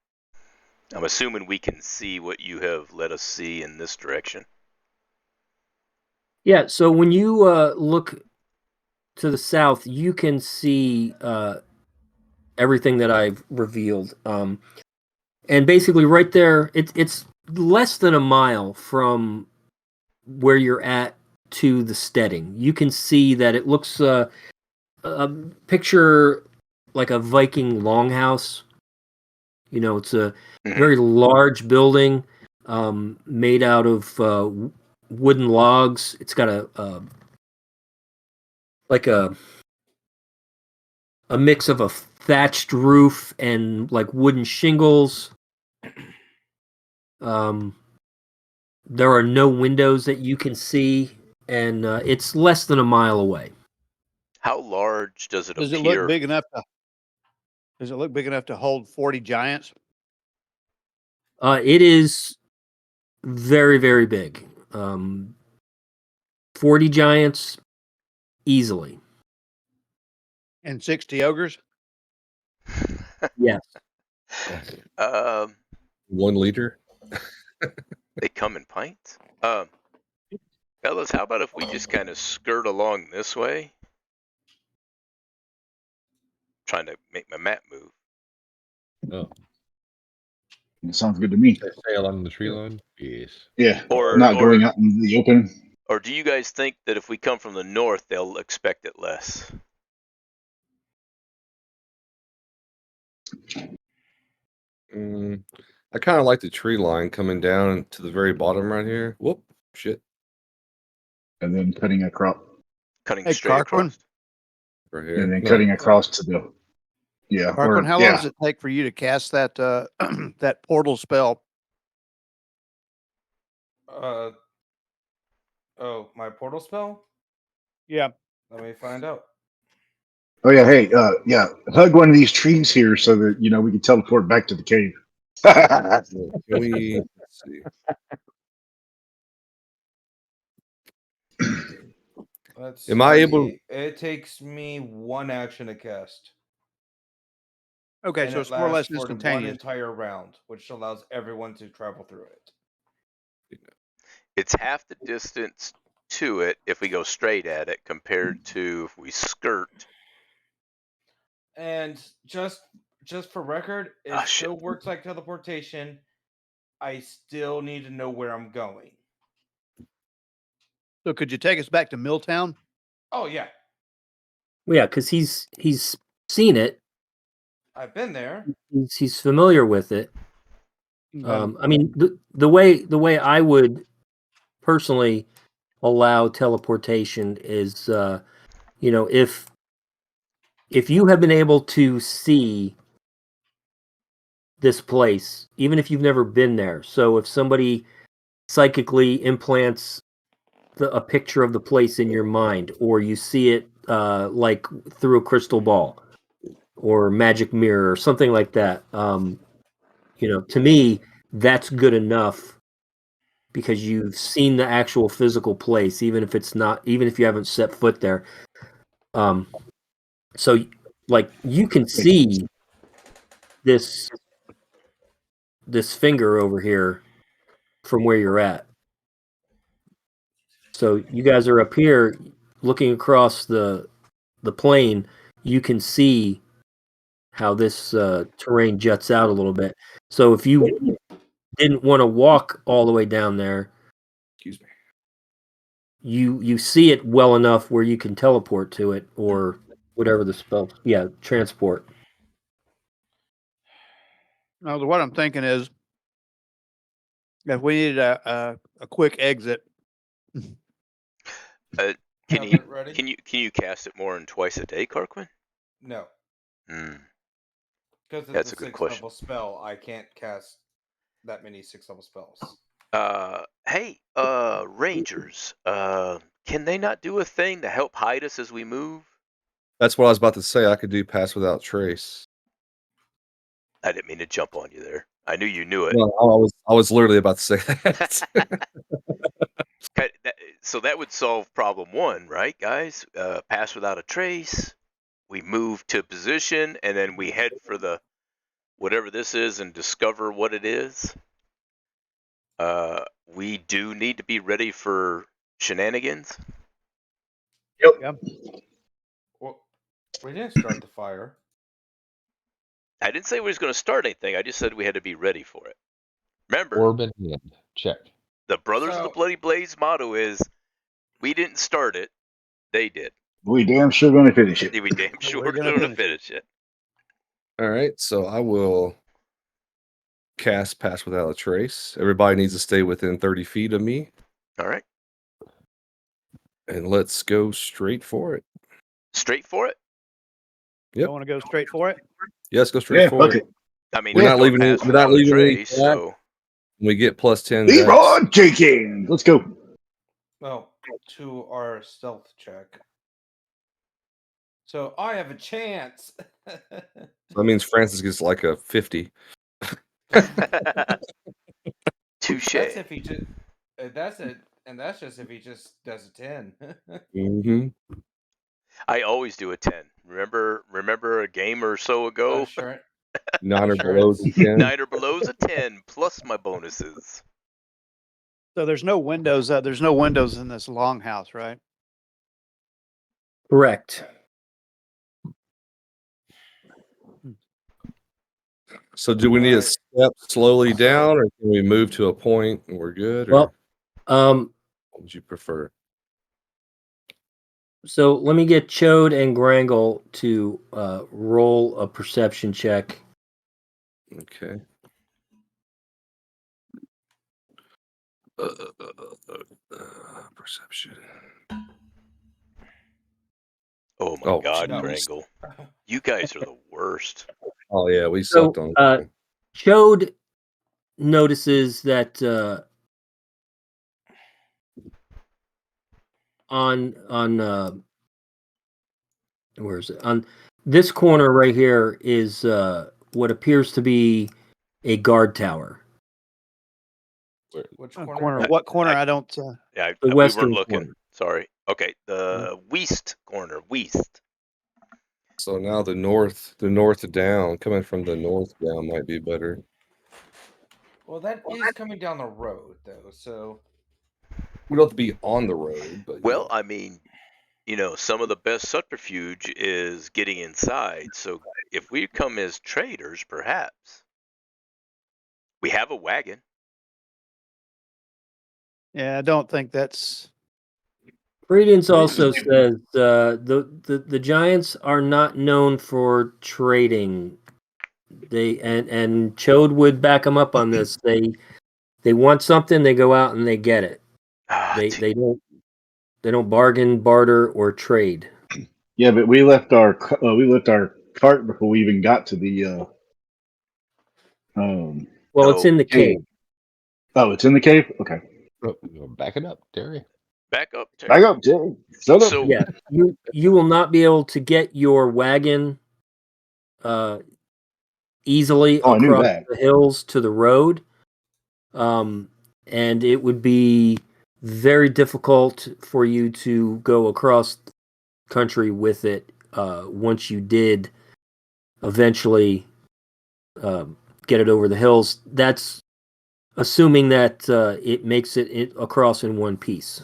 S3: I'm assuming we can see what you have let us see in this direction.
S1: Yeah, so when you look to the south, you can see everything that I've revealed. And basically right there, it's less than a mile from where you're at to the steading. You can see that it looks a picture like a Viking longhouse. You know, it's a very large building made out of wooden logs. It's got a mix of a thatched roof and like wooden shingles. There are no windows that you can see, and it's less than a mile away.
S3: How large does it appear?
S4: Does it look big enough to hold 40 giants?
S1: It is very, very big. 40 giants easily.
S4: And 60 ogres?
S1: Yes.
S5: 1 liter.
S3: They come in pints. Fellas, how about if we just kind of skirt along this way? Trying to make my map move.
S6: Oh,
S2: It sounds good to me.
S6: stay along the tree line. Yes.
S2: Yeah,
S3: Or
S2: not going out in the open.
S3: Or do you guys think that if we come from the north, they'll expect it less?
S5: I kind of like the tree line coming down to the very bottom right here. Whoop, shit.
S2: And then cutting across.
S3: Cutting straight across?
S5: Right here.
S2: And then cutting across to the. Yeah.
S4: Carquin, how long does it take for you to cast that that portal spell?
S8: My portal spell?
S4: Yeah.
S8: Let me find out.
S2: Oh yeah, hey, yeah, hug one of these trees here so that we can teleport back to the cave.
S5: Can we let's see. Am I able?
S8: It takes me 1 action to cast.
S4: Okay,
S8: and
S4: so
S8: it
S4: it's more or less
S8: lasts for 1
S4: instantaneous.
S8: entire round, which allows everyone to travel through it.
S3: It's half the distance to it if we go straight at it compared to if we skirt.
S8: And just for record, it still works like teleportation. I still need to know where I'm going.
S4: So could you take us back to Milltown?
S8: Oh yeah.
S1: Well, yeah, because he's seen it.
S8: I've been there.
S1: He's familiar with it. I mean, the way I would personally allow teleportation is, if you have been able to see this place, even if you've never been there. So if somebody psychically implants a picture of the place in your mind, or you see it like through a crystal ball or magic mirror or something like that, to me, that's good enough because you've seen the actual physical place, even if you haven't set foot there. So like you can see this finger over here from where you're at. So you guys are up here looking across the plain. You can see how this terrain juts out a little bit. So if you didn't want to walk all the way down there,
S5: Excuse me.
S1: you see it well enough where you can teleport to it or whatever the spell. Yeah, transport.
S4: No, what I'm thinking is, if we needed a quick exit,
S3: Can
S8: Have
S3: you
S8: it ready?
S3: can you cast it more than twice a day, Carquin?
S8: No,
S3: Hmm.
S8: because it's
S3: That's
S8: a
S3: a good
S8: 6th
S3: question.
S8: level spell. I can't cast that many 6th level spells.
S3: Hey, Rangers, can they not do a thing to help hide us as we move?
S5: That's what I was about to say. I could do pass without trace.
S3: I didn't mean to jump on you there. I knew you knew it.
S5: No, I was literally about to say that.
S3: So that would solve problem 1, right, guys? Pass without a trace. We move to position, and then we head for the whatever this is and discover what it is. We do need to be ready for shenanigans.
S2: Yep.
S8: Well, we didn't start the fire.
S3: I didn't say we was going to start anything. I just said we had to be ready for it. Remember,
S6: Orb in hand. Check.
S3: the Brothers of the Bloody Blaze motto is, we didn't start it, they did.
S2: We damn sure gonna finish it.
S3: We damn sure
S4: We're
S3: going
S4: gonna
S3: to finish it.
S5: All right, so I will cast pass without a trace. Everybody needs to stay within 30 feet of me.
S3: All right.
S5: And let's go straight for it.
S3: Straight for it?
S5: Yep.
S4: I want to go straight for it.
S5: Yes, go straight for
S2: fuck
S5: it.
S3: I mean,
S5: We're
S3: there's
S5: not
S3: no
S5: leaving
S3: pass
S5: we're not
S3: without a
S5: leaving any
S3: trace,
S5: track.
S3: so
S5: We get plus 10
S2: Leroy
S5: dex.
S2: Jenkins. Let's go.
S8: Well, to our stealth check. So I have a chance.
S5: That means Francis gets like a 50.
S3: touche.
S8: That's if he just. That's just if he just does a 10.
S5: Mm-hmm.
S3: I always do a 10. Remember a game or so ago?
S8: Sure.
S5: 9 or below is a 10.
S3: 9 or below is a 10 plus my bonuses.
S4: So there's no windows. There's no windows in this longhouse, right?
S1: Correct.
S5: So do we need to step slowly down, or can we move to a point and we're good? Or
S1: Well,
S5: what would you prefer?
S1: So let me get Chode and Grangle to roll a perception check.
S5: Okay. Perception.
S3: Oh my God,
S5: geez.
S3: Grangle. You guys are the worst.
S5: Oh yeah, we sucked on it.
S1: Chode notices that on where is it? On this corner right here is what appears to be a guard tower.
S8: Which
S4: corner? What corner? I don't.
S3: Yeah,
S1: the
S3: we
S1: western
S3: weren't looking.
S1: corner.
S3: Sorry. Okay, the west corner. West.
S5: So now the north down, coming from the north down might be better.
S8: Well, that is coming down the road, though. So
S5: we don't have to be on the road, but
S3: well, I mean, some of the best subterfuge is getting inside. So if we come as traders, perhaps we have a wagon.
S4: Yeah, I don't think that's.
S1: Credence also says the Giants are not known for trading. They and Chode would back them up on this. They want something, they go out and they get it. They don't bargain, barter, or trade.
S2: Yeah, but we left our cart before we even got to the.
S1: It's in the cave.
S2: Oh, it's in the cave. Okay.
S6: Back it up, Terry.
S3: Back up, Terry.
S2: Back up, Terry.
S3: So
S1: yeah, you will not be able to get your wagon easily across the hills to the road. and it would be very difficult for you to go across country with it once you did eventually get it over the hills. That's assuming that it makes it across in one piece.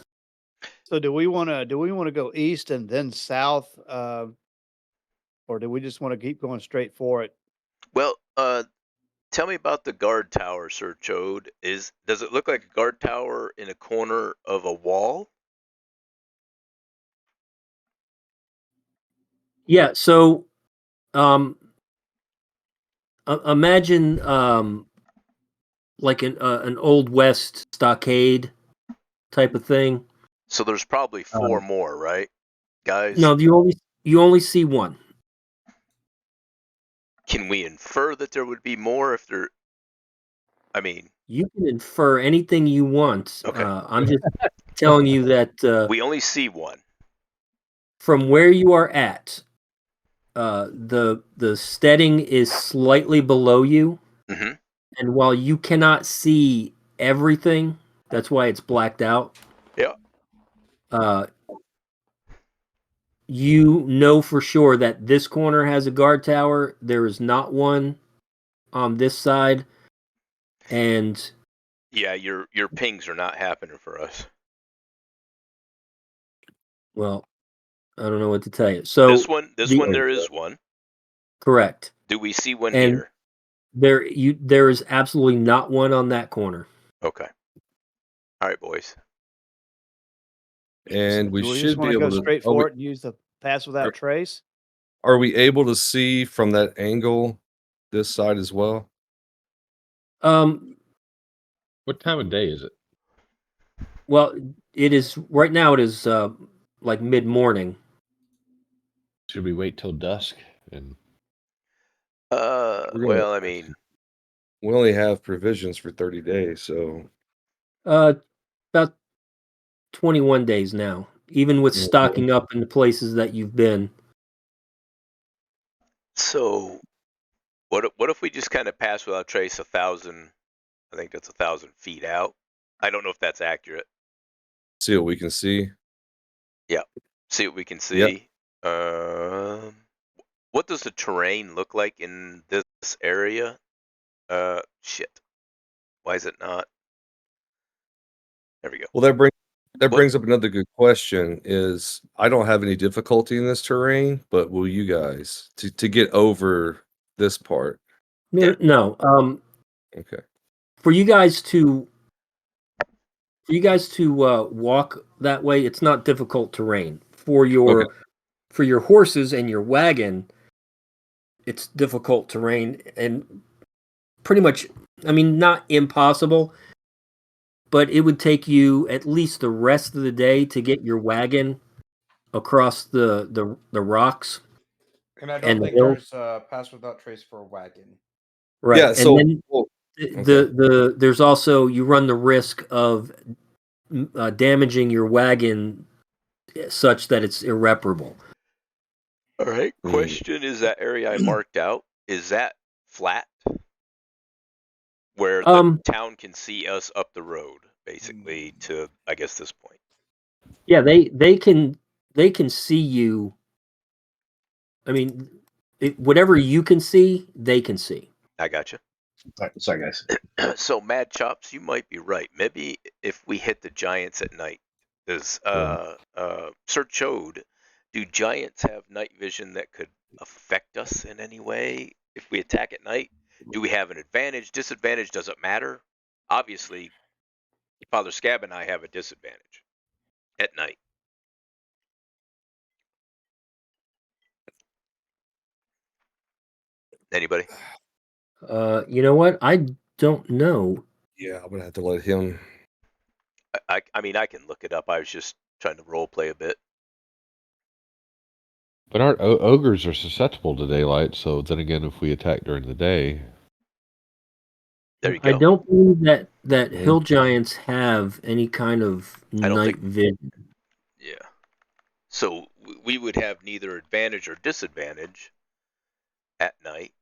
S4: So do we want to go east and then south, or do we just want to keep going straight for it?
S3: Well, tell me about the guard tower, Sir Chode. Does it look like a guard tower in a corner of a wall?
S1: Yeah. So, imagine like an old west stockade type of thing.
S3: So there's probably 4 more, right, guys?
S1: No, you only see one.
S3: Can we infer that there would be more if there? I mean,
S1: You can infer anything you want.
S3: Okay.
S1: I'm just telling you that
S3: we only see one.
S1: from where you are at, the steading is slightly below you,
S3: Mm-hmm.
S1: and while you cannot see everything, that's why it's blacked out.
S3: Yeah.
S1: You know for sure that this corner has a guard tower. There is not one on this side, and
S3: Yeah, your pings are not happening for us.
S1: well, I don't know what to tell you. So
S3: This one there is one.
S1: Correct.
S3: Do we see one
S1: And
S3: here?
S1: there is absolutely not one on that corner.
S3: Okay. All right, boys.
S5: And we
S4: Do we
S5: should
S4: just
S5: be
S4: want to go
S5: able to.
S4: straight for it and use the pass without trace?
S5: Are we able to see from that angle this side as well?
S6: What time of day is it?
S1: Well, it is right now. It is like mid morning.
S6: Should we wait till dusk? And
S3: Well, I mean,
S5: we only have provisions for 30 days, so
S1: About 21 days now. Even with stocking up in the places that you've been.
S3: so what if we just kind of pass without trace 1,000? I think that's 1,000 feet out. I don't know if that's accurate.
S5: see what we can see.
S3: Yeah. See what we can see. What does the terrain look like in this area? Shit. Why is it not? There we go.
S5: Well, that brings up another good question. Is I don't have any difficulty in this terrain, but will you guys to get over this part?
S3: Yeah.
S1: No.
S5: Okay.
S1: For you guys to walk that way, it's not difficult terrain. For your horses and your wagon, it's difficult terrain and pretty much, I mean, not impossible, but it would take you at least the rest of the day to get your wagon across the rocks.
S8: And I don't think
S1: the hill.
S8: there's pass without trace for a wagon.
S1: Right.
S5: Yeah,
S1: And
S5: so
S1: then there's also, you run the risk of damaging your wagon such that it's irreparable.
S3: All right. Question is, that area I marked out, is that flat? Where the town can see us up the road, basically, to, I guess, this point.
S1: Yeah, they can see you. I mean, whatever you can see, they can see.
S3: I gotcha.
S2: Sorry, guys.
S3: So, Mad Chops, you might be right. Maybe if we hit the giants at night, does Sir Chode, do giants have night vision that could affect us in any way if we attack at night? Do we have an advantage, disadvantage? Does it matter? Obviously, Father Scab and I have a disadvantage at night. Anybody?
S1: You know what? I don't know.
S5: Yeah, I'm gonna have to let him.
S3: I mean, I can look it up. I was just trying to role play a bit.
S6: But aren't ogres are susceptible to daylight? So then again, if we attack during the day,
S3: there you go.
S1: I don't believe that hill giants have any kind of night vision.
S3: Yeah. So we would have neither advantage or disadvantage at night.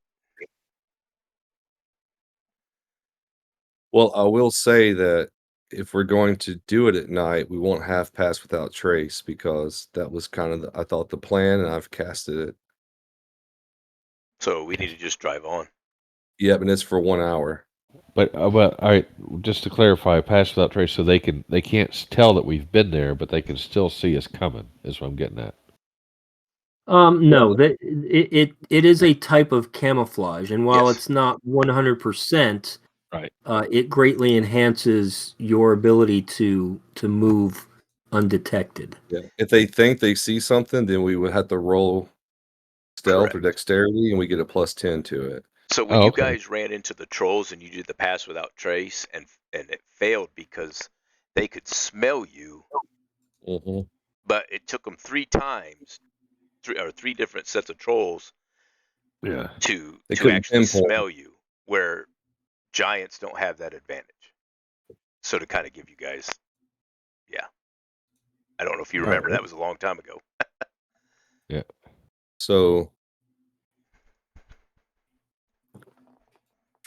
S5: Well, I will say that if we're going to do it at night, we won't have Pass Without Trace because that was kind of I thought the plan, and I've casted it.
S3: So we need to just drive on.
S5: Yep, and it's for 1 hour.
S6: But all right, just to clarify, Pass Without Trace, so they can't tell that we've been there, but they can still see us coming. Is what I'm getting at.
S1: No, that it is a type of camouflage, and while
S3: Yes.
S1: it's not 100%,
S6: Right.
S1: It greatly enhances your ability to move undetected.
S5: Yeah. If they think they see something, then we would have to roll stealth or dexterity, and we get a +10 to it.
S3: So when you guys ran into the trolls and you did the Pass Without Trace, and it failed because they could smell you, but it took them 3 times, three different sets of trolls, to actually smell you, where giants don't have that advantage. So to kind of give you guys, I don't know if you remember, that was a long time ago.
S5: Yeah. So,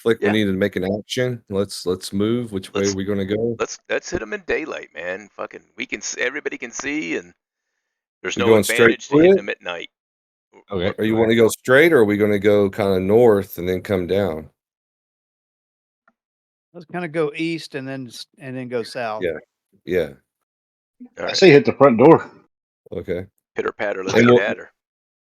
S5: we need to make an action. Let's move. Which way are we going to go?
S3: Let's hit them in daylight, man. Fucking, everybody can see, and there's
S5: We
S3: no
S5: going straight
S3: advantage to hitting them at night.
S5: Okay. Are you want to go straight, or are we going to go kind of north and then come down?
S4: Let's kind of go east and then go south.
S5: Yeah.
S2: I say hit the front door.
S5: Okay.
S3: Pitter patter, let's get at her.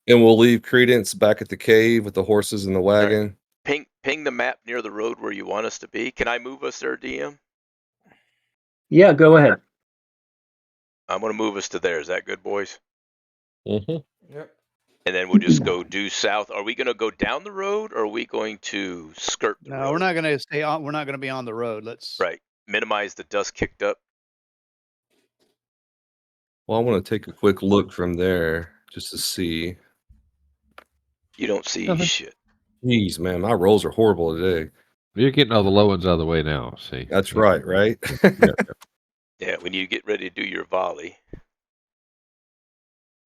S5: And we'll leave Credence back at the cave with the horses and the wagon.
S3: Right. Ping the map near the road where you want us to be. Can I move us there, DM?
S1: Yeah, go ahead.
S3: I'm going to move us to there. Is that good, boys?
S8: Yep.
S3: And then we'll just go due south. Are we going to go down the road, or are we going to skirt the road?
S4: No, we're not going to stay on. We're not going to be on the road. Let's
S3: minimize the dust kicked up.
S5: Well, I want to take a quick look from there just to see.
S3: You don't see shit.
S5: Jeez, man, my rolls are horrible today.
S6: You're getting all the low ones out of the way now. See,
S5: that's right.
S3: Yeah, when you get ready to do your volley.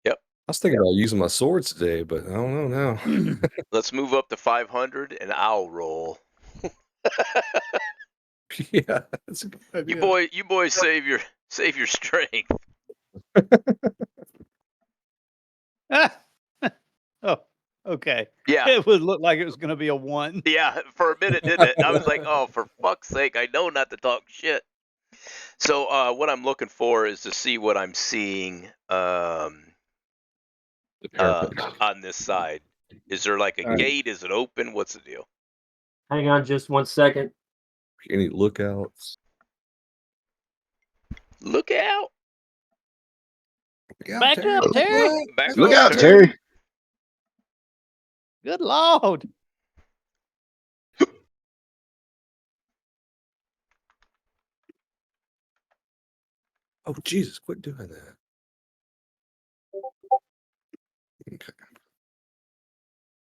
S3: Yep.
S5: I was thinking about using my swords today, but I don't know now.
S3: Let's move up to 500, and I'll roll.
S5: Yeah, that's a good idea.
S3: You boys save your strength.
S4: Oh, okay.
S3: Yeah.
S4: It would look like it was going to be a 1.
S3: Yeah, for a minute, didn't it? I was like, oh, for fuck's sake, I know not to talk shit. So what I'm looking for is to see what I'm seeing on this side. Is there like a gate? Is it open? What's the deal?
S1: Hang on just 1 second.
S5: Any lookouts?
S3: Look out!
S4: Back up, Terry!
S2: Look out, Terry!
S4: Good Lord!
S5: Oh, Jesus, quit doing that. Okay.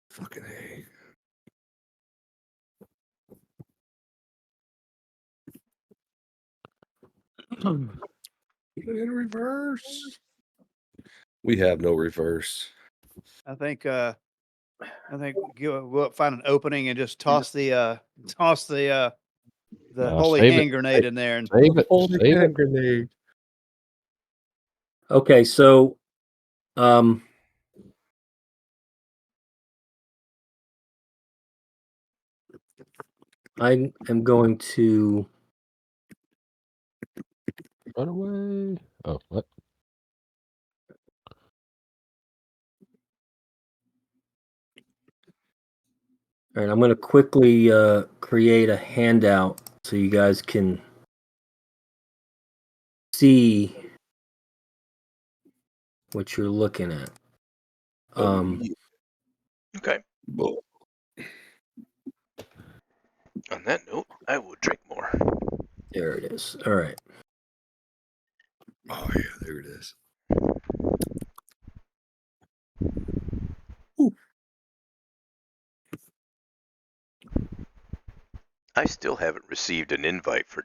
S5: Fucking A. In reverse. We have no reverse.
S4: I think we'll find an opening and just toss the holy hand grenade in there and
S6: save it.
S5: Holy hand grenade.
S1: Okay, so I am going to
S6: run away. Oh, what?
S1: All right, I'm going to quickly create a handout so you guys can see what you're looking at.
S3: Okay. On that note, I will drink more.
S1: There it is. All right.
S5: Oh, yeah, there it is.
S3: I still haven't received an invite for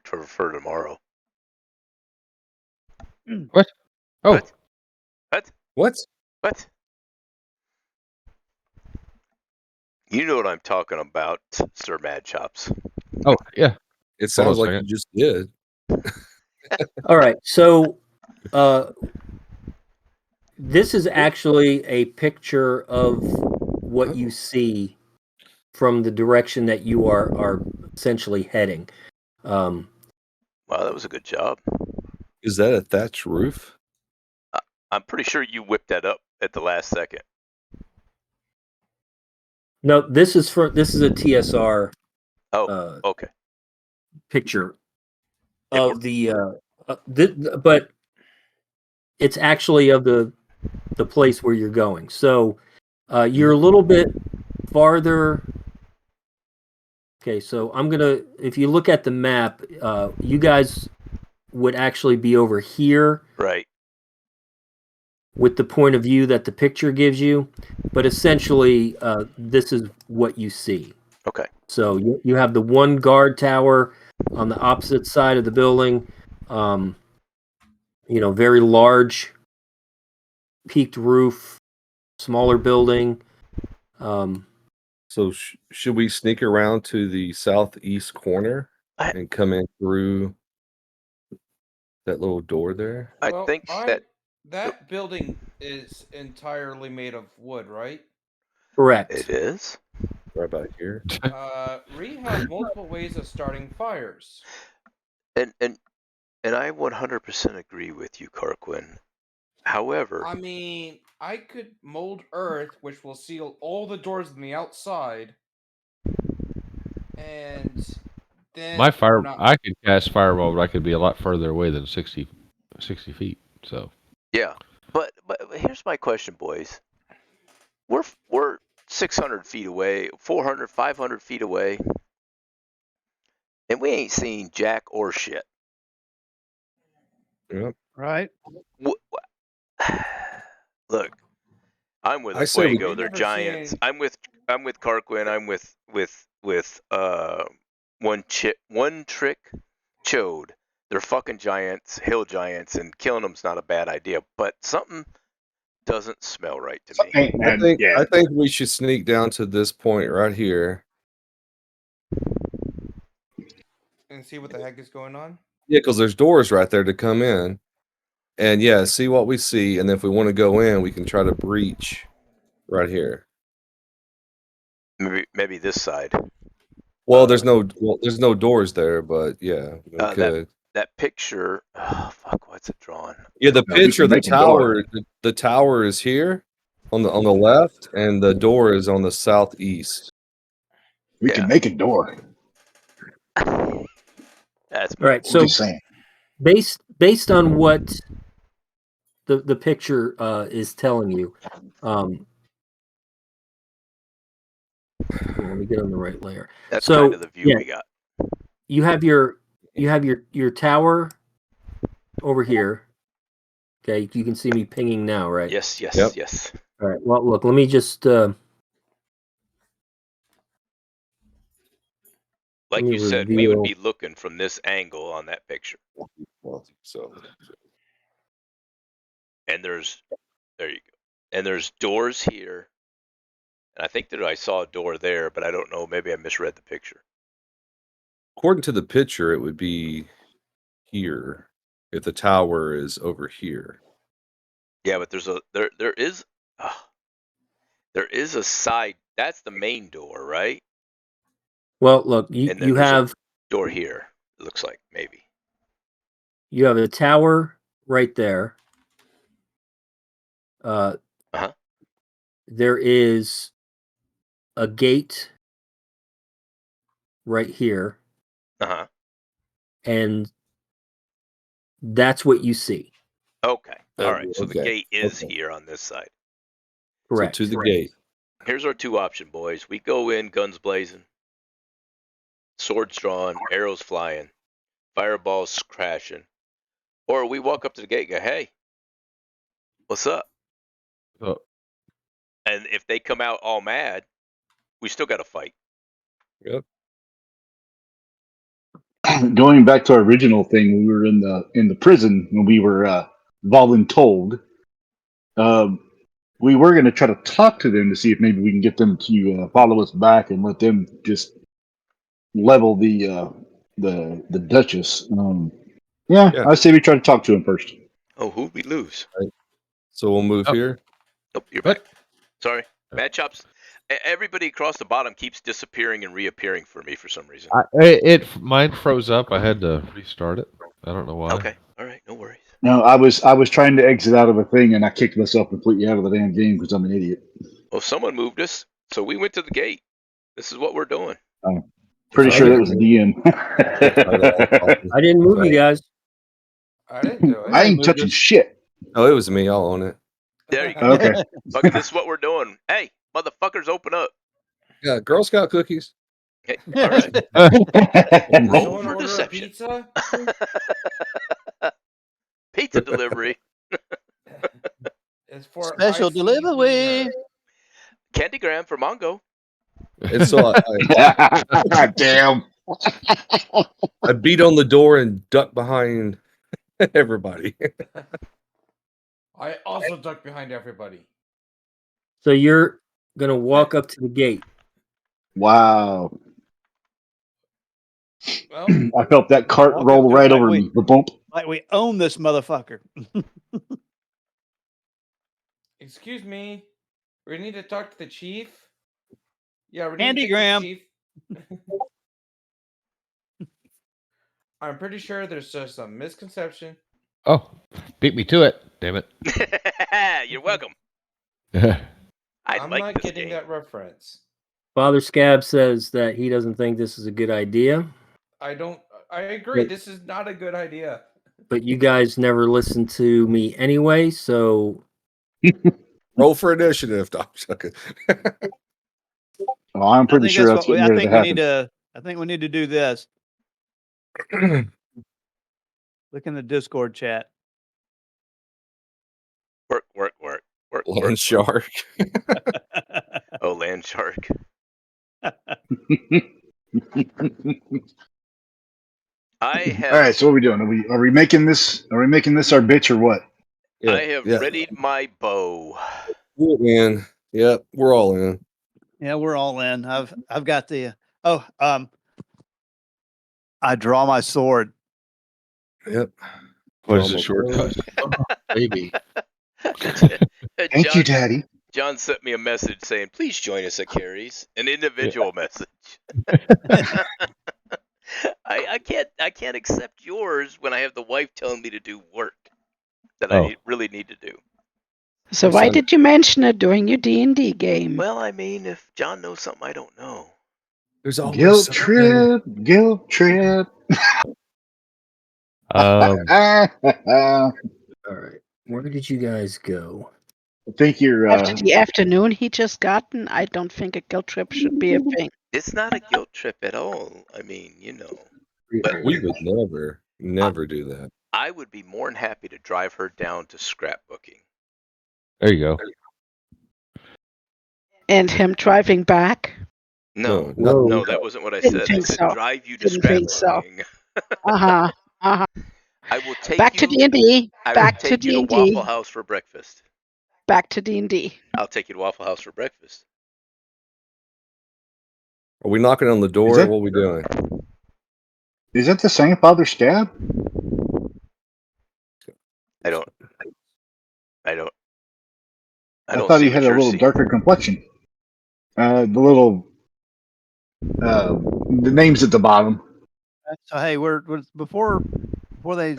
S3: tomorrow.
S6: What? Oh.
S3: What? You know what I'm talking about, Sir Mad Chops.
S6: Oh, yeah.
S5: It sounds like you just did.
S1: All right. So this is actually a picture of what you see from the direction that you are essentially heading.
S3: Wow, that was a good job.
S5: Is that a thatched roof?
S3: I'm pretty sure you whipped that up at the last second.
S1: No, this is a TSR.
S3: Oh, okay.
S1: Picture
S3: And
S1: of but it's actually of the place where you're going. So you're a little bit farther. Okay, so if you look at the map, you guys would actually be over here.
S3: Right.
S1: With the point of view that the picture gives you, but essentially this is what you see.
S3: Okay.
S1: So you have the one guard tower on the opposite side of the building, very large peaked roof, smaller building.
S5: So should we sneak around to the southeast corner and come in through that little door there?
S3: I
S8: Well,
S3: think
S8: that building is entirely made of wood, right?
S1: Correct.
S3: it is.
S5: Right about here.
S8: We have multiple ways of starting fires.
S3: And I 100% agree with you, Carquin. However,
S8: I mean, I could mold earth, which will seal all the doors on the outside, and then
S6: My fire,
S8: we're not-
S6: I could cast fireball, but I could be a lot further away than 60 feet. So
S3: yeah. But here's my question, boys. We're 600 feet away, 400, 500 feet away, and we ain't seen jack or shit.
S5: Yep.
S4: Right.
S3: Look, I'm with
S5: I say we-
S3: Fuego. They're
S8: never
S3: giants.
S8: seen-
S3: I'm with Carquin. I'm with one trick chode. They're fucking giants, hill giants, and killing them's not a bad idea. But something doesn't smell right to me.
S2: Hey, man, yeah.
S5: I think we should sneak down to this point right here.
S8: and see what the heck is going on.
S5: Yeah, because there's doors right there to come in. And yeah, see what we see, and then if we want to go in, we can try to breach right here.
S3: Maybe this side.
S5: Well, there's no doors there, but yeah, we could.
S3: That picture. Oh fuck! What's it drawn?
S5: Yeah, the
S2: No, we
S5: picture,
S2: can
S5: the
S2: make a door.
S5: tower, the tower is here on the left, and the door is on the southeast.
S2: We
S3: Yeah.
S2: can make a door.
S3: That's
S1: All right.
S3: mobile.
S1: So
S2: Just saying.
S1: based on what the picture is telling you, here, let me get on the right layer.
S3: That's
S1: So
S3: kind of the view
S1: yeah,
S3: we got.
S1: you have your tower over here. Okay, you can see me pinging now, right?
S3: Yes.
S5: Yep.
S3: Yes.
S1: All right. Well, look, let me just
S3: Like
S1: let me
S3: you said, we would
S1: reveal.
S3: be looking from this angle on that picture.
S5: So
S3: And there you go. And there's doors here. And I think that I saw a door there, but I don't know. Maybe I misread the picture.
S5: according to the picture, it would be here if the tower is over here.
S3: Yeah, but there is a side. That's the main door, right?
S1: Well, look,
S3: And then
S1: you
S3: there's
S1: have
S3: a door here. It looks like maybe.
S1: you have a tower right there.
S3: Uh-huh.
S1: There is a gate right here,
S3: Uh-huh.
S1: and that's what you see.
S3: Okay. All right. So the
S5: Okay.
S3: gate is
S5: Okay.
S3: here on this side.
S1: Correct.
S5: So to the gate.
S3: Here's our two option, boys. We go in guns blazing, swords drawn, arrows flying, fireballs crashing. Or we walk up to the gate and go, hey, what's up?
S6: Oh.
S3: And if they come out all mad, we still got to fight.
S5: Yep.
S2: Going back to our original thing, we were in the prison when we were voluntold. We were going to try to talk to them to see if maybe we can get them to follow us back and let them just level the Duchess. Yeah,
S5: Yeah.
S2: I say we try to talk to him first.
S3: Oh, who'd we lose?
S5: So we'll move
S6: Oh.
S5: here.
S3: Oh, you're
S6: What?
S3: back. Sorry. Bad chops. Everybody across the bottom keeps disappearing and reappearing for me for some reason.
S6: Mine froze up. I had to restart it. I don't know why.
S3: Okay. All right. No worries.
S2: No, I was trying to exit out of a thing and I kicked myself completely out of the damn game because I'm an idiot.
S3: Well, someone moved us, so we went to the gate. This is what we're doing.
S2: Pretty
S5: I
S2: sure that
S5: didn't
S2: was the
S5: move.
S2: DM.
S1: I didn't move you guys.
S8: I didn't do
S2: I
S8: it.
S2: ain't touching shit.
S5: Oh, it was me. I'll own it.
S3: There you go.
S2: Okay.
S3: Fuck it, this is what we're doing. Hey, motherfuckers, open up.
S5: Yeah, Girl Scout cookies.
S3: Hey, all right.
S8: Did
S3: Roll
S8: someone
S3: for
S8: order
S3: deception.
S8: a pizza?
S3: Pizza delivery.
S8: It's for
S4: Special
S8: Icy
S4: delivery.
S8: Wiener.
S3: Candygram for Mongo.
S5: And so
S2: Damn.
S5: I beat on the door and ducked behind everybody.
S8: I also ducked behind everybody.
S1: So you're gonna walk up to the gate.
S2: Wow.
S8: Well,
S2: I felt that cart
S4: Walk up
S2: roll
S4: to it
S2: right
S4: like
S2: over
S4: we-
S2: me. The bump.
S4: Like we own this motherfucker.
S8: excuse me. We need to talk to the chief. Yeah, we need to
S4: Candygram.
S8: talk to the chief. I'm pretty sure there's just a misconception.
S6: Oh, beat me to it. Damn it.
S3: You're welcome.
S6: Yeah.
S3: I'm
S8: not
S3: this
S8: getting
S3: game.
S8: that reference.
S1: Father Scab says that he doesn't think this is a good idea,
S8: I agree.
S1: But-
S8: This is not a good idea.
S1: but you guys never listen to me anyway, so
S5: Roll for initiative, Doc.
S2: Oh, I'm
S4: I
S2: pretty
S4: think
S2: sure
S4: that's
S2: that's
S4: what we,
S2: getting
S4: I
S2: ready
S4: think
S2: to
S4: we
S2: happen.
S4: need to. I think we need to do this. Look in the Discord chat.
S3: Work.
S5: Land shark.
S3: Oh, land shark. I have.
S2: All right, so what are we doing? Are we making this? Are we making this our bitch or what?
S3: I have readied my bow.
S5: We're in. Yep, we're all in.
S4: Yeah, we're all in. I've got the. I draw my sword.
S5: Yep.
S6: What is it, short
S5: Almost.
S6: Baby.
S2: Thank you, Daddy.
S3: John sent me a message saying, "Please join us at Carrie's." An individual message. I can't accept yours when I have the wife telling me to do work that I really need to do.
S7: So why did you mention it during your D&D game?
S3: Well, I mean, if John knows something I don't know.
S5: There's always
S2: Guilt
S5: something.
S2: trip. Guilt trip.
S1: all right. Where did you guys go?
S2: I think you're.
S7: After the afternoon he just gotten, I don't think a guilt trip should be a thing.
S3: It's not a guilt trip at all. I mean, But
S5: We would never do that.
S3: I would be more than happy to drive her down to scrapbooking.
S6: There you go.
S7: And him driving back?
S3: No, that wasn't what I
S7: Didn't
S3: said. I
S7: think
S3: said
S7: so.
S3: drive you to
S7: Didn't think so.
S3: scrapbooking.
S7: Uh-huh. Uh-huh.
S3: I will take
S7: Back
S3: you
S7: to D&D.
S3: I will
S7: Back to
S3: take you to
S7: D&D.
S3: Waffle House for breakfast.
S7: Back to D&D.
S3: I'll take you to Waffle House for breakfast.
S5: Are we knocking on the door?
S2: Is it-
S5: What are we doing?
S2: Is that the same Father Scab?
S3: I don't
S2: I thought
S3: see
S2: he
S3: what
S2: had a
S3: you're
S2: little
S3: seeing.
S2: darker complexion. The little. The name's at the bottom.
S4: So hey, we're before they.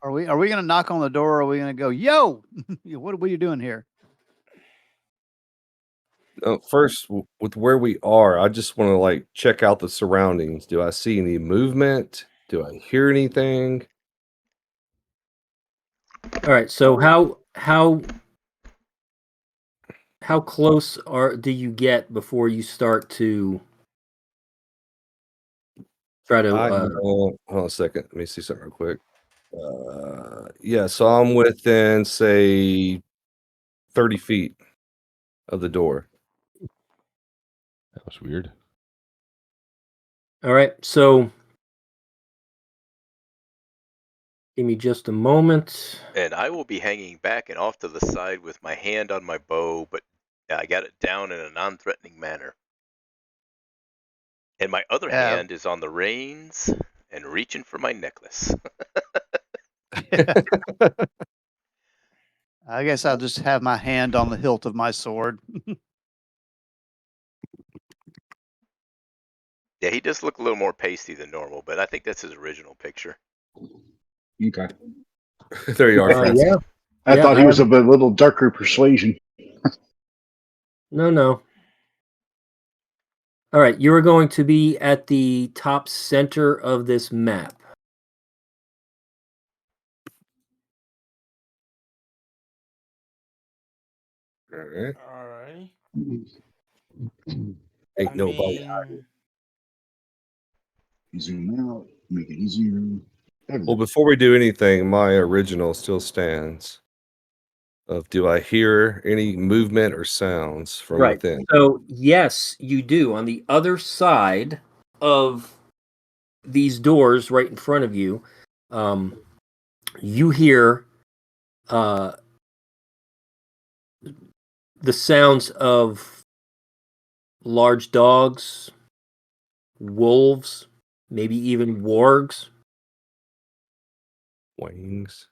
S4: Are we going to knock on the door? Or are we going to go, yo? What are you doing here?
S5: First, with where we are, I just want to check out the surroundings. Do I see any movement? Do I hear anything?
S1: All right. So how close do you get before you start to try to?
S5: Hold on a second. Let me see something real quick. Yeah, so I'm within, say, 30 feet of the door.
S6: That was weird.
S1: All right. So give me just a moment.
S3: And I will be hanging back and off to the side with my hand on my bow, but I got it down in a non-threatening manner. And my other hand is on the reins and reaching for my necklace.
S4: I guess I'll just have my hand on the hilt of my sword.
S3: Yeah, he does look a little more pasty than normal, but I think that's his original picture.
S2: Okay.
S5: There you are, Francis.
S1: Yeah.
S2: I
S1: Yeah,
S2: thought he
S1: I
S2: was
S1: have-
S2: of a little darker persuasion.
S1: No. All right, you are going to be at the top center of this map.
S5: All right.
S8: Alright.
S5: Ain't
S8: I
S5: nobody.
S8: mean,
S2: Zoom out, make it easier.
S5: Well, before we do anything, my original still stands. Of do I hear any movement or sounds from
S1: Right.
S5: within?
S1: So, yes, you do. On the other side of these doors right in front of you, you hear the sounds of large dogs, wolves, maybe even wargs.
S5: Wings.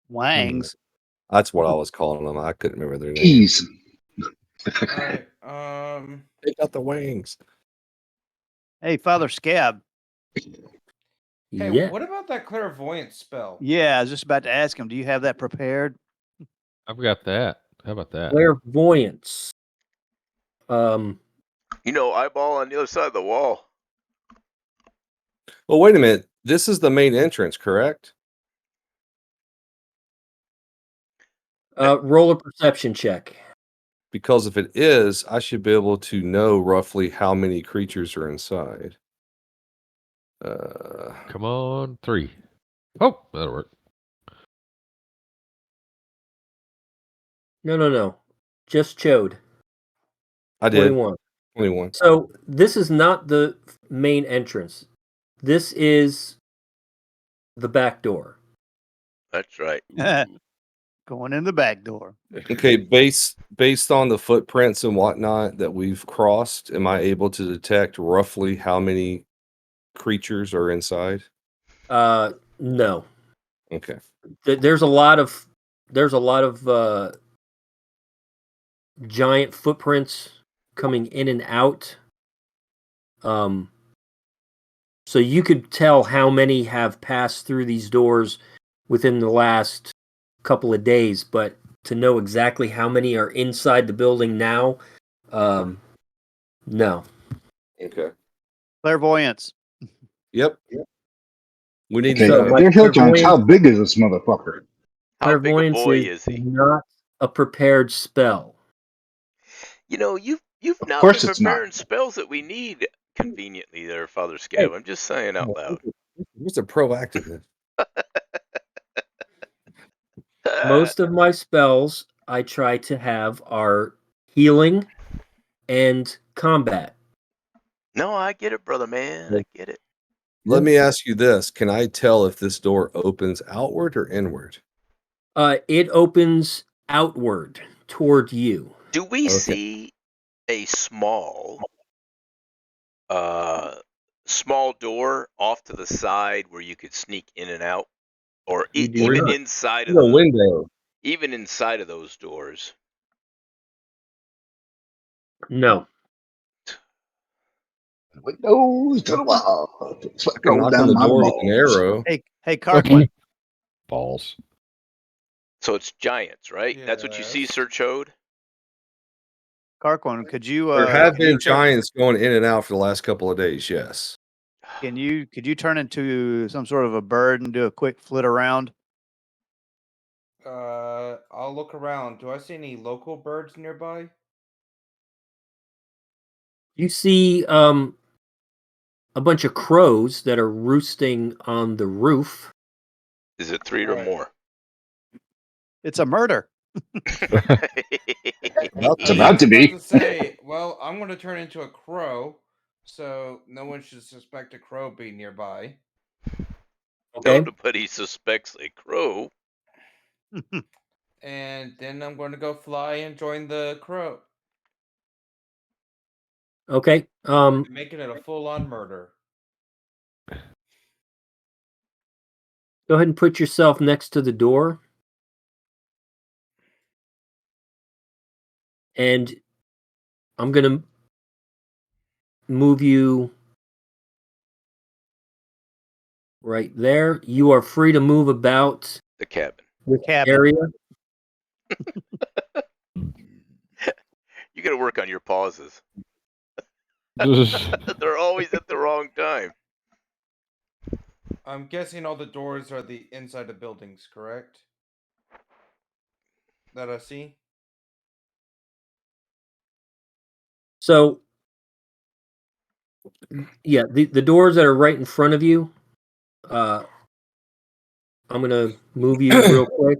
S4: Wangs.
S5: That's what I was calling them. I couldn't remember their names.
S2: Ease.
S8: alright.
S5: They got the wings.
S4: Hey, Father Scab.
S8: Hey,
S1: Yeah.
S8: what about that clairvoyance spell?
S4: Yeah, I was just about to ask him. Do you have that prepared?
S6: I've got that. How about that?
S1: Clairvoyance.
S3: Eyeball on the other side of the wall.
S5: Well, wait a minute. This is the main entrance, correct?
S1: Roll a perception check.
S5: Because if it is, I should be able to know roughly how many creatures are inside.
S6: Come on, 3. Oh, that'll work.
S1: No. Just Chode.
S5: I did.
S1: 21.
S5: 21.
S1: So this is not the main entrance. This is the back door.
S3: That's right.
S4: Going in the back door.
S5: Okay, based on the footprints and whatnot that we've crossed, am I able to detect roughly how many creatures are inside?
S1: No.
S5: Okay.
S1: There's a lot of giant footprints coming in and out. So you could tell how many have passed through these doors within the last couple of days, but to know exactly how many are inside the building now, no.
S5: Okay.
S4: Clairvoyance.
S5: Yep. We need
S2: Okay,
S1: So,
S5: to
S1: my
S2: they're hill giants.
S1: clairvoyance-
S2: How big is this motherfucker?
S3: How big a
S1: Clairvoyance
S3: boy is he?
S1: not a prepared spell.
S3: You've not
S2: course
S3: been
S2: it's not.
S3: preparing spells that we need conveniently there, Father Scab. I'm just saying out loud.
S5: Where's the proactiveness?
S1: Most of my spells I try to have are healing and combat.
S3: No, I get it, brother man. I get it.
S5: Let me ask you this. Can I tell if this door opens outward or inward?
S1: It opens outward toward you.
S3: Do we
S5: Okay.
S3: see a small door off to the side where you could sneak in and out, or
S1: You do
S3: even
S1: not.
S3: inside of
S5: No window.
S3: even inside of those doors?
S1: No.
S2: Windows to the wall.
S5: I can knock on the door with an arrow.
S4: Hey, Carquin.
S6: Balls.
S3: So it's giants, right? That's what you see,
S8: Yes.
S3: Sir Chode?
S4: Carquin, could you
S5: There have
S4: can
S5: been
S4: you turn-
S5: giants going in and out for the last couple of days, yes.
S4: could you turn into some sort of a bird and do a quick flit around?
S8: I'll look around. Do I see any local birds nearby?
S1: You see a bunch of crows that are roosting on the roof.
S3: Is it 3 or
S8: Alright.
S3: more?
S4: It's a murder.
S2: It's about to be.
S8: Say, well, I'm going to turn into a crow, so no one should suspect a crow being nearby.
S1: Okay.
S3: Nobody suspects a crow.
S8: And then I'm going to go fly and join the crow,
S1: Okay.
S8: making it a full-on murder.
S1: Go ahead and put yourself next to the door. And I'm going to move you right there. You are free to move about
S3: The cabin.
S1: this
S4: Cabin.
S1: area.
S3: You got to work on your pauses. They're always at the wrong time.
S8: I'm guessing all the doors are the inside of buildings, correct? That I see?
S1: So, yeah, the doors that are right in front of you, I'm going to move you real quick.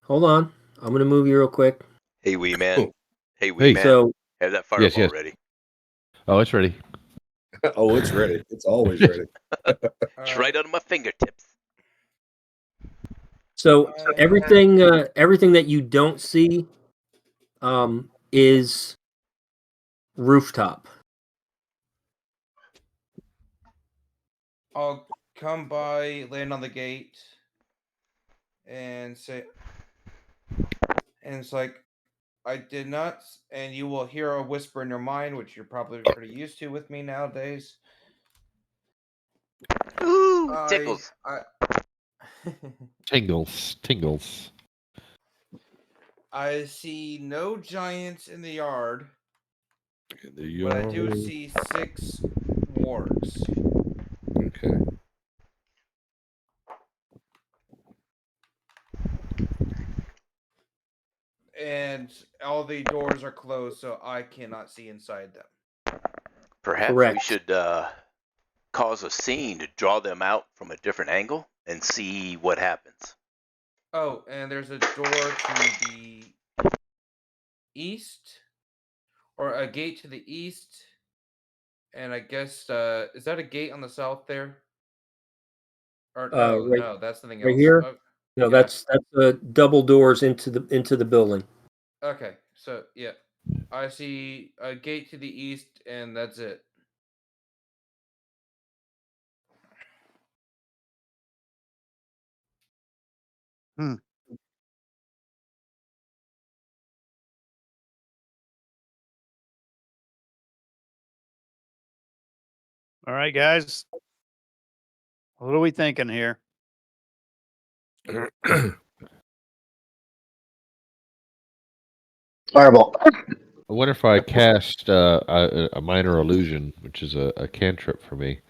S1: Hold on. I'm going to move you real quick.
S3: Hey, wee man.
S5: Oh.
S3: Hey, wee
S6: Hey.
S3: man.
S1: So,
S3: Have that fireball
S6: yes.
S3: ready.
S6: Oh, it's ready.
S5: Oh, it's ready. It's always ready.
S3: It's right under my fingertips.
S1: so everything that you don't see is rooftop.
S8: I'll come by, land on the gate, and say, and it's like, I did not, and you will hear a whisper in your mind, which you're probably pretty used to with me nowadays.
S3: Ooh, tickles.
S6: Tingles.
S8: I see no giants in the yard,
S5: In the
S8: but I do
S5: yard.
S8: see 6 wargs.
S5: Okay.
S8: And all the doors are closed, so I cannot see inside them.
S3: Perhaps we
S1: Correct.
S3: should cause a scene to draw them out from a different angle and see what happens.
S8: Oh, and there's a door to the east, or a gate to the east, and I guess is that a gate on the south there? Or no,
S1: Right,
S8: no, that's something
S1: right
S8: else.
S1: here.
S8: Oh,
S1: No,
S8: yeah.
S1: that's double doors into the building.
S8: Okay, so yeah, I see a gate to the east, and that's it.
S4: All right, guys. What are we thinking here?
S2: Fireball.
S6: I wonder if I cast a minor illusion, which is a cantrip for me,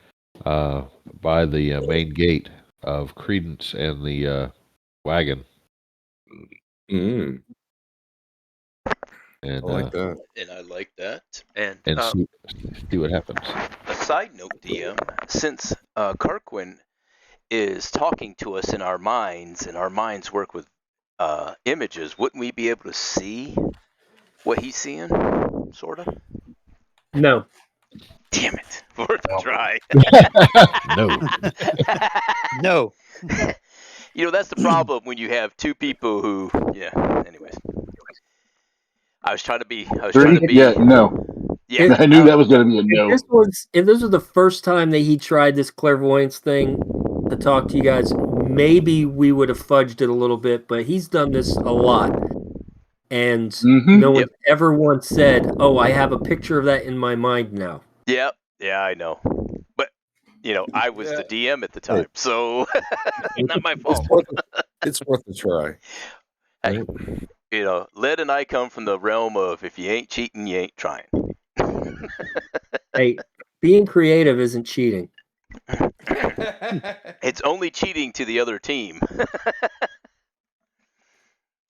S6: by the main gate of Credence and the wagon.
S5: Mm,
S6: And
S5: I like that.
S3: And I like that. And
S6: see what happens.
S3: a side note, DM, since Karquin is talking to us in our minds, and our minds work with images, wouldn't we be able to see what he's seeing, sort of?
S1: No.
S3: Damn it. Worth a try.
S6: No.
S4: No.
S3: You know, that's the problem when you have two people who, yeah, anyways. I was trying to be.
S2: Yeah, no.
S3: Yeah.
S2: I knew that was going to be a no.
S1: If this was the first time that he tried this clairvoyance thing to talk to you guys, maybe we would have fudged it a little bit, but he's done this a lot. And no one's ever once said, "Oh, I have a picture of that in my mind now."
S3: Yep. Yeah, I know. But, you know, I was the DM at the time, so not my fault.
S5: It's worth a try.
S3: Hey, you know, Led and I come from the realm of if you ain't cheating, you ain't trying.
S1: Hey, being creative isn't cheating.
S3: It's only cheating to the other team.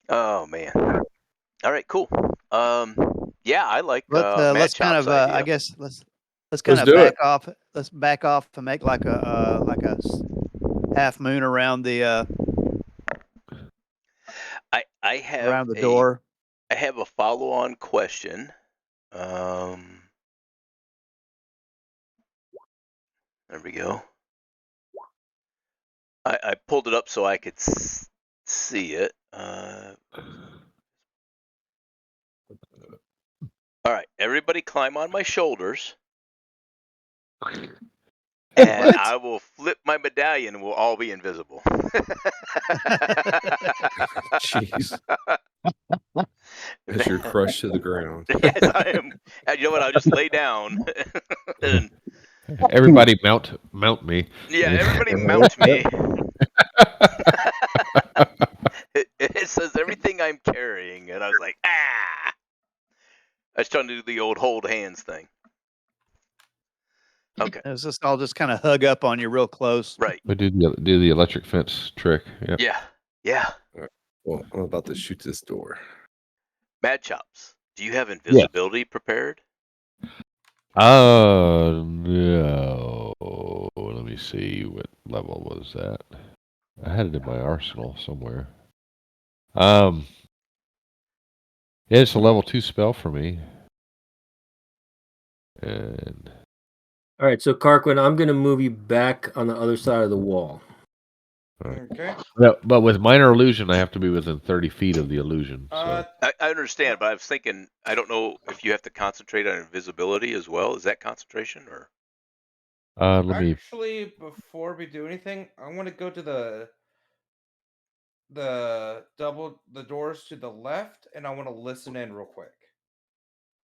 S3: Oh man. All right, cool. Yeah, I like
S4: Let's kind of
S3: idea.
S4: I guess let's kind of back off. Let's back off and make like a half moon around the
S3: I have
S4: around the door.
S3: I have a follow-on question. There we go. I pulled it up so I could see it. All right, everybody climb on my shoulders. And
S4: What?
S3: I will flip my medallion and we'll all be invisible.
S5: Jeez. As you're crushed to the ground.
S3: Yes, I am. And you know what? I'll just lay down. And,
S6: Everybody mount me.
S3: yeah, everybody mount me. It says everything I'm carrying. And I was like, ah! I was trying to do the old hold hands thing. Okay.
S4: It's just, I'll just kind of hug up on you real close.
S3: Right.
S6: We do the electric fence trick. Yep.
S3: Yeah. Yeah.
S5: Well, I'm about to shoot this door.
S3: Mad Chops, do you have invisibility prepared?
S6: No. Let me see. What level was that? I had it in my arsenal somewhere. Yeah, it's a level 2 spell for me. And
S1: All right, so Carquin, I'm going to move you back on the other side of the wall.
S8: Okay.
S6: but with minor illusion, I have to be within 30 feet of the illusion. So.
S3: I understand, but I was thinking, I don't know if you have to concentrate on invisibility as well. Is that concentration or?
S8: Actually, before we do anything, I want to go to the doors to the left, and I want to listen in real quick.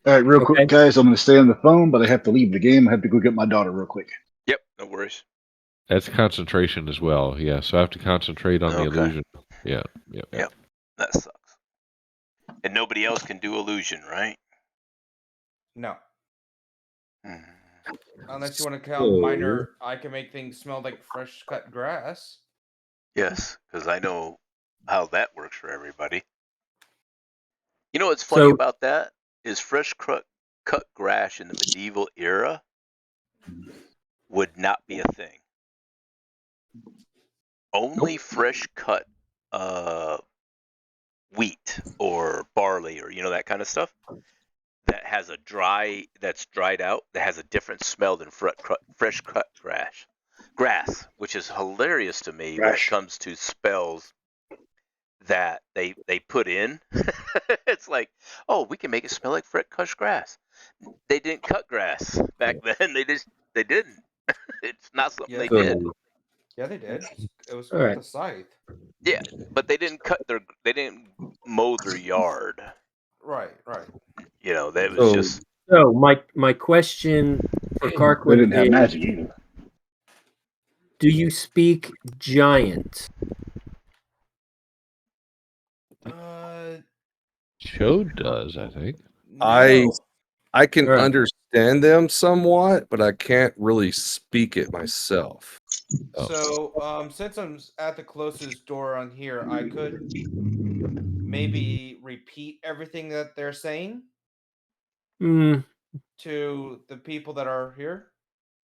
S2: All right, real
S1: Okay.
S2: quick, guys. I'm going to stay on the phone, but I have to leave the game. I have to go get my daughter real quick.
S3: Yep, no worries.
S6: That's concentration as well. Yeah, so I have to concentrate on the illusion. Yeah.
S3: Yep, that sucks. And nobody else can do illusion, right?
S8: No.
S3: Hmm.
S8: Unless you want to count minor, I can make things smell like fresh cut grass.
S3: Yes, because I know how that works for everybody. You know what's funny about that is fresh cut grass in the medieval era would not be a thing. Only fresh cut wheat or barley or that kind of stuff that has that's dried out, that has a different smell than fresh cut grass, which is hilarious to me when it comes to spells that they put in. It's like, oh, we can make it smell like fresh cut grass. They didn't cut grass back then. They didn't. It's not something they did.
S8: Yeah, they did. It was
S1: All right.
S8: with a scythe.
S3: Yeah, but they didn't they didn't mow their yard.
S8: Right.
S3: That was just.
S1: So my question for
S2: They
S1: Carquin
S2: didn't have
S1: is,
S2: magic either.
S1: do you speak giant?
S6: Chode does, I think.
S8: No.
S5: I can
S1: Right.
S5: understand them somewhat, but I can't really speak it myself.
S8: So, since I'm at the closest door on here, I could maybe repeat everything that they're saying to the people that are here.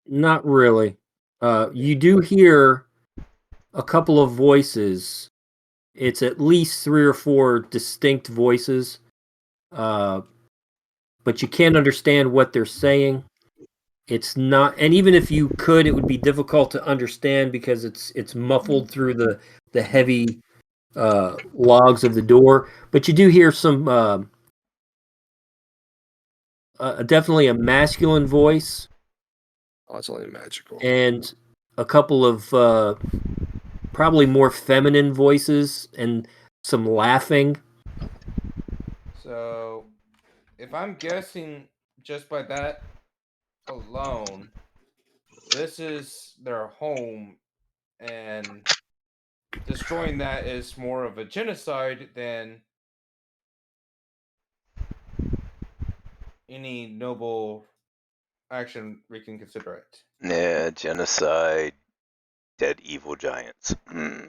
S1: Not really. You do hear a couple of voices. It's at least 3 or 4 distinct voices, but you can't understand what they're saying. It's not, and even if you could, it would be difficult to understand because it's muffled through the heavy logs of the door. But you do hear some definitely a masculine voice.
S5: Oh, it's only magical.
S1: And a couple of probably more feminine voices and some laughing.
S8: So, if I'm guessing just by that alone, this is their home, and destroying that is more of a genocide than any noble action we can consider it.
S3: Yeah, genocide, dead evil giants.
S2: Well,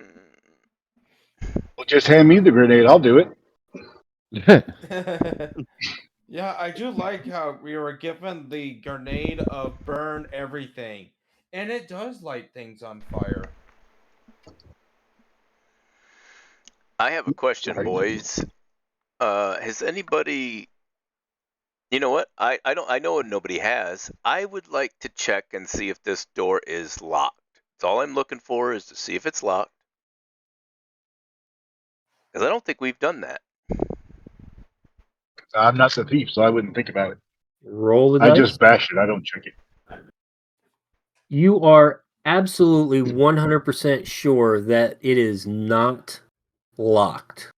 S2: just hand me the grenade. I'll do it.
S8: Yeah, I do like how we were given the grenade of burn everything, and it does light things on fire.
S3: I have a question, boys. Has anybody? You know what? I know nobody has. I would like to check and see if this door is locked. That's all I'm looking for, is to see if it's locked. Because I don't think we've done that.
S2: I'm not the thief, so I wouldn't think about it.
S1: Roll the
S2: I
S1: dice.
S2: just bash it. I don't check it.
S1: You are absolutely 100% sure that it is not locked.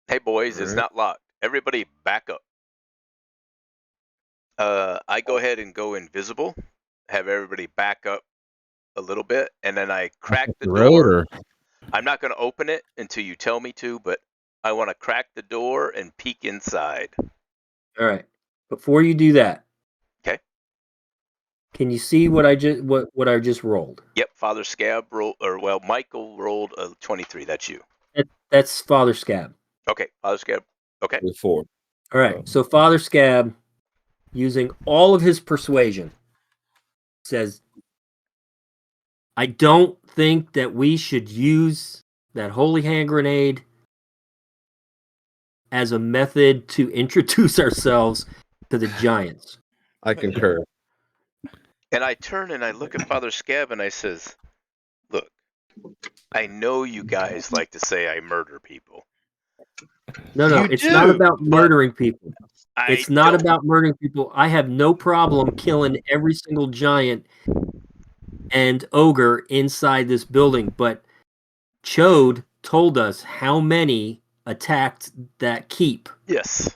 S3: Hey, boys, it's not locked. Everybody back up. I go ahead and go invisible, have everybody back up a little bit, and then I crack the door. I'm not going to open it until you tell me to, but I want to crack the door and peek inside.
S1: All right. Before you do that,
S3: okay.
S1: Can you see what I just rolled?
S3: Yep, Father Scab rolled, Michael rolled a 23. That's you.
S1: That's Father Scab.
S3: Okay, Father Scab. Okay.
S5: 4.
S1: All right. So Father Scab, using all of his persuasion, says, I don't think that we should use that holy hand grenade as a method to introduce ourselves to the giants.
S5: I concur.
S3: And I turn and I look at Father Scab and I says, look, I know you guys like to say I murder people.
S1: No, it's not about murdering people. It's not about murdering people. I have no problem killing every single giant and ogre inside this building, but Chode told us how many attacked that keep.
S3: Yes.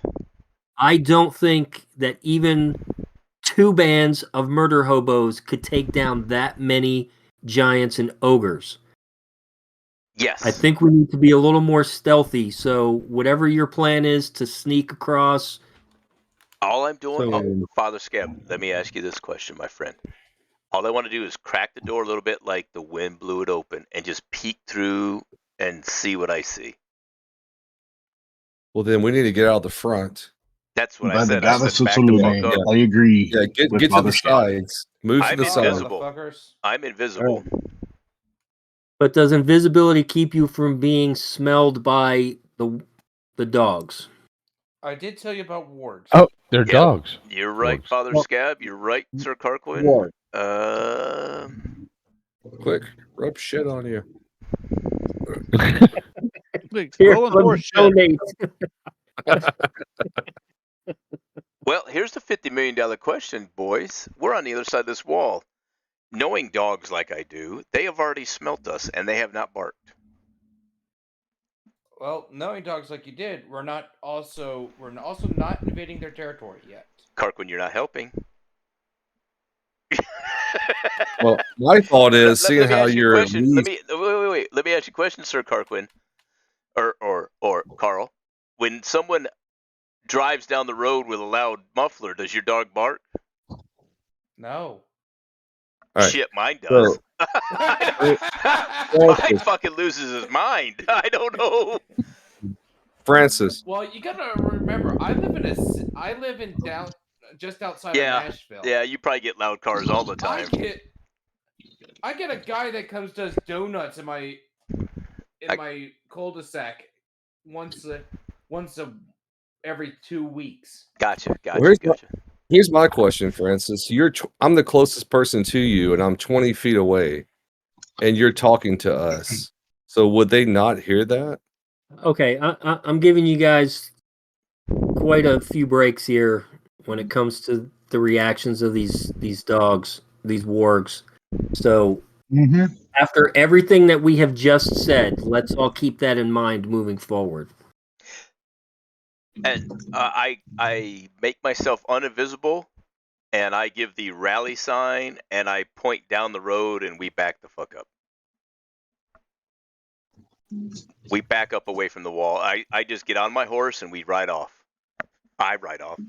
S1: I don't think that even 2 bands of murder hobos could take down that many giants and ogres.
S3: Yes.
S1: I think we need to be a little more stealthy, so whatever your plan is to sneak across.
S3: All I'm doing, Father Scab, let me ask you this question, my friend. All I want to do is crack the door a little bit like the wind blew it open and just peek through and see what I see.
S5: Well, then we need to get out the front.
S3: That's what I said. I said back the fuck up.
S2: I agree.
S5: Yeah, get to the sides. Move to the sides.
S3: I'm invisible.
S1: But does invisibility keep you from being smelled by the dogs?
S8: I did tell you about wargs.
S6: Oh, they're dogs.
S3: You're right,
S6: Wargs.
S3: Father Scab. You're right, Sir Carquin.
S5: Quick, rub shit on you.
S3: Well, here's the $50 million question, boys. We're on the other side of this wall. Knowing dogs like I do, they have already smelt us, and they have not barked.
S8: Well, knowing dogs like you did, we're also not invading their territory yet.
S3: Carquin, you're not helping.
S5: Well, my thought is seeing how you're.
S3: Wait. Let me ask you a question, Sir Carquin, or Carl. When someone drives down the road with a loud muffler, does your dog bark?
S8: No.
S5: Right.
S3: Shit, mine does.
S5: So,
S3: mine fucking loses his mind. I don't know.
S5: Francis.
S8: Well, you gotta remember, I live in just outside of Nashville.
S3: Yeah, you probably get loud cars all the time.
S8: I get a guy that does donuts in my cul-de-sac once every 2 weeks.
S3: Gotcha.
S5: Here's my question, Francis. I'm the closest person to you, and I'm 20 feet away, and you're talking to us. So would they not hear that?
S1: Okay, I'm giving you guys quite a few breaks here when it comes to the reactions of these dogs, these wargs. So after everything that we have just said, let's all keep that in mind moving forward.
S3: And I make myself uninvisible, and I give the rally sign, and I point down the road, and we back the fuck up. We back up away from the wall. I just get on my horse, and we ride off. I ride off.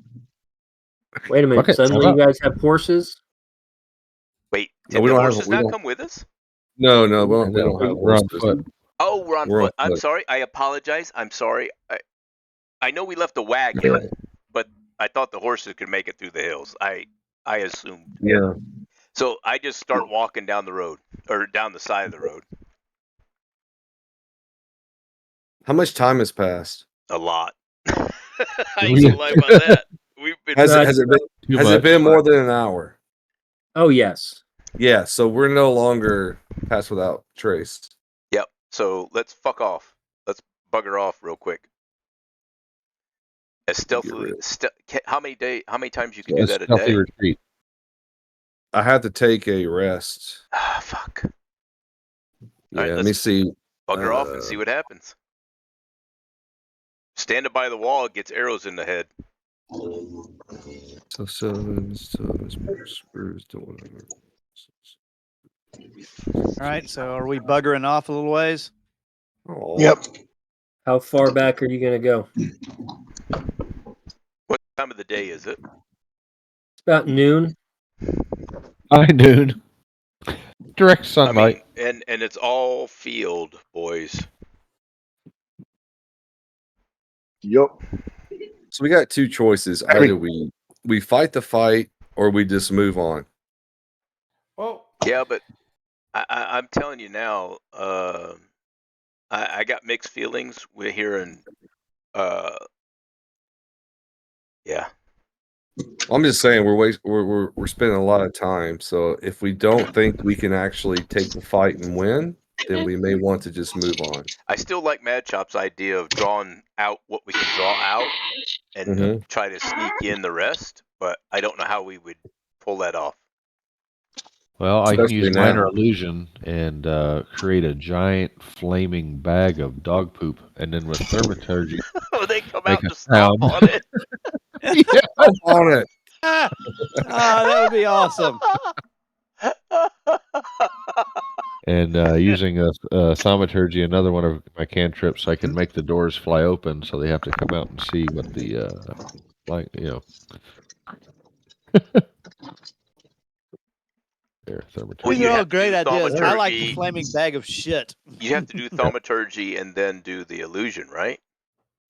S1: Wait a minute. Suddenly you guys have horses?
S3: Wait, did the horses not come with us?
S5: No, we don't have horses.
S3: Oh, we're on foot. I'm sorry. I apologize. I'm sorry. I know we left the wagon, but I thought the horses could make it through the hills. I assumed.
S5: Yeah.
S3: So I just start walking down the road, or down the side of the road.
S5: How much time has passed?
S3: A lot. I ain't gonna lie about that.
S5: Has it been more than an hour?
S1: Oh, yes.
S5: Yeah, so we're no longer passed without trace.
S3: Yep. So let's fuck off. Let's bugger off real quick. As stealthily. How many times you can do that a day?
S6: Retreat.
S5: I have to take a rest.
S3: Ah, fuck.
S5: Yeah,
S3: right,
S5: let me see.
S3: Bugger off and see what happens. Standing by the wall gets arrows in the head.
S5: So spurs don't want
S4: All right, so are we buggering off a little ways?
S2: Yep.
S1: How far back are you going to go?
S3: What time of the day is it?
S1: It's about noon.
S6: High noon. Direct sunlight.
S3: I mean, and it's all field, boys.
S2: Yep.
S5: So we got two choices. Either we fight the fight or we just move on.
S8: Well,
S3: yeah, but I'm telling you now, I got mixed feelings. We're hearing, yeah.
S5: I'm just saying we're spending a lot of time. So if we don't think we can actually take the fight and win, then we may want to just move on.
S3: I still like Mad Chop's idea of drawing out what we can draw out and try to sneak in the rest, but I don't know how we would pull that off.
S6: Well, I can use
S5: Especially
S6: minor
S5: now.
S6: illusion and create a giant flaming bag of dog poop, and then with thaumaturgy,
S3: They come
S6: make
S3: out
S6: a
S3: to stomp
S6: sound.
S3: on it.
S5: Yeah, on it.
S4: That would be awesome.
S6: And using a thaumaturgy, another one of my cantrips, I can make the doors fly open, so they have to come out and see what the There,
S3: Well,
S4: These
S3: you
S4: are all
S3: have to
S4: great
S3: do
S4: ideas. I like the
S3: thaumaturgy.
S4: flaming bag of shit.
S3: You have to do thaumaturgy and then do the illusion, right?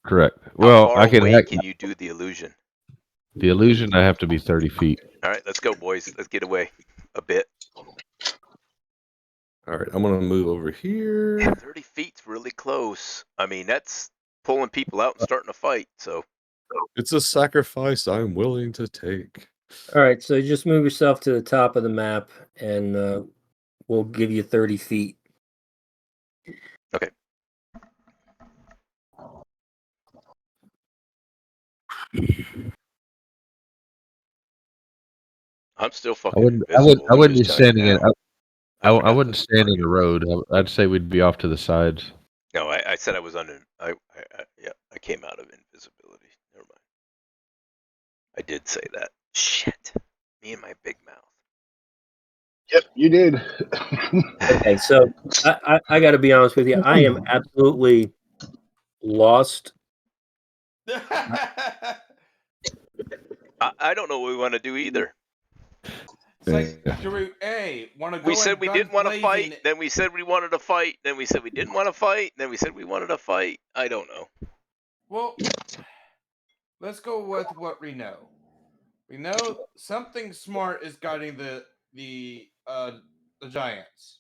S6: Correct.
S3: How
S6: Well,
S3: far
S6: I can
S3: away can you do the illusion?
S6: the illusion. I have to be 30 feet.
S3: All right, let's go, boys. Let's get away a bit.
S5: All right, I'm gonna move over here.
S3: Yeah, 30 feet's really close. I mean, that's pulling people out and starting a fight. So
S5: It's a sacrifice I'm willing to take.
S1: All right, so just move yourself to the top of the map, and we'll give you 30 feet.
S3: okay. I'm still fucking invisible.
S6: I
S3: I'm
S6: wouldn't be
S3: just telling you
S6: standing in.
S3: now.
S6: I wouldn't stand in the road. I'd say we'd be off to the sides.
S3: No, I said I was under. I came out of invisibility. Never mind. I did say that. Shit. Me and my big mouth.
S2: Yep, you did.
S1: Okay, so I got to be honest with you. I am absolutely lost.
S3: I don't know what we want to do either.
S8: It's like, do we want to go?
S3: We said we didn't want to fight, then we said we wanted to fight, then we said we didn't want to fight, then we said we wanted to fight. I don't know.
S8: Well, let's go with what we know. We know something smart is guiding the giants.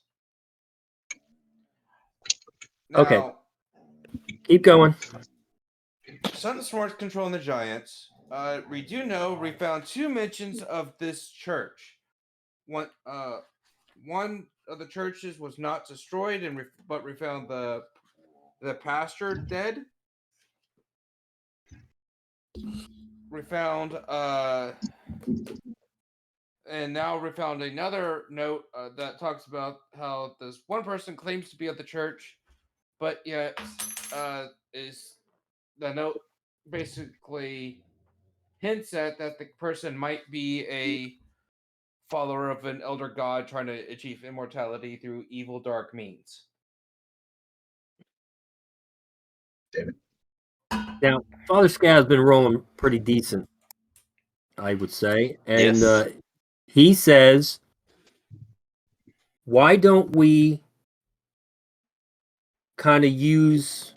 S8: Now,
S1: Okay. Keep going.
S8: Something smart's controlling the giants. We do know we found two mentions of this church. One of the churches was not destroyed, but we found the pastor dead. We found and now we found another note that talks about how this one person claims to be at the church, but yet is the note basically hints at that the person might be a follower of an elder god trying to achieve immortality through evil dark means.
S1: Now, Father Scav's been rolling pretty decent, I would say. And
S3: Yes.
S1: He says, why don't we kind of use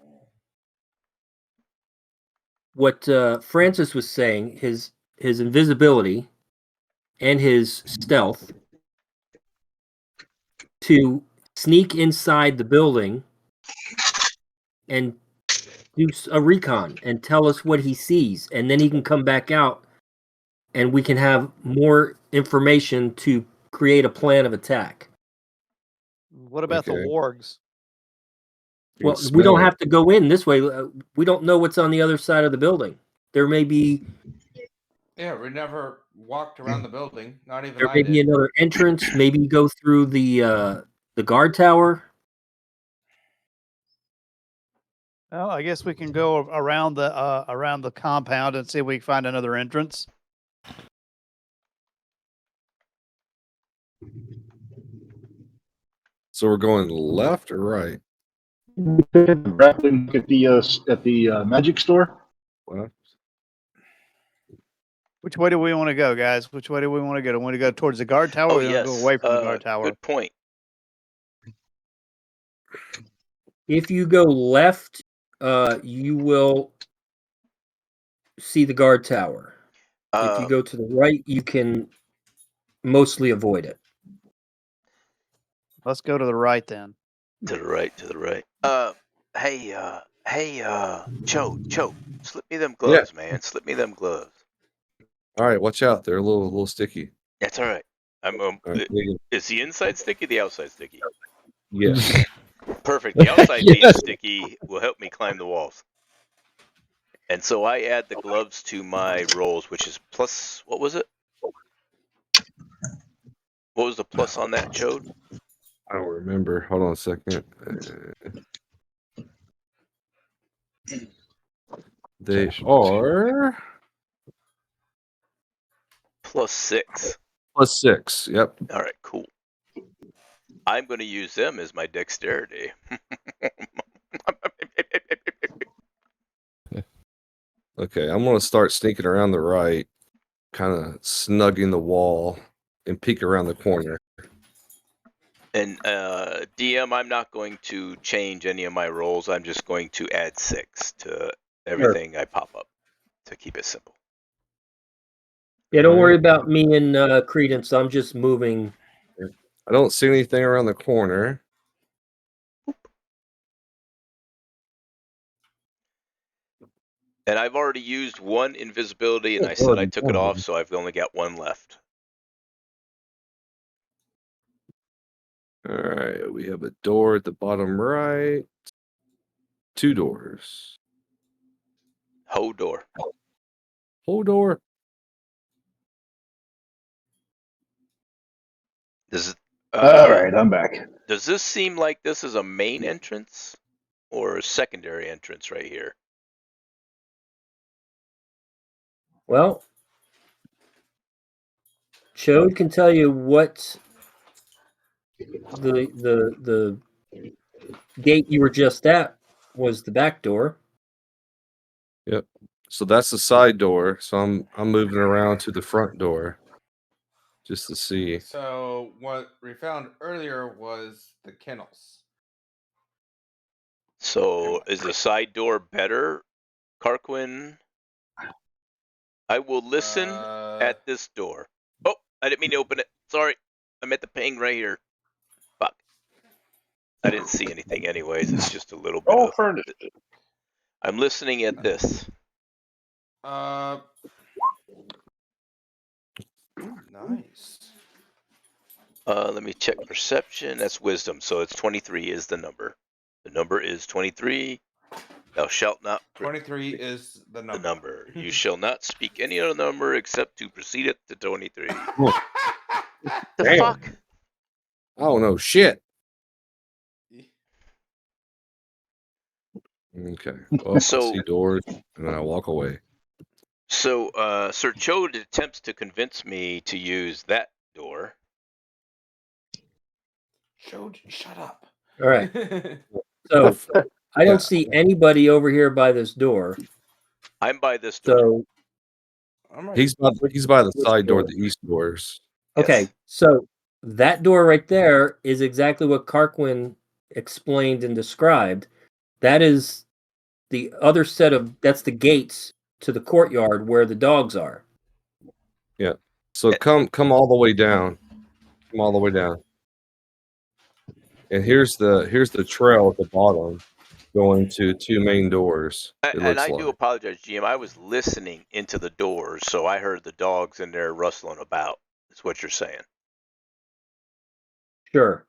S1: what Francis was saying, his invisibility and his stealth, to sneak inside the building and do a recon and tell us what he sees, and then he can come back out and we can have more information to create a plan of attack.
S4: What about the wargs?
S1: Well, we don't have to go in this way. We don't know what's on the other side of the building. There may be...
S8: Yeah, we never walked around the building. Not even
S1: There
S8: I
S1: may be
S8: did.
S1: another entrance. Maybe go through the guard tower.
S4: Well, I guess we can go around the compound and see if we can find another entrance.
S5: So we're going left or right?
S2: Grappling at the magic store.
S5: Left.
S4: Which way do we want to go, guys? Which way do we want to go? Do we want to go towards the guard tower?
S3: Oh,
S4: or do we want
S3: yes.
S4: to go away from the guard tower?
S3: Good point.
S1: If you go left, you will see the guard tower. If you go to the right, you can mostly avoid it.
S4: Let's go to the right then.
S3: To the right, to the right. Hey, Cho, slip me them gloves, man. Slip me them gloves.
S5: All right, watch out. They're a little sticky.
S3: That's all right.
S5: Right,
S3: Is the inside sticky, the outside sticky?
S5: yes.
S3: Perfect. The outside being sticky will help me climb the walls. And so I add the gloves to my rolls, which is plus, what was it? What was the plus on that, Chode?
S5: I don't remember. Hold on a second. They are
S3: +6.
S5: +6. Yep.
S3: All right, cool. I'm going to use them as my dexterity.
S5: Okay, I'm going to start sneaking around the right, kind of snugging the wall and peek around the corner.
S3: And DM, I'm not going to change any of my rolls. I'm just going to add 6 to everything I pop up to keep it simple.
S1: Yeah, don't worry about me and Credence. I'm just moving.
S5: I don't see anything around the corner.
S3: And I've already used one invisibility, and I said I took it off, so I've only got one left.
S5: All right, we have a door at the bottom right. 2 doors.
S3: Whole door.
S5: Whole door.
S2: All right, I'm back.
S3: Does this seem like this is a main entrance or a secondary entrance right here?
S1: Well, Chode can tell you what the gate you were just at was the back door.
S5: Yep. So that's the side door. So I'm moving around to the front door just to see.
S8: So what we found earlier was the kennels.
S3: So is the side door better, Carquin? I will listen at this door. Oh, I didn't mean to open it. Sorry. I'm at the ping right here. Fuck. I didn't see anything anyways. It's just a little bit of... I'm listening at this.
S8: Nice.
S3: Let me check perception. That's wisdom. So it's 23 is the number. The number is 23. Thou shalt not...
S8: 23 is the number.
S3: You shall not speak any other number except to proceed it to 23. The
S5: Damn.
S3: fuck?
S5: Oh no, shit. Okay. Well,
S3: So-
S5: I see doors and then I walk away.
S3: So Sir Chode attempts to convince me to use that door.
S8: Shut up.
S1: All right. So I don't see anybody over here by this door.
S3: I'm by this door.
S1: So
S5: He's by the side door, the east doors.
S1: okay,
S3: Yes.
S1: so that door right there is exactly what Carquin explained and described. That is the other set of that's the gates to the courtyard where the dogs are.
S5: Yeah. So come all the way down. Come all the way down. And here's the trail at the bottom going to 2 main doors.
S3: And I do apologize, GM. I was listening into the doors, so I heard the dogs in there rustling about. That's what you're saying.
S1: Sure.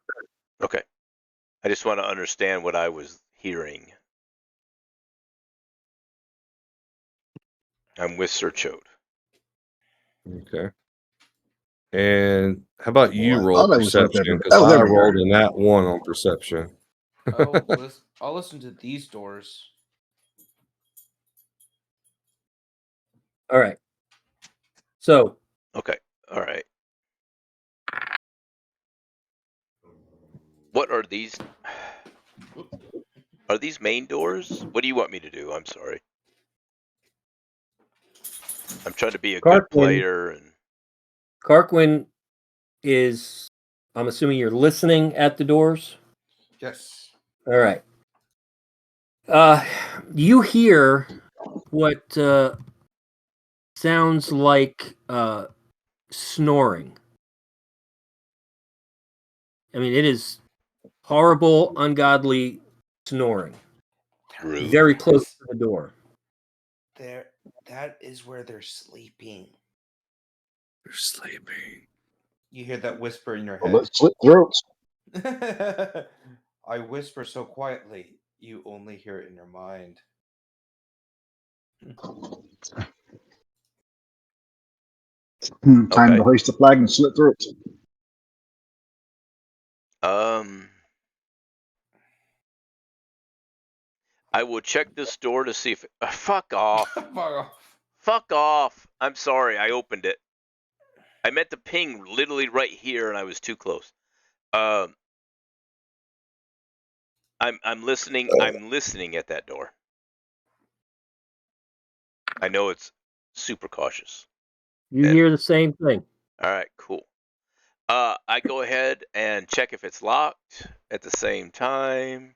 S3: Okay. I just want to understand what I was hearing. I'm with Sir Chode.
S5: Okay. And how about you
S2: I
S5: roll
S2: thought I was left
S5: perception?
S2: everybody.
S5: Because
S2: Oh,
S5: I
S2: there we
S5: rolled
S2: are.
S5: a nat 1 on perception.
S8: I'll listen to these doors.
S1: All right. So.
S3: Okay. All right. What are these? Are these main doors? What do you want me to do? I'm sorry. I'm trying to be a good player. And
S1: Karkwin is, I'm assuming you're listening at the doors?
S8: Yes.
S1: All right. You hear what sounds like snoring. I mean, it is horrible, ungodly snoring.
S3: rude.
S1: Very close to the door.
S8: That is where they're sleeping.
S5: They're sleeping.
S8: You hear that whisper in your
S2: Well,
S8: head.
S2: let's slit throats.
S8: I whisper so quietly, you only hear it in your mind.
S2: Time to hoist the flag and slit throats.
S3: I will check this door to see if. Fuck off.
S8: Fuck off.
S3: Fuck off. I'm sorry. I opened it. I meant to ping literally right here, and I was too close. I'm listening. I'm listening at that door. I know it's super cautious.
S1: You hear the same thing.
S3: All right, cool. I go ahead and check if it's locked at the same time.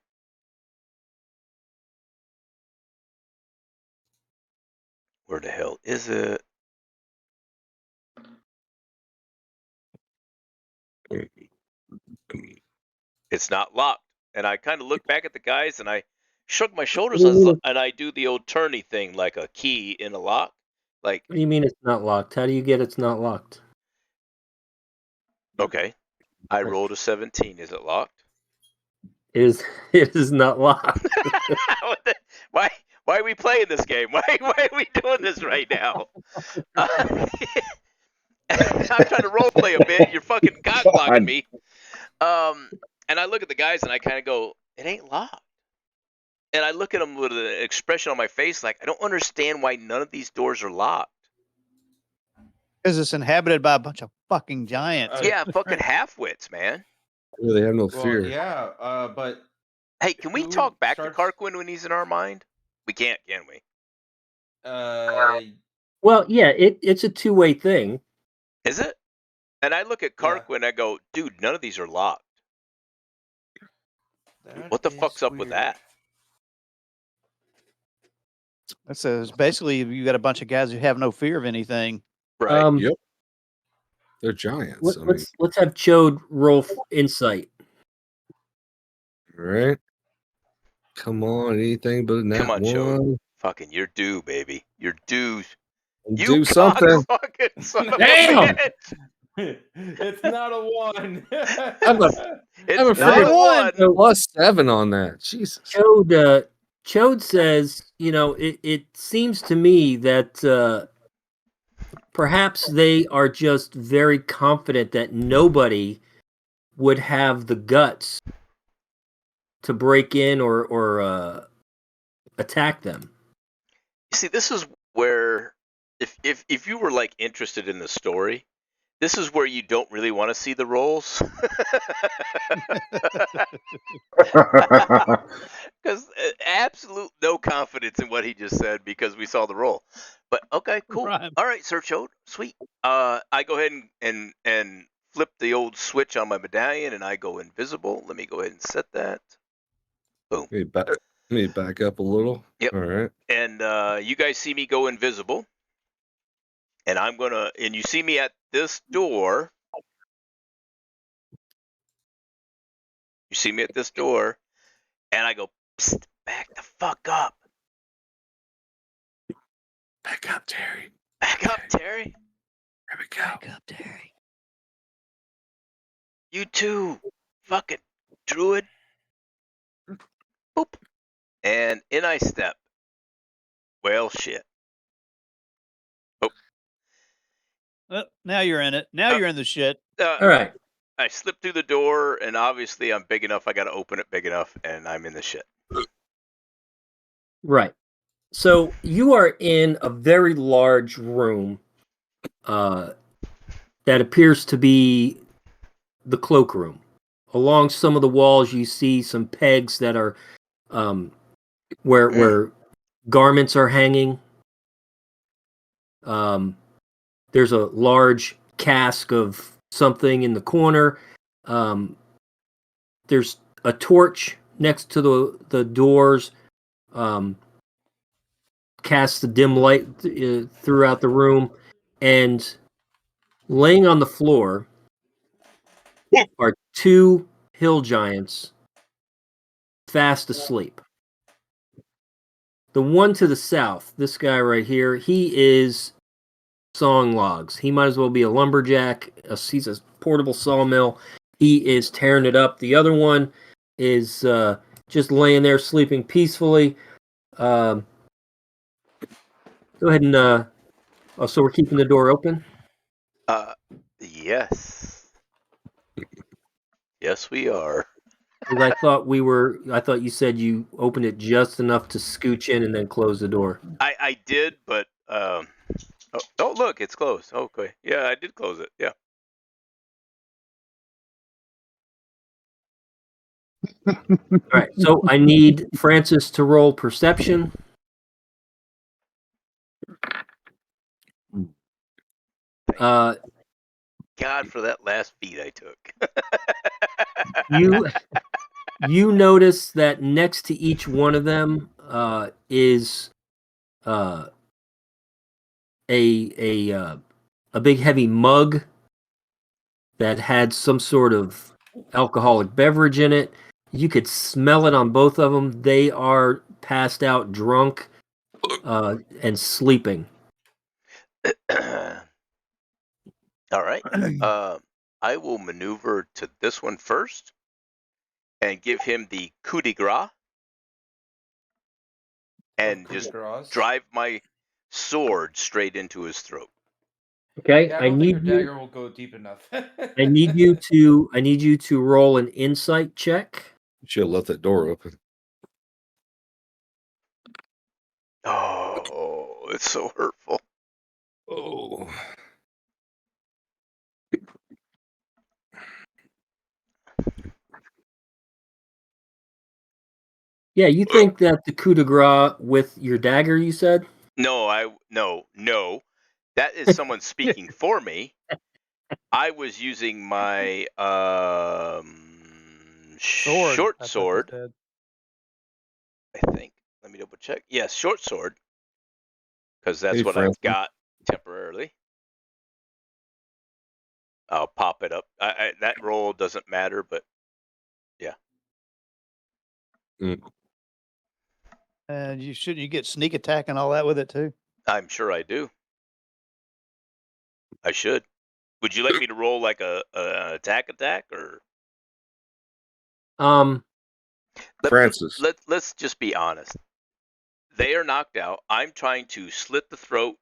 S3: Where the hell is it? It's not locked. And I kind of look back at the guys and I shrug my shoulders and I do the old turny thing like a key in a lock. Like,
S1: what do you mean it's not locked? How do you get it's not locked?
S3: Okay. I rolled a 17. Is it locked?
S1: It is not locked.
S3: Why are we playing this game? Why are we doing this right now? I'm trying to role play a bit. You're fucking cock blocking me. And I look at the guys and I kind of go, it ain't locked. And I look at them with an expression on my face like, I don't understand why none of these doors are locked.
S4: Because it's inhabited by a bunch of fucking giants.
S3: Yeah, fucking half-wits, man.
S5: Yeah, they have no fear.
S8: Yeah, but...
S3: Hey, can we talk back to Karkwin when he's in our mind? We can't, can we?
S1: Well, yeah, it's a two-way thing.
S3: Is it? And I look at Karkwin and I go, dude, none of these are locked. What the fuck's up with that?
S4: That says basically you got a bunch of guys who have no fear of anything.
S3: Right.
S5: Yep. They're giants.
S1: Let's have Chode roll insight.
S5: All right. Come on, anything but that
S3: Come on,
S5: one.
S3: Chode. Fucking, you're due, baby. You're due. You
S5: do something.
S3: Fucking son of
S1: Damn!
S3: a bitch.
S8: It's not a 1.
S3: It's not a 1.
S5: Plus 7 on that. Jesus.
S1: Chode says, it seems to me that perhaps they are just very confident that nobody would have the guts to break in or attack them.
S3: See, this is where if you were like interested in the story, this is where you don't really want to see the rolls. Because absolute no confidence in what he just said because we saw the roll. But okay, cool. Right. All right, Sir Chode, sweet. I go ahead and flip the old switch on my medallion and I go invisible. Let me go ahead and set that. Boom.
S5: Let me back up a little.
S3: Yep.
S5: All right.
S3: And you guys see me go invisible. And and you see me at this door. You see me at this door. And I go, psst, back the fuck up.
S5: Back up, Terry.
S3: Back up, Terry.
S5: There we go.
S3: Back up, Terry. You too, fucking druid. Boop. And in I step. Well, shit. Oh.
S4: Now you're in it. Now you're in the shit.
S1: All right.
S3: I slipped through the door, and obviously I'm big enough. I got to open it big enough, and I'm in the shit.
S1: Right. So you are in a very large room that appears to be the cloakroom. Along some of the walls, you see some pegs that are where garments are hanging. There's a large cask of something in the corner. There's a torch next to the doors. Casts the dim light throughout the room, and laying on the floor are two hill giants fast asleep. The one to the south, this guy right here, he is sawing logs. He might as well be a lumberjack. He's a portable sawmill. He is tearing it up. The other one is just laying there sleeping peacefully. Go ahead and so we're keeping the door open?
S3: Yes. Yes, we are.
S1: I thought you said you opened it just enough to scooch in and then close the door.
S3: I did, but oh, look, it's closed. Okay. Yeah, I did close it. Yeah.
S1: All right. So I need Francis to roll perception.
S3: God for that last feat I took.
S1: You notice that next to each one of them is a big heavy mug that had some sort of alcoholic beverage in it. You could smell it on both of them. They are passed out, drunk, and sleeping.
S3: All right. I will maneuver to this one first and give him the coup de grace and just drive my sword straight into his throat.
S1: Okay,
S8: Yeah, I don't think your dagger will go deep enough.
S1: I need you to roll an insight check.
S5: You should have left that door open.
S3: Oh, it's so hurtful.
S5: Oh.
S1: Yeah, you think that the coup de grace with your dagger, you said?
S3: No. That is someone speaking for me. I was using my short sword. I think. Let me double check. Yes, short sword. Because that's what I've got temporarily. I'll pop it up. That roll doesn't matter, but yeah.
S4: And you get sneak attack and all that with it too?
S3: I'm sure I do. I should. Would you like me to roll like an attack or?
S5: Francis.
S3: Let's just be honest. They are knocked out. I'm trying to slit the throat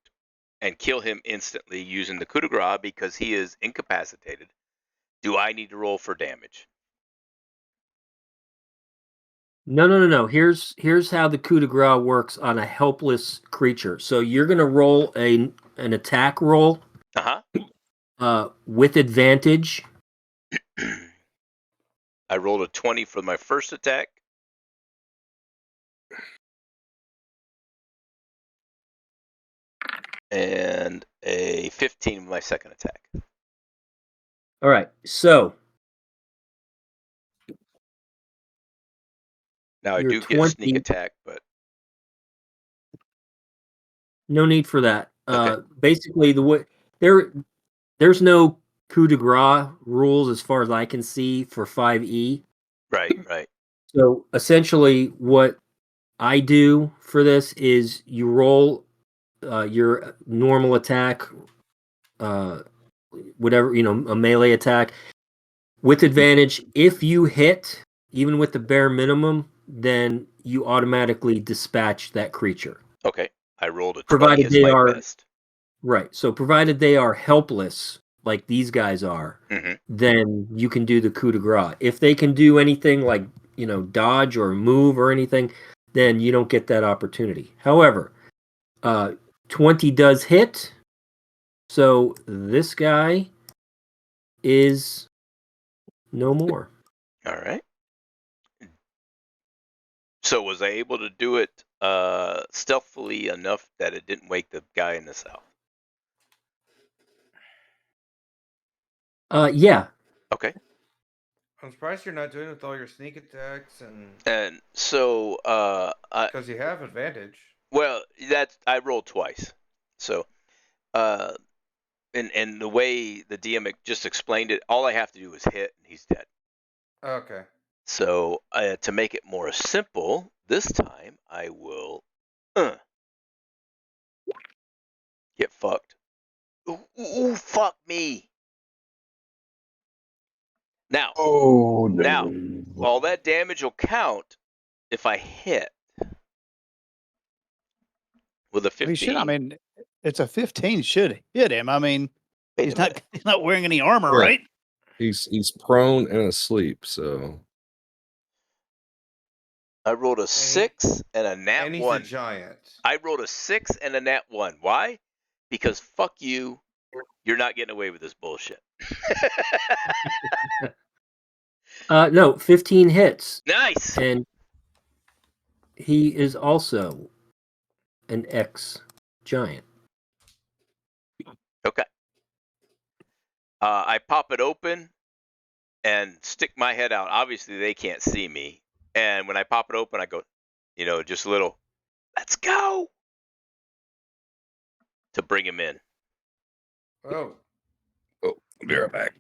S3: and kill him instantly using the coup de grace because he is incapacitated. Do I need to roll for damage?
S1: No. Here's how the coup de grace works on a helpless creature. So you're gonna roll an attack roll. With advantage.
S3: I rolled a 20 for my first attack. And a 15 for my second attack.
S1: All right, so
S3: now I do get a sneak attack, but
S1: no need for that.
S3: Okay.
S1: Basically, the way there's no coup de grace rules as far as I can see for 5e.
S3: Right.
S1: So essentially, what I do for this is you roll your normal attack, whatever, a melee attack with advantage. If you hit, even with the bare minimum, then you automatically dispatch that creature.
S3: Okay. I rolled a 20 as my best.
S1: Right. So provided they are helpless, like these guys are, then you can do the coup de grace. If they can do anything like, dodge or move or anything, then you don't get that opportunity. However, 20 does hit. So this guy is no more.
S3: All right. So was I able to do it stealthily enough that it didn't wake the guy in the south?
S1: Yeah.
S3: Okay.
S8: I'm surprised you're not doing it with all your sneak attacks
S3: and so
S8: because you have advantage.
S3: Well, I rolled twice, so and the way the DM just explained it, all I have to do is hit, and he's dead.
S8: Okay.
S3: So to make it more simple, this time I will get fucked. Ooh, fuck me. Now, all that damage will count if I hit with a 15.
S4: It's a 15 should hit him. He's not wearing any armor, right?
S5: He's prone and asleep, so
S3: I rolled a 6 and a nat 1.
S8: And he's a giant.
S3: I rolled a 6 and a nat 1. Why? Because fuck you. You're not getting away with this bullshit.
S1: No, 15 hits.
S3: Nice.
S1: And he is also an ex-giant.
S3: Okay. I pop it open and stick my head out. Obviously, they can't see me. And when I pop it open, I go, just a little, let's go, to bring him in.
S5: Oh, I'll be right back.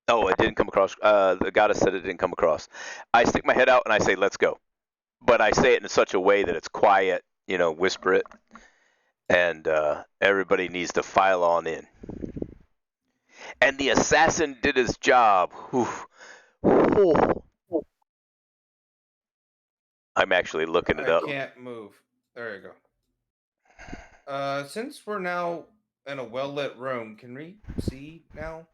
S3: Oh, it didn't come across. The goddess said it didn't come across. I stick my head out and I say, let's go. But I say it in such a way that it's quiet, whisper it. And everybody needs to file on in. And the assassin did his job. I'm actually looking it up.
S8: I can't move. There you go. Since we're now in a well-lit room, can we see now?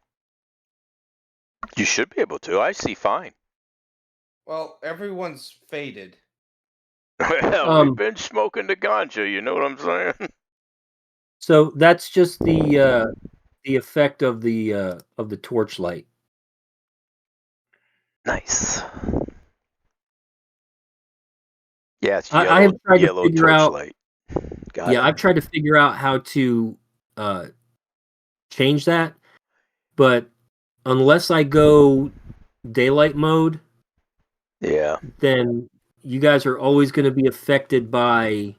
S3: You should be able to. I see fine.
S8: Well, everyone's faded.
S3: Well, we've been smoking the ganja, you know what I'm saying?
S1: So that's just the effect of the torchlight.
S3: Nice. Yeah, it's
S1: I have tried
S3: yellow
S1: to figure
S3: torchlight.
S1: I've tried to figure out how to change that, but unless I go daylight mode, then you guys are always going to be affected by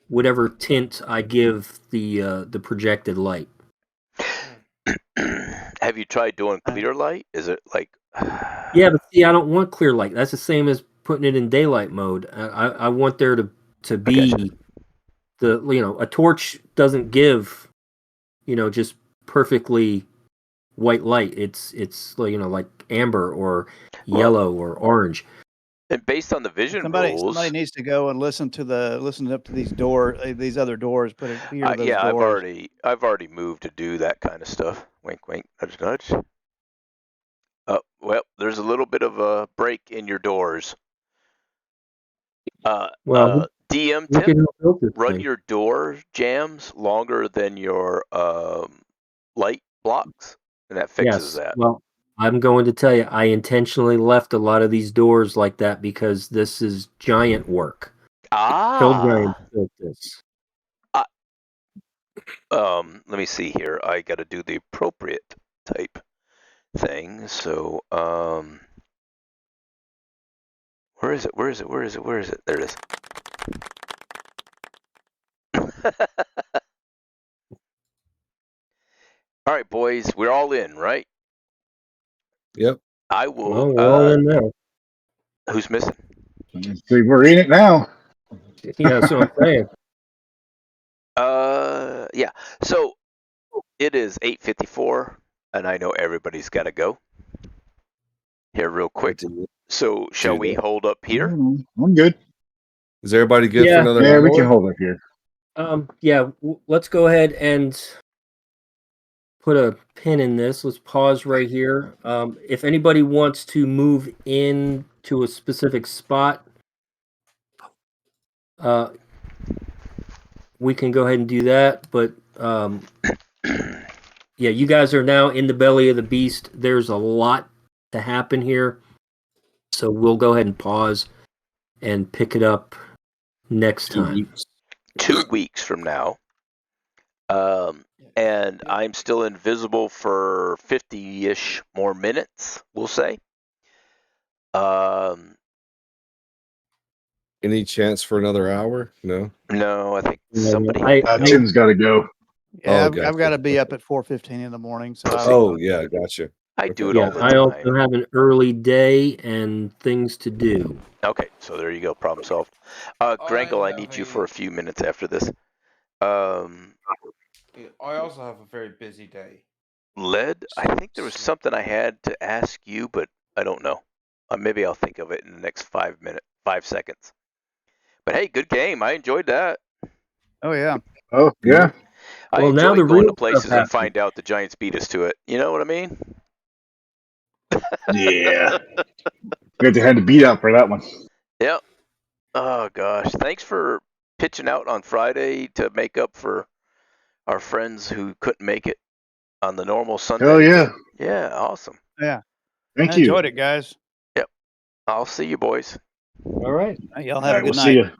S1: whatever tint I give the projected light.
S3: Have you tried doing clear light? Is it like?
S1: Yeah, but see, I don't want clear light. That's the same as putting it in daylight mode. I want there to be a torch doesn't give just perfectly white light. It's like amber or yellow or orange.
S3: And based on the vision
S4: somebody needs to go and listen up to these these other doors. Put it here.
S3: Yeah, doors. I've already moved to do that kind of stuff. Wink, wink, nudge, nudge. Well, there's a little bit of a break in your doors. DM tip: run your door jams longer than your light blocks, and that fixes that.
S1: Well, I'm going to tell you, I intentionally left a lot of these doors like that because this is giant work. Kill giants built this.
S3: Let me see here. I got to do the appropriate type thing. So, where is it? Where is it? Where is it? Where is it? There it is. All right, boys, we're all in, right?
S5: Yep.
S3: I will.
S1: Well, we're all in now.
S3: Who's missing?
S2: We're in it now.
S1: Yeah, that's what I'm saying.
S3: Yeah. So it is 8:54, and I know everybody's got to go here real quick. So shall we hold up here?
S2: I'm good.
S5: Is everybody good for another hour?
S2: Yeah, we can hold up here.
S1: Yeah, let's go ahead and put a pin in this. Let's pause right here. If anybody wants to move in to a specific spot, we can go ahead and do that. But yeah, you guys are now in the belly of the beast. There's a lot to happen here. So we'll go ahead and pause and pick it up next time.
S3: 2 weeks from now. And I'm still invisible for 50-ish more minutes, we'll say.
S5: Any chance for another hour? No.
S3: No, I think somebody.
S2: Tim's got to go.
S4: Yeah,
S5: Oh,
S4: I've
S5: gotcha.
S4: got to be up at 4:15 in the morning. So
S5: Oh, yeah, gotcha.
S3: I do it
S1: Yeah,
S3: all the
S1: I
S3: time.
S1: also have an early day and things to do.
S3: Okay, so there you go. Problem solved. Grangle, I need you for a few minutes after this.
S8: I also have a very busy day.
S3: Led, I think there was something I had to ask you, but I don't know. Maybe I'll think of it in the next 5 seconds. But hey, good game. I enjoyed that.
S4: Oh yeah.
S2: Oh yeah.
S3: I
S1: Well, now
S3: enjoy
S1: the
S3: going
S1: real
S3: to places
S1: stuff
S3: and
S1: happens.
S3: find out the Giants beat us to it. You know what I mean?
S2: Yeah. We had to beat out for that one.
S3: Yep. Oh gosh. Thanks for pitching out on Friday to make up for our friends who couldn't make it on the normal Sunday.
S2: Hell yeah.
S3: Yeah, awesome.
S4: Yeah.
S2: Thank
S4: I
S2: you.
S4: enjoyed it, guys.
S3: Yep. I'll see you boys.
S1: All right.
S4: Y'all
S2: All
S4: have
S2: right,
S4: a good
S2: we'll
S4: night.
S2: see you.